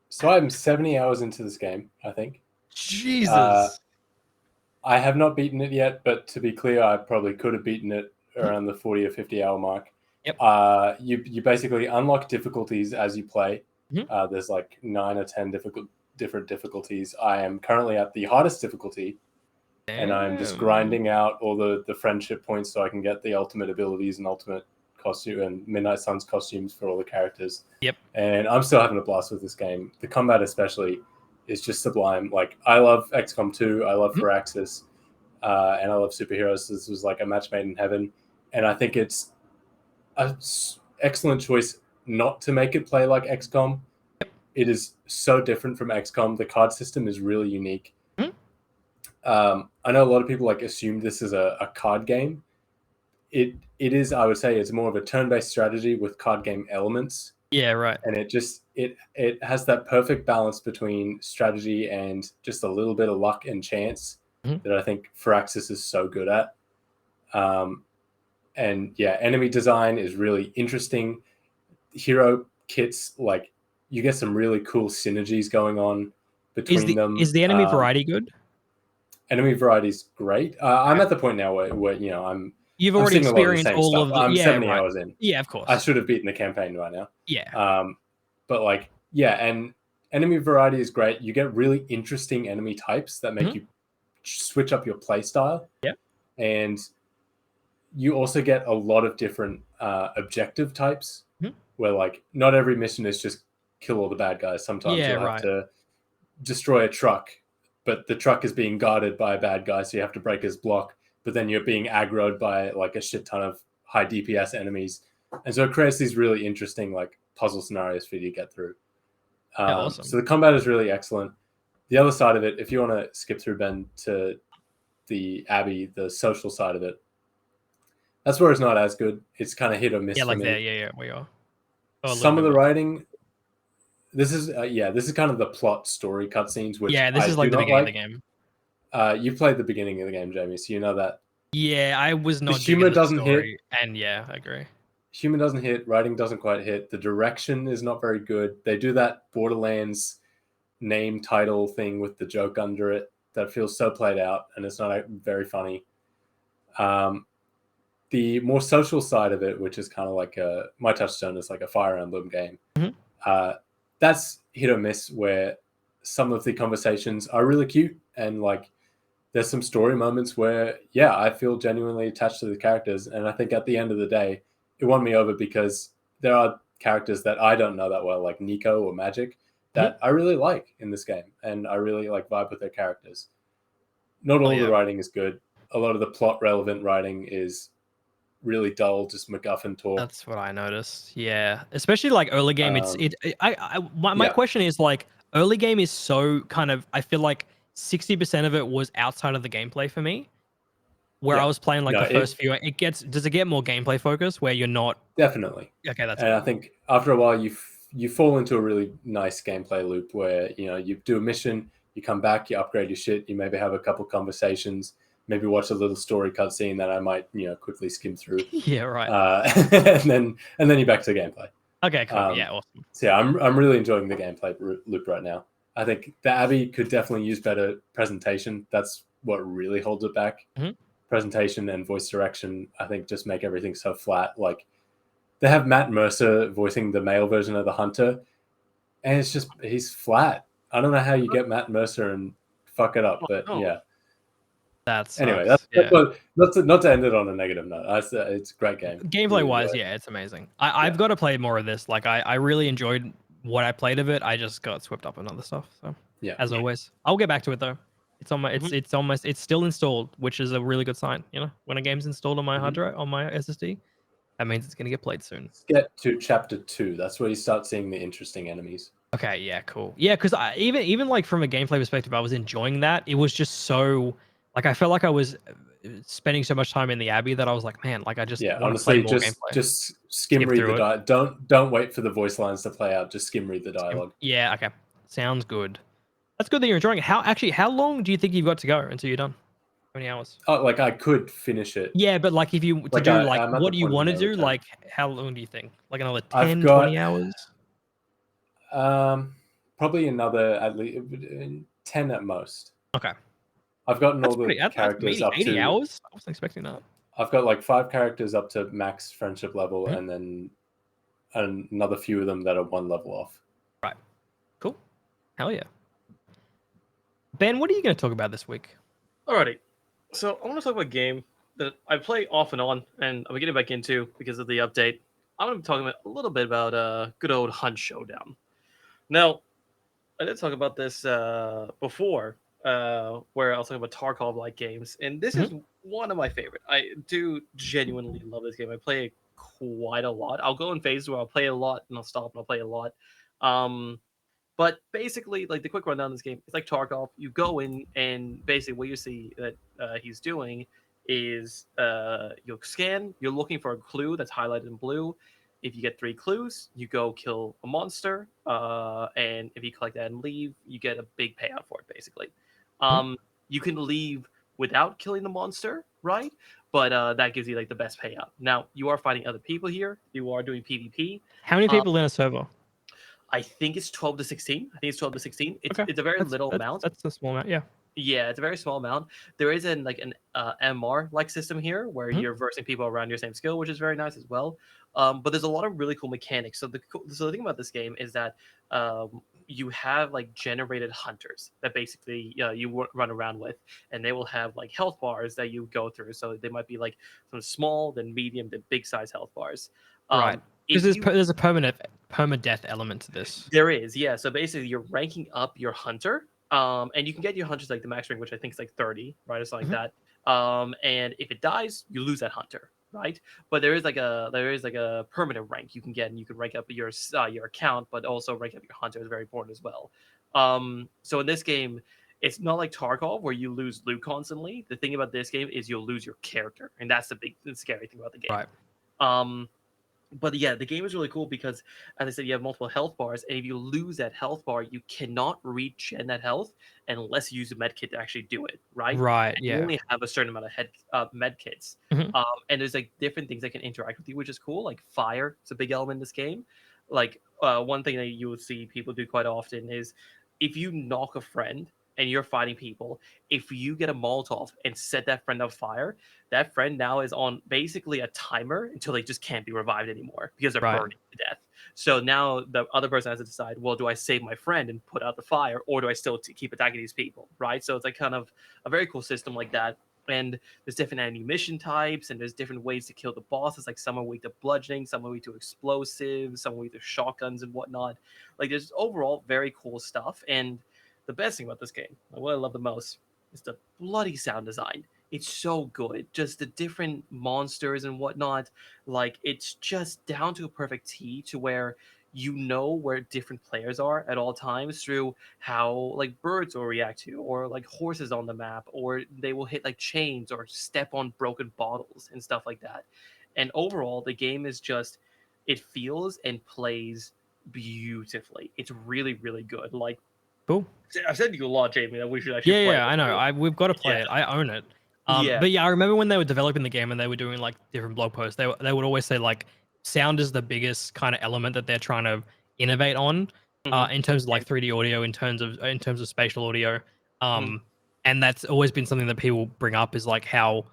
So I'm 70 hours into this game, I think. Jesus. I have not beaten it yet, but to be clear, I probably could have beaten it around the 40 or 50 hour mark. Yep. You basically unlock difficulties as you play. There's like 9 or 10 different difficulties. I am currently at the hardest difficulty. Damn. And I'm just grinding out all the friendship points so I can get the ultimate abilities and ultimate costume and Midnight Suns costumes for all the characters. Yep. And I'm still having a blast with this game. The combat especially is just sublime. Like, I love XCOM 2, I love Firaxis, and I love superheroes. This was like a match made in heaven. And I think it's an excellent choice not to make it play like XCOM. It is so different from XCOM. The card system is really unique. I know a lot of people like assume this is a card game. It is, I would say, it's more of a turn-based strategy with card game elements. Yeah, right. And it has that perfect balance between strategy and just a little bit of luck and chance that I think Firaxis is so good at. And yeah, enemy design is really interesting. Hero kits, like, you get some really cool synergies going on between them. Is the enemy variety good? Enemy variety is great. I'm at the point now where You've already experienced all of the. I'm Yeah, 70 right. hours in. Yeah, of course. I should have beaten the campaign by now. Yeah. But like, yeah, and enemy variety is great. You get really interesting enemy types that make you switch up your play style. Yeah. And you also get a lot of different objective types where like not every mission is just kill all the bad guys. Sometimes you'll have to destroy a truck, but the truck is being guarded by a bad guy, so you have to break his block. But then you're being aggroed by like a shit ton of high DPS enemies, and so it creates these really interesting like puzzle scenarios for you to get through. Awesome. So the combat is really excellent. The other side of it, if you want to skip through, Ben, to the Abbey, the social side of it, that's where it's not as good. It's kind of hit or miss. Yeah, for like me. there. Yeah, we are. Some of the writing. This is kind of the plot story cutscenes, which this is like the beginning of the game. You played the beginning of the game, Jamie, so you know that. Yeah, I was not. The humor doesn't hit, and yeah, I agree. Humor doesn't hit. Writing doesn't quite hit. The direction is not very good. They do that Borderlands name title thing with the joke under it that feels so played out, and it's not very funny. The more social side of it, which is kind of like my Touchstone is like a Fire Emblem game. That's hit or miss, where some of the conversations are really cute and like there's some story moments where, yeah, I feel genuinely attached to the characters. And I think at the end of the day, it won me over because there are characters that I don't know that well, like Nico or Magic, that I really like in this game. And I really like vibe with their characters. Not all the writing is good. A lot of the plot relevant writing is really dull, just MacGuffin talk. That's what I noticed. Yeah, especially like early game. My question is like early game is so kind of. I feel like 60% of it was outside of the gameplay for me. Where I was playing like the first few. Does it get more gameplay focused where you're not definitely okay? That's and I think after a while you fall into a really nice gameplay loop where you do a mission, you come back, you upgrade your shit, you maybe have a couple conversations. Maybe watch a little story cutscene that I might, quickly skim through. Yeah, right. And then you're back to the gameplay. Okay, cool. Yeah, awesome. So yeah, I'm really enjoying the gameplay loop right now. I think the Abbey could definitely use better presentation. That's what really holds it back. Mhm. Presentation and voice direction, I think, just make everything so flat. Like they have Matt Mercer voicing the male version of the Hunter, and it's just he's flat. I don't know how you get Matt Mercer and fuck it up, but Oh, yeah. That Anyway, sucks. that's Yeah. not to end it on a negative note. It's a great game. Gameplay Really wise, enjoyed it. yeah, it's amazing. I've got to play more of this. Like I really enjoyed what I played of it. I just got swept up in other stuff. So Yeah. as always, I'll get back to it though. It's on my Mhm. it's almost it's still installed, which is a really good sign. You know, when a game's installed on my hard Mhm. drive on my SSD, that means it's gonna get played soon. Let's get to chapter 2. That's where you start seeing the interesting enemies. Okay, yeah, cool. Yeah, because I even like from a gameplay perspective, I was enjoying that. It was just so like I felt like I was spending so much time in the Abbey that I was like, man, like I just Yeah, want to play honestly, more gameplay. just skim Skip read the through it. Don't wait for the voice lines to play out. Just skim read the dialogue. Yeah, okay. Sounds good. That's good that you're enjoying it. How long do you think you've got to go until you're done? How many hours? Oh, like I could finish it. Yeah, but like if you to Like do like I'm at the what do you point of want to no do? return. Like how long do you think? Like another I've 10, got 20 hours? probably another at least 10 at most. Okay. I've gotten all That's the pretty that's characters maybe up 80 to hours. I wasn't expecting that. I've got like 5 characters up to max friendship level, Mhm. and then another few of them that are 1 level off. Right. Cool. Hell yeah. Ben, what are you going to talk about this week? Alrighty. So I want to talk about a game that I play off and on, and I'm getting back into because of the update. I'm going to be talking about a little bit about good old Hunt Showdown. Now, I did talk about this before, where I was talking about Tarkov-like games, and this is one of my favorite. I do genuinely love this game. I play it quite a lot. I'll go in phases where I'll play a lot, and I'll stop, and I'll play a lot. But basically, like the quick rundown of this game, it's like Tarkov. You go in, and basically what you see that he's doing is you'll scan. You're looking for a clue that's highlighted in blue. If you get 3 clues, you go kill a monster, and if you collect that and leave, you get a big payout for it. Basically, you can leave without killing the monster, right? But that gives you like the best payout. Now you are fighting other people here. You are doing PvP. How many people in a server? I think it's 12 to 16. I think it's 12 to 16. It's Okay. it's a very little amount. That's a small amount. Yeah. Yeah, it's a very small amount. There is an MR like system here where Mhm. you're versing people around your same skill, which is very nice as well. But there's a lot of really cool mechanics. So the thing about this game is that you have like generated hunters that basically you run around with, and they will have like health bars that you go through. So they might be like some small, then medium, then big size health bars. Right. Because there's a permadeath element to this. There is, yeah. So basically, you're ranking up your hunter, and you can get your hunters like the max rank, which I think is like 30, right, or something like that. And if it dies, you lose that hunter, right? But there is like a permanent rank you can get, and you can rank up your account, but also rank up your hunter is very important as well. So in this game, it's not like Tarkov where you lose loot constantly. The thing about this game is you'll lose your character, and that's the scary thing about the game. Right. But yeah, the game is really cool because, as I said, you have multiple health bars, and if you lose that health bar, you cannot regen that health unless you use a med kit to actually do it, right? Right. And you Yeah. only have a certain amount of med kits, Mhm. and there's like different things that can interact with you, which is cool. Like fire, it's a big element in this game. Like one thing that you will see people do quite often is if you knock a friend and you're fighting people, if you get a Molotov and set that friend on fire, that friend now is on basically a timer until they just can't be revived anymore because they're Right. burning to death. So now the other person has to decide, well, do I save my friend and put out the fire, or do I still keep attacking these people, right? So it's like kind of a very cool system like that. And there's different ammunition types, and there's different ways to kill the bosses. Like some are weak to bludgeoning, some are weak to explosives, some are weak to shotguns and whatnot. Like there's overall very cool stuff. And the best thing about this game, what I love the most, is the bloody sound design. It's so good. Just the different monsters and whatnot. Like it's just down to a perfect T to where you know where different players are at all times through how like birds will react to, or like horses on the map, or they will hit like chains or step on broken bottles and stuff like that. And overall, the game is just it feels and plays beautifully. It's really, really good. Like Cool. I've said to you a lot, Jamie, that we should actually Yeah, play yeah, I know. it. We've got to play Yeah. it. I own it. Yeah. But yeah, I remember when they were developing the game and they were doing like different blog posts. They would always say like sound is the biggest kind of element that they're trying to innovate on. Mhm. in terms of like 3D audio, in terms of spatial audio. And that's always been something that people bring up is like how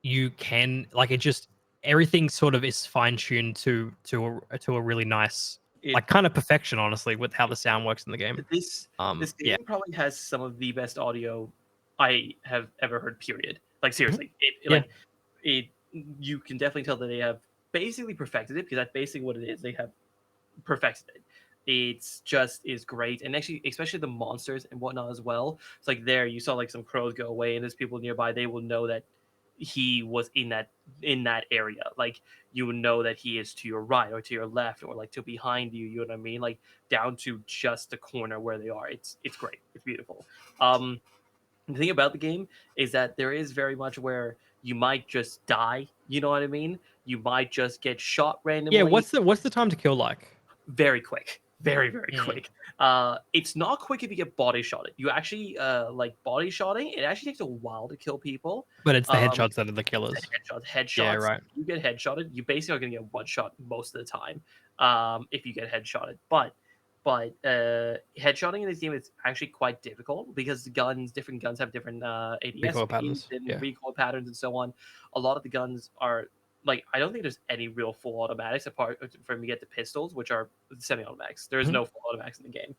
you can like it just everything sort of is fine tuned to a really nice It like kind of perfection, honestly, with how the sound works in the game. this Yeah. game probably has some of the best audio I have ever heard. Period. Like Mhm. seriously, it Yeah. like it. You can definitely tell that they have basically perfected it because that's basically what it is. They have perfected it. It's just is great, and actually, especially the monsters and whatnot as well. It's like there you saw like some crows go away, and there's people nearby. They will know that he was in that area. Like you would know that he is to your right or to your left or like to behind you. You know what I mean? Like down to just the corner where they are. It's great. It's beautiful. The thing about the game is that there is very much where you might just die. You know what I mean? You might just get shot Yeah, randomly what's the time to kill like? very quick, very Mm. quick. It's not quick if you get body shotted. You actually like body shotting. It actually takes a while to kill people. But it's the Um, headshots that are the it's the killers. Yeah, headshots. right. You get headshotted. You basically are going to get one shot most of the time. If you get headshotted, but headshotting in this game is actually quite difficult because different guns have different ADS Recoil speeds patterns. and Yeah. recoil patterns and so on. A lot of the guns are like I don't think there's any real full automatics apart from you get the pistols, which are semi-automatics. There is Mhm. no full automatics in the game.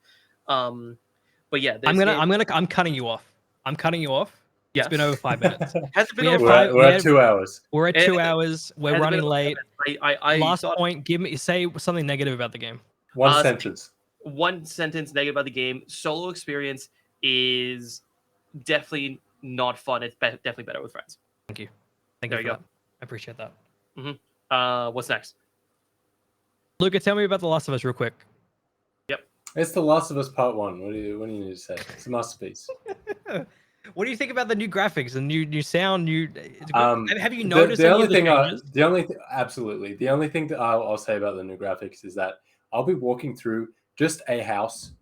But yeah, this game, I'm cutting you off. I'm cutting you off. It's been yes, over 5 minutes. has it been We had over we're five? at, we're at 2 hours. We're at It 2 hours. We're has it been running over late. 5 minutes? I Last thought point. Say something negative about the game. One uh, sentence. one sentence negative about the game. Solo experience is definitely not fun. It's definitely better with friends. Thank you. Thank you There for you go. that. I appreciate that. What's next? Luca, tell me about The Last of Us real quick. Yep. It's The Last of Us Part 1. What do you need to say? It's a masterpiece. What do you think about the new graphics, the new sound? It's good. Have you The, noticed the any only of the thing changes? absolutely, the only thing that I'll say about the new graphics is that I'll be walking through just a house,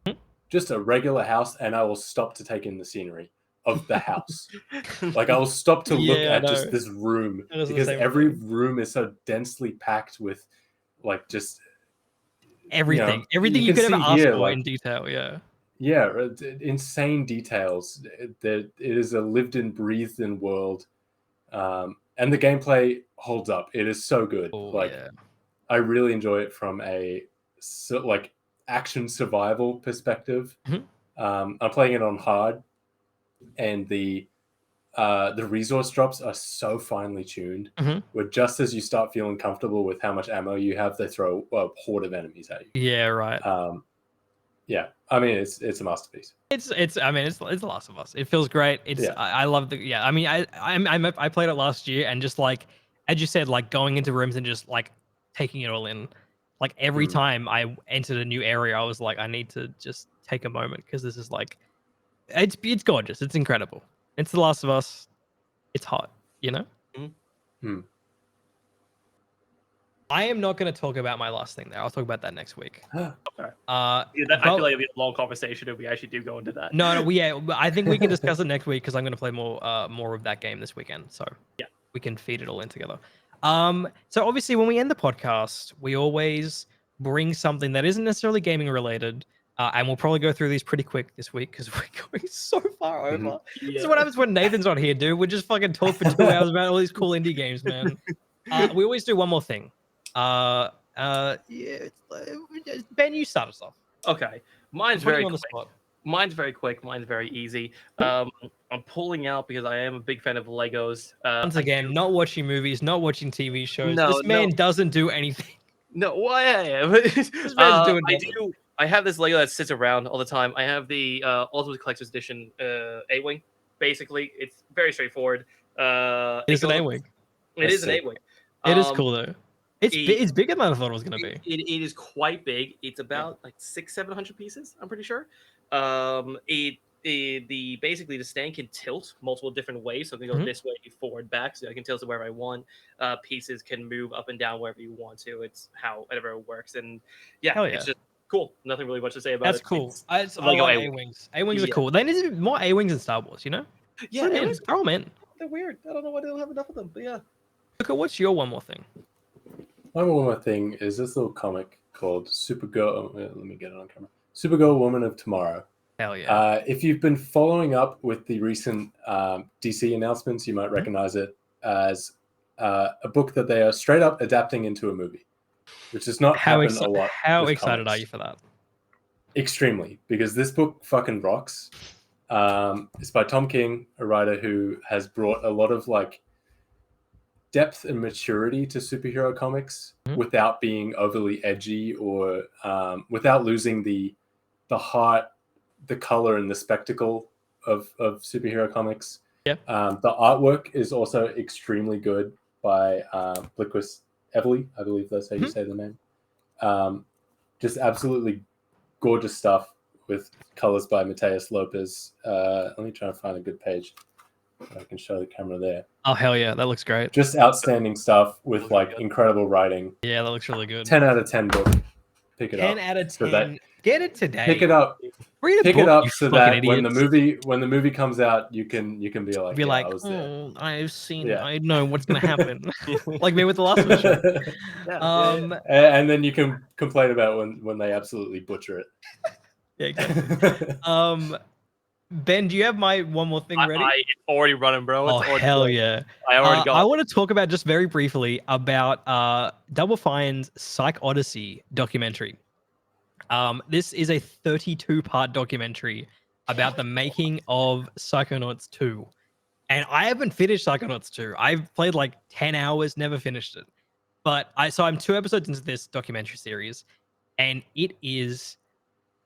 just a regular house, and I will stop to take in the scenery of the house. Like I will stop to look Yeah, I at know. just this room It was the because same every thing. room is so densely packed with like just Everything you you can could ever see ask here for like in detail. Yeah. insane details. It is a lived in, breathed in world, and the gameplay holds up. It is so good. Oh Like yeah. I really enjoy it from a like action survival perspective. Mhm. I'm playing it on hard, and the resource drops are so finely tuned. Mhm. Where just as you start feeling comfortable with how much ammo you have, they throw a horde of enemies at you. Yeah, right. Yeah, I mean it's a masterpiece. I mean it's The Last of Us. It feels great. Yeah. I love the yeah. I mean I played it last year and just like as you said, like going into rooms and just like taking it all in. Like every Mm. time I entered a new area, I was like, I need to just take a moment because this is like it's gorgeous. It's incredible. It's The Last of Us. It's hot, you know? Mm. I am not going to talk about my last thing there. I'll talk about that next week. Okay. Uh, Yeah, I but feel like it'll be a long conversation if we actually do go into that. no, I think we can discuss it next week because I'm going to play more of that game this weekend. So Yeah. we can feed it all in together. So obviously when we end the podcast, we always bring something that isn't necessarily gaming related. And we'll probably go through these pretty quick this week because we're going so far over. Mhm. This is what happens when Nathan's not here, dude. We just fucking talk for 2 hours about all these cool indie games, man. We always do one more thing. Yeah, Ben, you start us off. Okay. Mine's Put you very on the quick. spot. Mine's very quick. Mine's very easy. I'm pulling out because I am a big fan of Legos. Once again, not watching movies, not watching TV shows. No, This man doesnam do anything. No, why I am. This man's doing I nothing. do. I have this Lego that sits around all the time. I have the Ultimate Collector's Edition A-wing. Basically, it's very straightforward. It's an A-wing. It is an sick. A-wing. It is cool though. It's it- it's bigger than I thought it was gonna be. It is quite big. It's about like 600-700 pieces. I'm pretty sure. The basically the stand can tilt multiple different ways. So it can go Mhm. this way, forward, back. So I can tilt it wherever I want. Pieces can move up and down wherever you want to. It's whatever it works. And yeah, Hell yeah. it's just cool. Nothing really much to say about That's it. cool. It's I Lego love A-wing. A-wings. A-wings are Yeah. cool. They need to be more A-wings in Star Wars. You know? Yeah, Put 'em in. A-wings, Throw them in. they're weird. I don't know why they don't have enough of them. But yeah. Look at what's your one more thing. One more thing is this little comic called Supergirl. Let me get it on camera. Supergirl, Woman of Tomorrow. Hell yeah. If you've been following up with the recent DC announcements, you might recognize it as a book that they are straight up adapting into a movie, which does not happen a lot. How with excited comics. are you for that? Extremely, because this book fucking rocks. It's by Tom King, a writer who has brought a lot of like depth and maturity to superhero comics without being overly edgy or without losing the heart, the color, and the spectacle of superhero comics. Yeah. The artwork is also extremely good by Bliquist Evely, I believe that's how you say the name. Just absolutely gorgeous stuff with colors by Mateus Lopez. Let me try and find a good page. I can show the camera there. Oh hell yeah, that looks great. Just outstanding stuff with like incredible writing. Yeah, that looks really good. 10 out of 10 book. Pick it 10 up. out of 10. So that, Get it today. pick it up. Read a Pick book, it up you so fucking that when idiots. the movie comes out, you can be like, Be yeah, like, I was there. oh, I've seen. Yeah. I know what's gonna happen. Like me with the last one. Yeah. And then you can complain about when they absolutely butcher it. Yeah, exactly. Ben, do you have my one more thing ready? It's already running, bro. It's already hell going. yeah! I already got. I want to talk about just very briefly about Double Fine's Psych Odyssey documentary. This is a 32-part documentary about the making of Psychonauts 2. And I haven't finished Psychonauts 2. I've played like 10 hours, never finished it. But I'm 2 episodes into this documentary series, and it is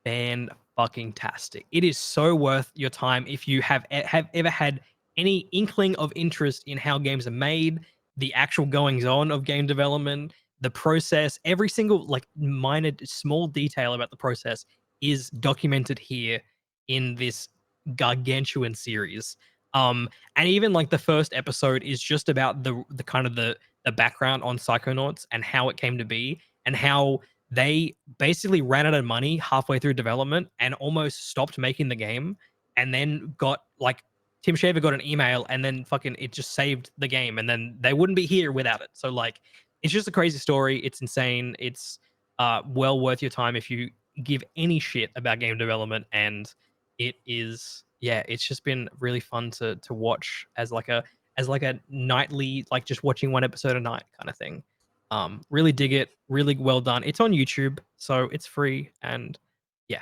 fan-fucking-tastic. It is so worth your time if you have ever had any inkling of interest in how games are made, the actual goings-on of game development, the process, every single like minor small detail about the process is documented here in this gargantuan series. And even like the first episode is just about the kind of the background on Psychonauts and how it came to be and how they basically ran out of money halfway through development and almost stopped making the game, and then got like Tim Schafer got an email and then fucking it just saved the game, and then they wouldn't be here without it. So like it's just a crazy story. It's insane. It's well worth your time if you give any shit about game development, and it is it's just been really fun to watch as like a nightly, like just watching one episode a night kind of thing. Really dig it. Really well done. It's on YouTube, so it's free, and yeah,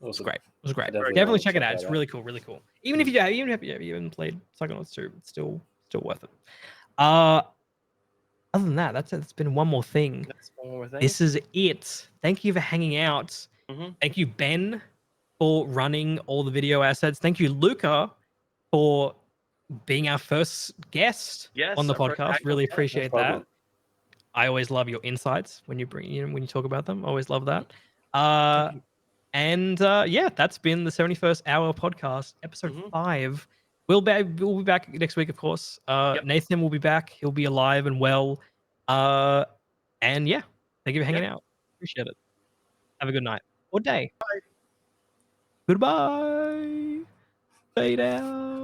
it's Awesome. great. It was great. Definitely Definitely wanna check it check out. that It's out. really cool. Really cool. Even if you haven't played Psychonauts 2, it's still worth it. Other than that, that's it. It's been one more thing. That's one more thing. This is it. Thank you for hanging out. Mhm. Thank you, Ben, for running all the video assets. Thank you, Luca, for being our first guest Yes, on the our first podcast. actual Really guest, no appreciate problem. that. I always love your insights when you when you talk about them. Always love that. And yeah, that's been the 71st Hour podcast, episode 5. We'll be back next week, of course. Nathan will be back. He'll be alive and well. And yeah, thank you for hanging out. Appreciate it. Have a good night or day. Bye. Goodbye. Fade out.